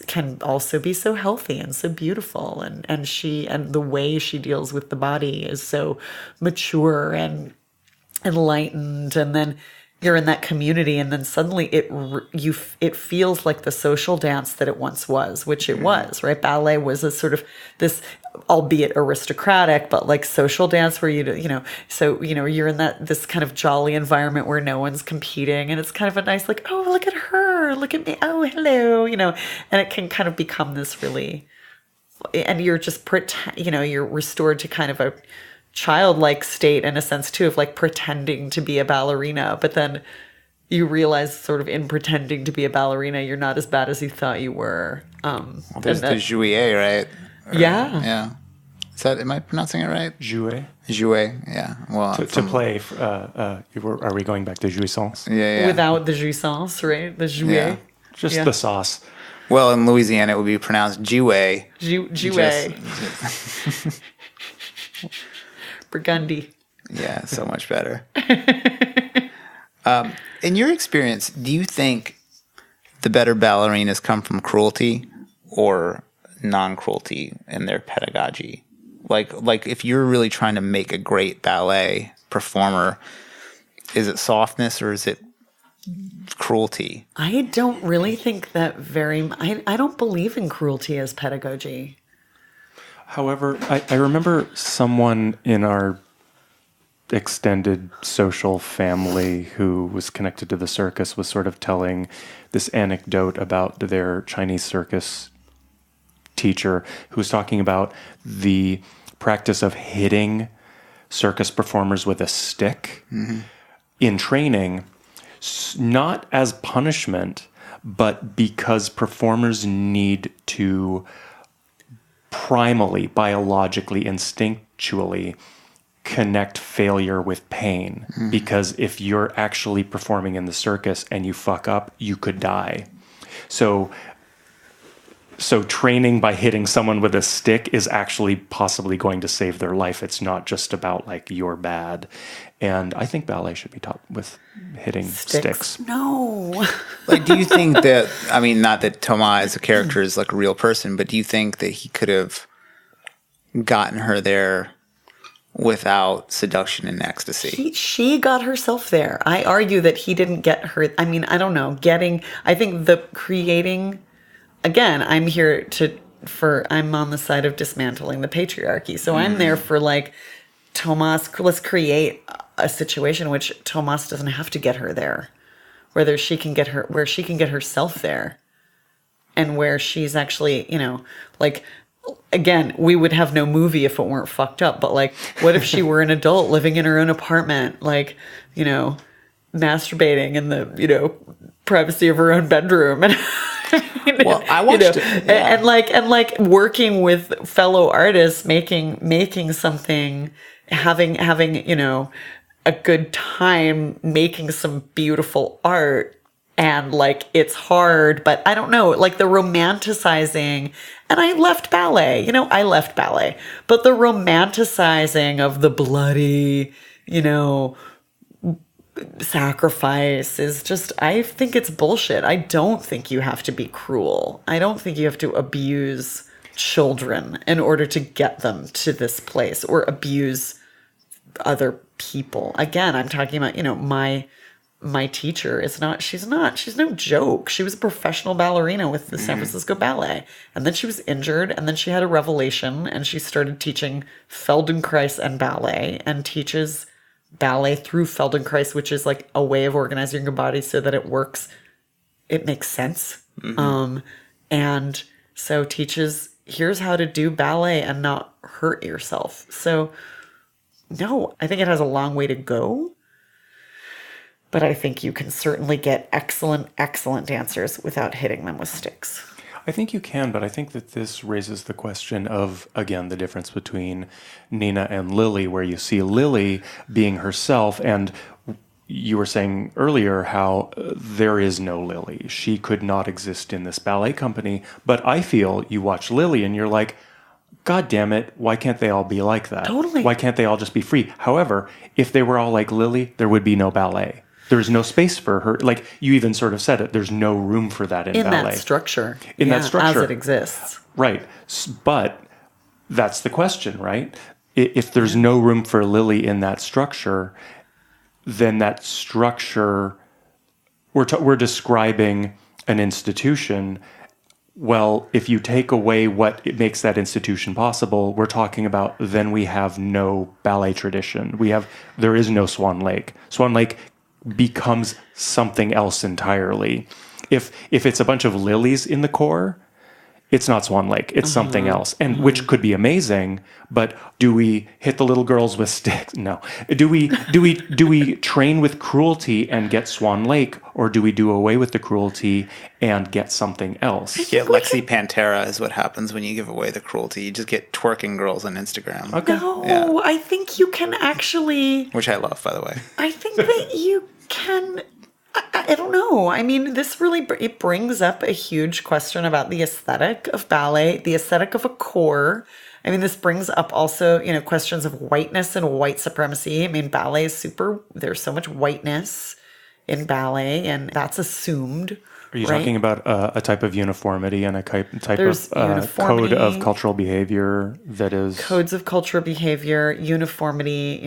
can also be so healthy and so beautiful. And the way she deals with the body is so mature and enlightened. And then you're in that community, and then suddenly it feels like the social dance that it once was, which it was, right? Ballet was a sort of this, albeit aristocratic, but like social dance where you're in this kind of jolly environment where no one's competing, and it's kind of a nice like, oh, look at her, look at me, oh, hello, and it can kind of become this really, and you're just you're restored to kind of a childlike state in a sense too, of like pretending to be a ballerina, but then you realize sort of in pretending to be a ballerina you're not as bad as you thought you were. There's the jouet, right? Yeah. Am I pronouncing it right? Jouet. Yeah. Well, to play. Are we going back to jouissance? Yeah. Without the jouissance, right? The jouet. Yeah. Just the sauce. Well, in Louisiana, it would be pronounced jouet. Jouet. Burgundy. Yeah, so much better. In your experience, do you think the better ballerinas come from cruelty or non-cruelty in their pedagogy? Like if you're really trying to make a great ballet performer, is it softness or is it cruelty? I don't really think that I don't believe in cruelty as pedagogy. However, I remember someone in our extended social family who was connected to the circus was sort of telling this anecdote about their Chinese circus teacher who was talking about the practice of hitting circus performers with a stick in training, not as punishment, but because performers need to primally, biologically, instinctually connect failure with pain. Because if you're actually performing in the circus and you fuck up, you could die. So training by hitting someone with a stick is actually possibly going to save their life. It's not just about like you're bad. And I think ballet should be taught with hitting sticks. No. Like, do you think that, I mean, not that Thomas as a character is like a real person, but do you think that he could have gotten her there without seduction and ecstasy? She got herself there. I argue that he didn't get her. I mean, I don't know. I think the creating, again, I'm on the side of dismantling the patriarchy. So I'm there for like, Thomas, let's create a situation in which Thomas doesn't have to get her there, where she can get herself there, and where she's actually, like, again, we would have no movie if it weren't fucked up. But like, what if she were an adult living in her own apartment, like, masturbating in the, privacy of her own bedroom, and well, I watched it, yeah. and like working with fellow artists, making something, having a good time making some beautiful art. And like, it's hard, but I don't know, like the romanticizing, and I left ballet, but the romanticizing of the bloody, sacrifice is just, I think it's bullshit. I don't think you have to be cruel. I don't think you have to abuse children in order to get them to this place, or abuse other people. Again, I'm talking about, my teacher she's no joke. She was a professional ballerina with the San Francisco Ballet. And then she was injured, and then she had a revelation, and she started teaching Feldenkrais and ballet, and teaches ballet through Feldenkrais, which is like a way of organizing your body so that it works. It makes sense. And so teaches, here's how to do ballet and not hurt yourself. So no, I think it has a long way to go. But I think you can certainly get excellent, excellent dancers without hitting them with sticks. I think you can, but I think that this raises the question of, again, the difference between Nina and Lily, where you see Lily being herself, and you were saying earlier how there is no Lily. She could not exist in this ballet company. But I feel you watch Lily and you're like, God damn it, why can't they all be like that? Totally. Why can't they all just be free? However, if they were all like Lily, there would be no ballet. There's no space for her. Like you even sort of said it, there's no room for that in ballet. That structure. In that structure. As it exists. Right. But that's the question, right? If there's no room for Lily in that structure, then that structure, we're describing an institution. Well, if you take away what it makes that institution possible, we're talking about then we have no ballet tradition. There is no Swan Lake. Swan Lake becomes something else entirely. If it's a bunch of lilies in the core, it's not Swan Lake. It's something else, and which could be amazing. But do we hit the little girls with sticks? No. Do we train with cruelty and get Swan Lake, or do we do away with the cruelty and get something else? Yeah, Lexi Pantera is what happens when you give away the cruelty. You just get twerking girls on Instagram. Okay. No, Yeah. I think you can actually. Which I love, by the way. I think that you can. I don't know. I mean, this really it brings up a huge question about the aesthetic of ballet, the aesthetic of a core. I mean, this brings up also, questions of whiteness and white supremacy. I mean, ballet is there's so much whiteness in ballet, and that's assumed. Are you right? talking about a type of uniformity and a type There's of code of uniformity. cultural behavior that is... Codes of cultural behavior, uniformity,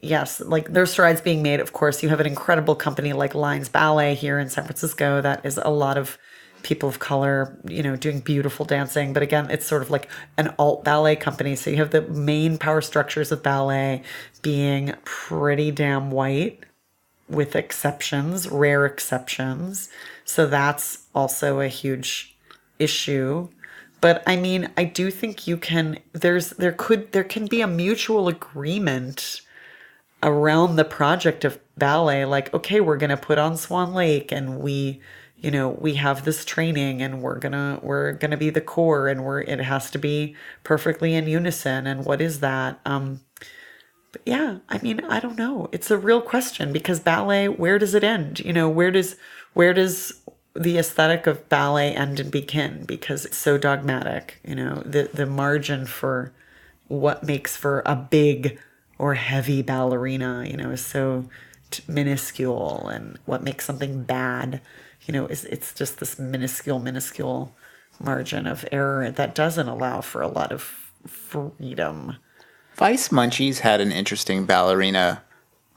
yes, like there's strides being made. Of course, you have an incredible company like Lines Ballet here in San Francisco that is a lot of people of color, doing beautiful dancing. But again, it's sort of like an alt ballet company. So you have the main power structures of ballet being pretty damn white, with exceptions, rare exceptions. So that's also a huge issue. But I mean, I do think you can, there can be a mutual agreement around the project of ballet. Like, okay, we're going to put on Swan Lake, and we have this training, and we're going to be the core, and it has to be perfectly in unison. And what is that? But yeah, I mean, I don't know. It's a real question, because ballet, where does it end? Where does the aesthetic of ballet end and begin? Because it's so dogmatic. The margin for what makes for a big or heavy ballerina, is so minuscule, and what makes something bad, it's just this minuscule margin of error that doesn't allow for a lot of freedom. Vice Munchies had an interesting ballerina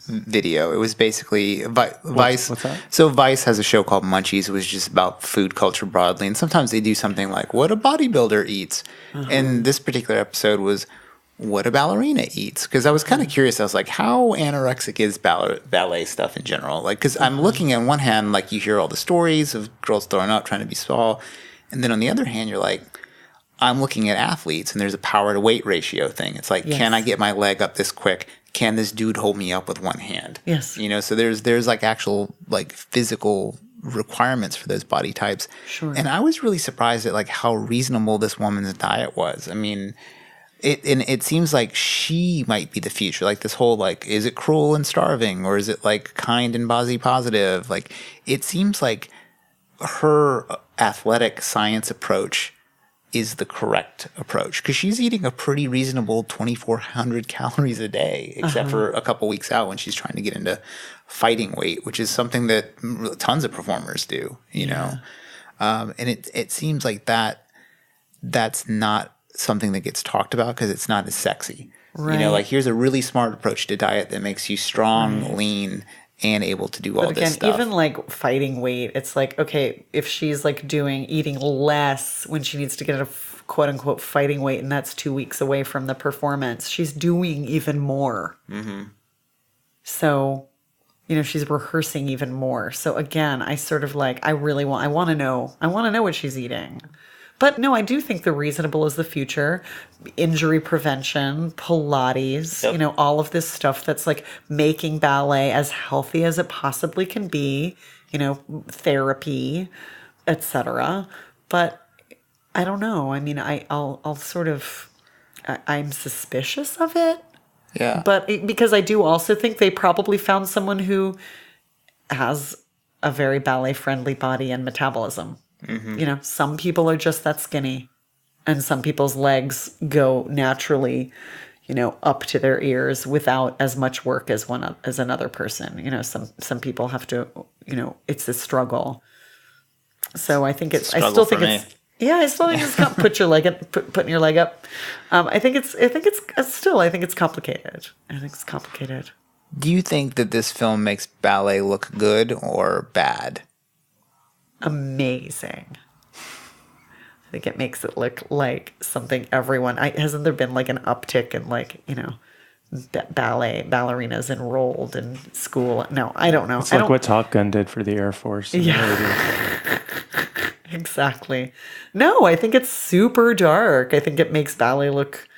video. It was basically Vice. What's that? So Vice has a show called Munchies. It was just about food culture broadly, and sometimes they do something like what a bodybuilder eats. And this particular episode was what a ballerina eats, because I was kind of curious. I was like, how anorexic is ballet stuff in general? Like, because I'm looking at one hand, like you hear all the stories of girls throwing up, trying to be small, and then on the other hand, you're like, I'm looking at athletes, and there's a power to weight ratio thing. It's like, can I get my leg up this quick? Can this dude hold me up with one hand? Yes. So there's like actual like physical requirements for those body types. Sure. And I was really surprised at like how reasonable this woman's diet was. I mean, it seems like she might be the future. Like this whole like, is it cruel and starving, or is it like kind and body positive? Like it seems like her athletic science approach is the correct approach, because she's eating a pretty reasonable 2,400 calories a day, except for a couple weeks out when she's trying to get into fighting weight, which is something that tons of performers do, and it seems like that's not something that gets talked about because it's not as sexy. Right. Like here's a really smart approach to diet that makes you strong, lean, and able to do all this stuff. Even like fighting weight, it's like, okay, if she's like eating less when she needs to get a quote unquote fighting weight, and that's 2 weeks away from the performance, she's doing even more. So, she's rehearsing even more. So again, I sort of like, I want to know what she's eating. But no, I do think the reasonable is the future. Injury prevention, Pilates, all of this stuff that's like making ballet as healthy as it possibly can be, therapy, etc. But I don't know. I mean, I'm suspicious of it. Yeah. But because I do also think they probably found someone who has a very ballet-friendly body and metabolism. You know, some people are just that skinny, and some people's legs go naturally, you know, up to their ears without as much work as another person. You know, some people have to, you know, it's a struggle. So I think it's. I still think it's. Yeah, I still think it's putting your leg up. I think it's complicated. I think it's complicated. Do you think that this film makes ballet look good or bad? Amazing. I think it makes it look like something hasn't there been like an uptick in like, you know, ballerinas enrolled in school? No, I don't know. It's like what Top Gun did for the Air Force. Yeah. Exactly. No, I think it's super dark. I think it makes ballet look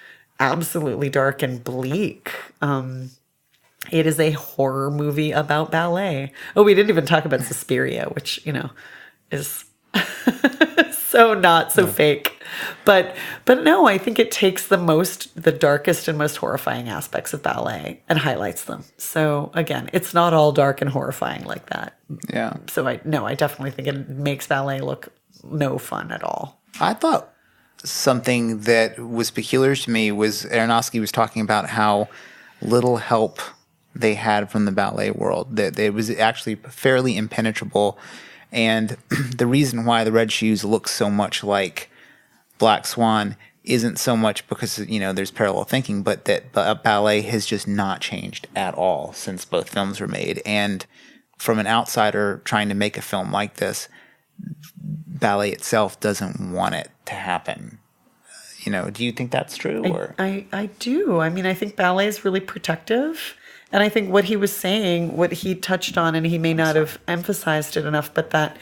absolutely dark and bleak. It is a horror movie about ballet. Oh, we didn't even talk about Suspiria, which, you know, is so not so fake. But no, I think it takes the darkest and most horrifying aspects of ballet and highlights them. So again, it's not all dark and horrifying like that. Yeah. So I definitely think it makes ballet look no fun at all. I thought something that was peculiar to me was Aronofsky was talking about how little help they had from the ballet world, that it was actually fairly impenetrable. And the reason why the Red Shoes look so much like Black Swan isn't so much because, you know, there's parallel thinking, but that ballet has just not changed at all since both films were made. And from an outsider trying to make a film like this, ballet itself doesn't want it to happen. You know, do you think that's true? I do. I mean, I think ballet is really protective. And I think what he was saying, what he touched on, and he may not have emphasized it enough, but that,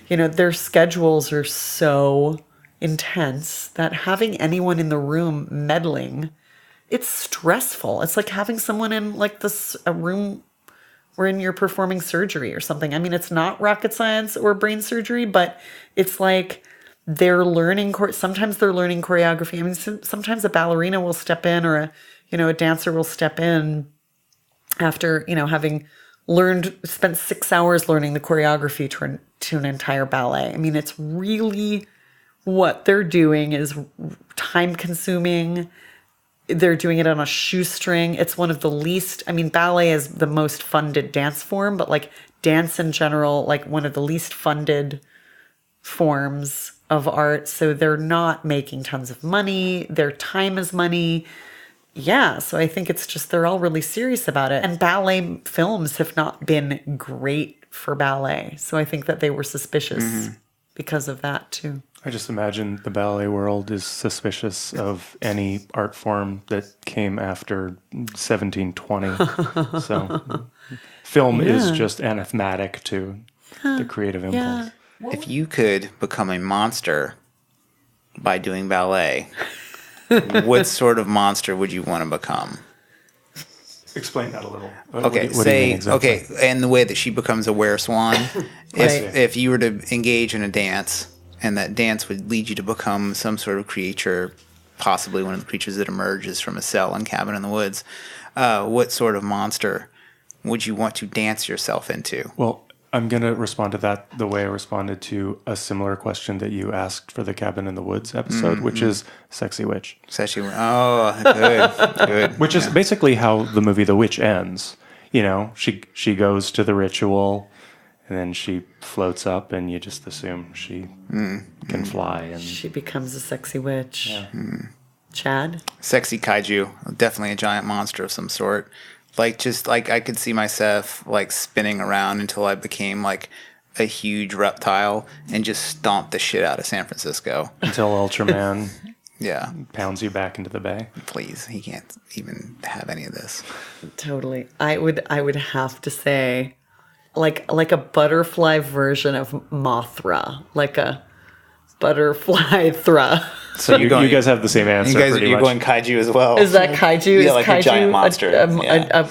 you know, their schedules are so intense that having anyone in the room meddling, it's stressful. It's like having someone in like a room wherein you're performing surgery or something. I mean, it's not rocket science or brain surgery, but it's like they're learning, sometimes they're learning choreography. I mean, sometimes a ballerina will step in or a dancer will step in after, you know, having spent 6 hours learning the choreography to an entire ballet. I mean, it's really what they're doing is time consuming. They're doing it on a shoestring. It's one of the least, I mean, ballet is the most funded dance form, but like dance in general, like one of the least funded forms of art. So they're not making tons of money. Their time is money. Yeah, so I think it's just they're all really serious about it. And ballet films have not been great for ballet. So I think that they were suspicious because of that too. I just imagine the ballet world is suspicious of any art form that came after 1720. So film is just anathematic to the creative impulse. Yeah. If you could become a monster by doing ballet, what sort of monster would you want to become? Explain that a little. What do you mean exactly? And the way that she becomes a were-swan. If you were to engage in a dance, and that dance would lead you to become some sort of creature, possibly one of the creatures that emerges from a cell in Cabin in the Woods, what sort of monster would you want to dance yourself into? Well, I'm going to respond to that the way I responded to a similar question that you asked for the Cabin in the Woods episode, which is Sexy Witch. Sexy Witch. Oh, good. Which is basically how the movie The Witch ends. You know, she goes to the ritual, and then she floats up, and you just assume she can fly. And she becomes a sexy witch. Yeah. Chad? Sexy kaiju. Definitely a giant monster of some sort. Like, I could see myself, like, spinning around until I became, like, a huge reptile and just stomp the shit out of San Francisco. Until Ultraman pounds you back into the bay. Please, he can't even have any of this. Totally. I would have to say, like a butterfly version of Mothra. Like a butterfly thra. So you guys have the same answer. You're going kaiju as well. Is that kaiju? Yeah, like kaiju a giant monster.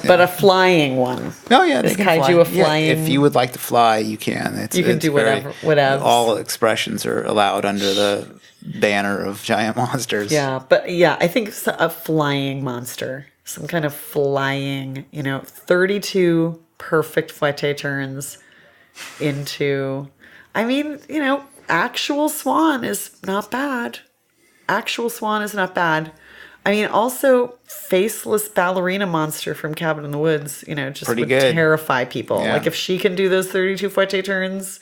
But a flying one. Oh yeah, is kaiju a flying? Yeah, if you would like to fly, you can. You can do whatever. All expressions are allowed under the banner of giant monsters. Yeah, but I think a flying monster. some kind of flying, 32 perfect fouette turns into, actual Swan is not bad. Actual Swan is not bad. Also faceless ballerina monster from Cabin in the Woods, just Pretty would good. terrify people. Yeah. Like if she can do those 32 fouette turns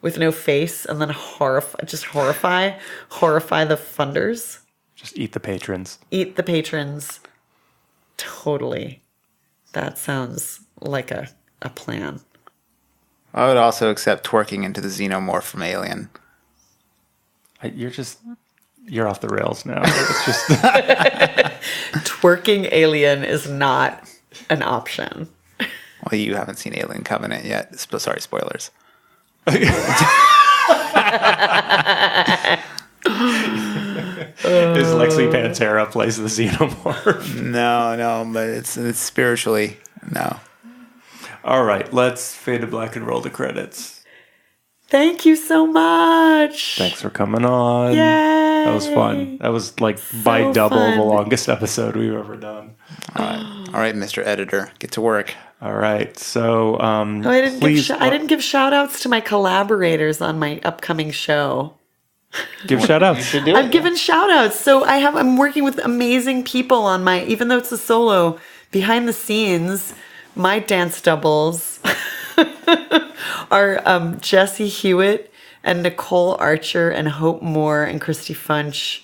with no face and then horrify the funders. Just eat the patrons. Eat the patrons. Totally. That sounds like a plan. I would also accept twerking into the xenomorph from Alien. You're off the rails now. It's just Twerking alien is not an option. Well, you haven't seen Alien Covenant yet. Sorry, spoilers. Is Lexi Pantera plays the xenomorph. No, but it's spiritually, no. All right, let's fade to black and roll the credits. Thank you so much. Thanks for coming on. Yay. That was fun. That was like by double fun. the longest episode we've ever done. All right, Mr. Editor, get to work. All right, so I didn't give shout outs to my collaborators on my upcoming show. Give shout outs. I've given shout outs. So I'm working with amazing people on my, even though it's a solo, behind the scenes, my dance doubles are Jessie Hewitt and Nicole Archer and Hope Moore and Christy Funch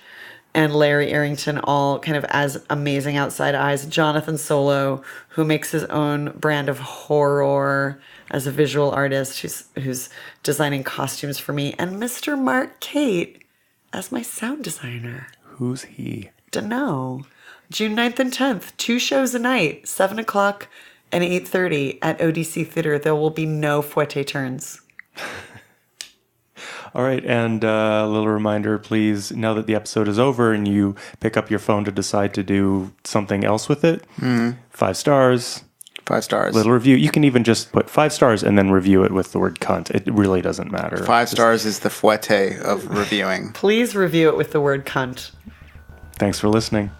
and Larry Arrington, all kind of as amazing outside eyes. Jonathan Solo, who makes his own brand of horror as a visual artist, who's designing costumes for me, and Mr. Mark Kate as my sound designer. Who's he? Dunno. June 9th and 10th, 2 shows a night, 7 o'clock and 8:30 at ODC Theater. There will be no fouette turns. All right, and a little reminder, please, now that the episode is over and you pick up your phone to decide to do something else with it, 5 stars. 5 stars. Little review. You can even just put 5 stars and then review it with the word cunt. It really doesn't matter. 5 stars is the fouette of reviewing. Please review it with the word cunt. Thanks for listening.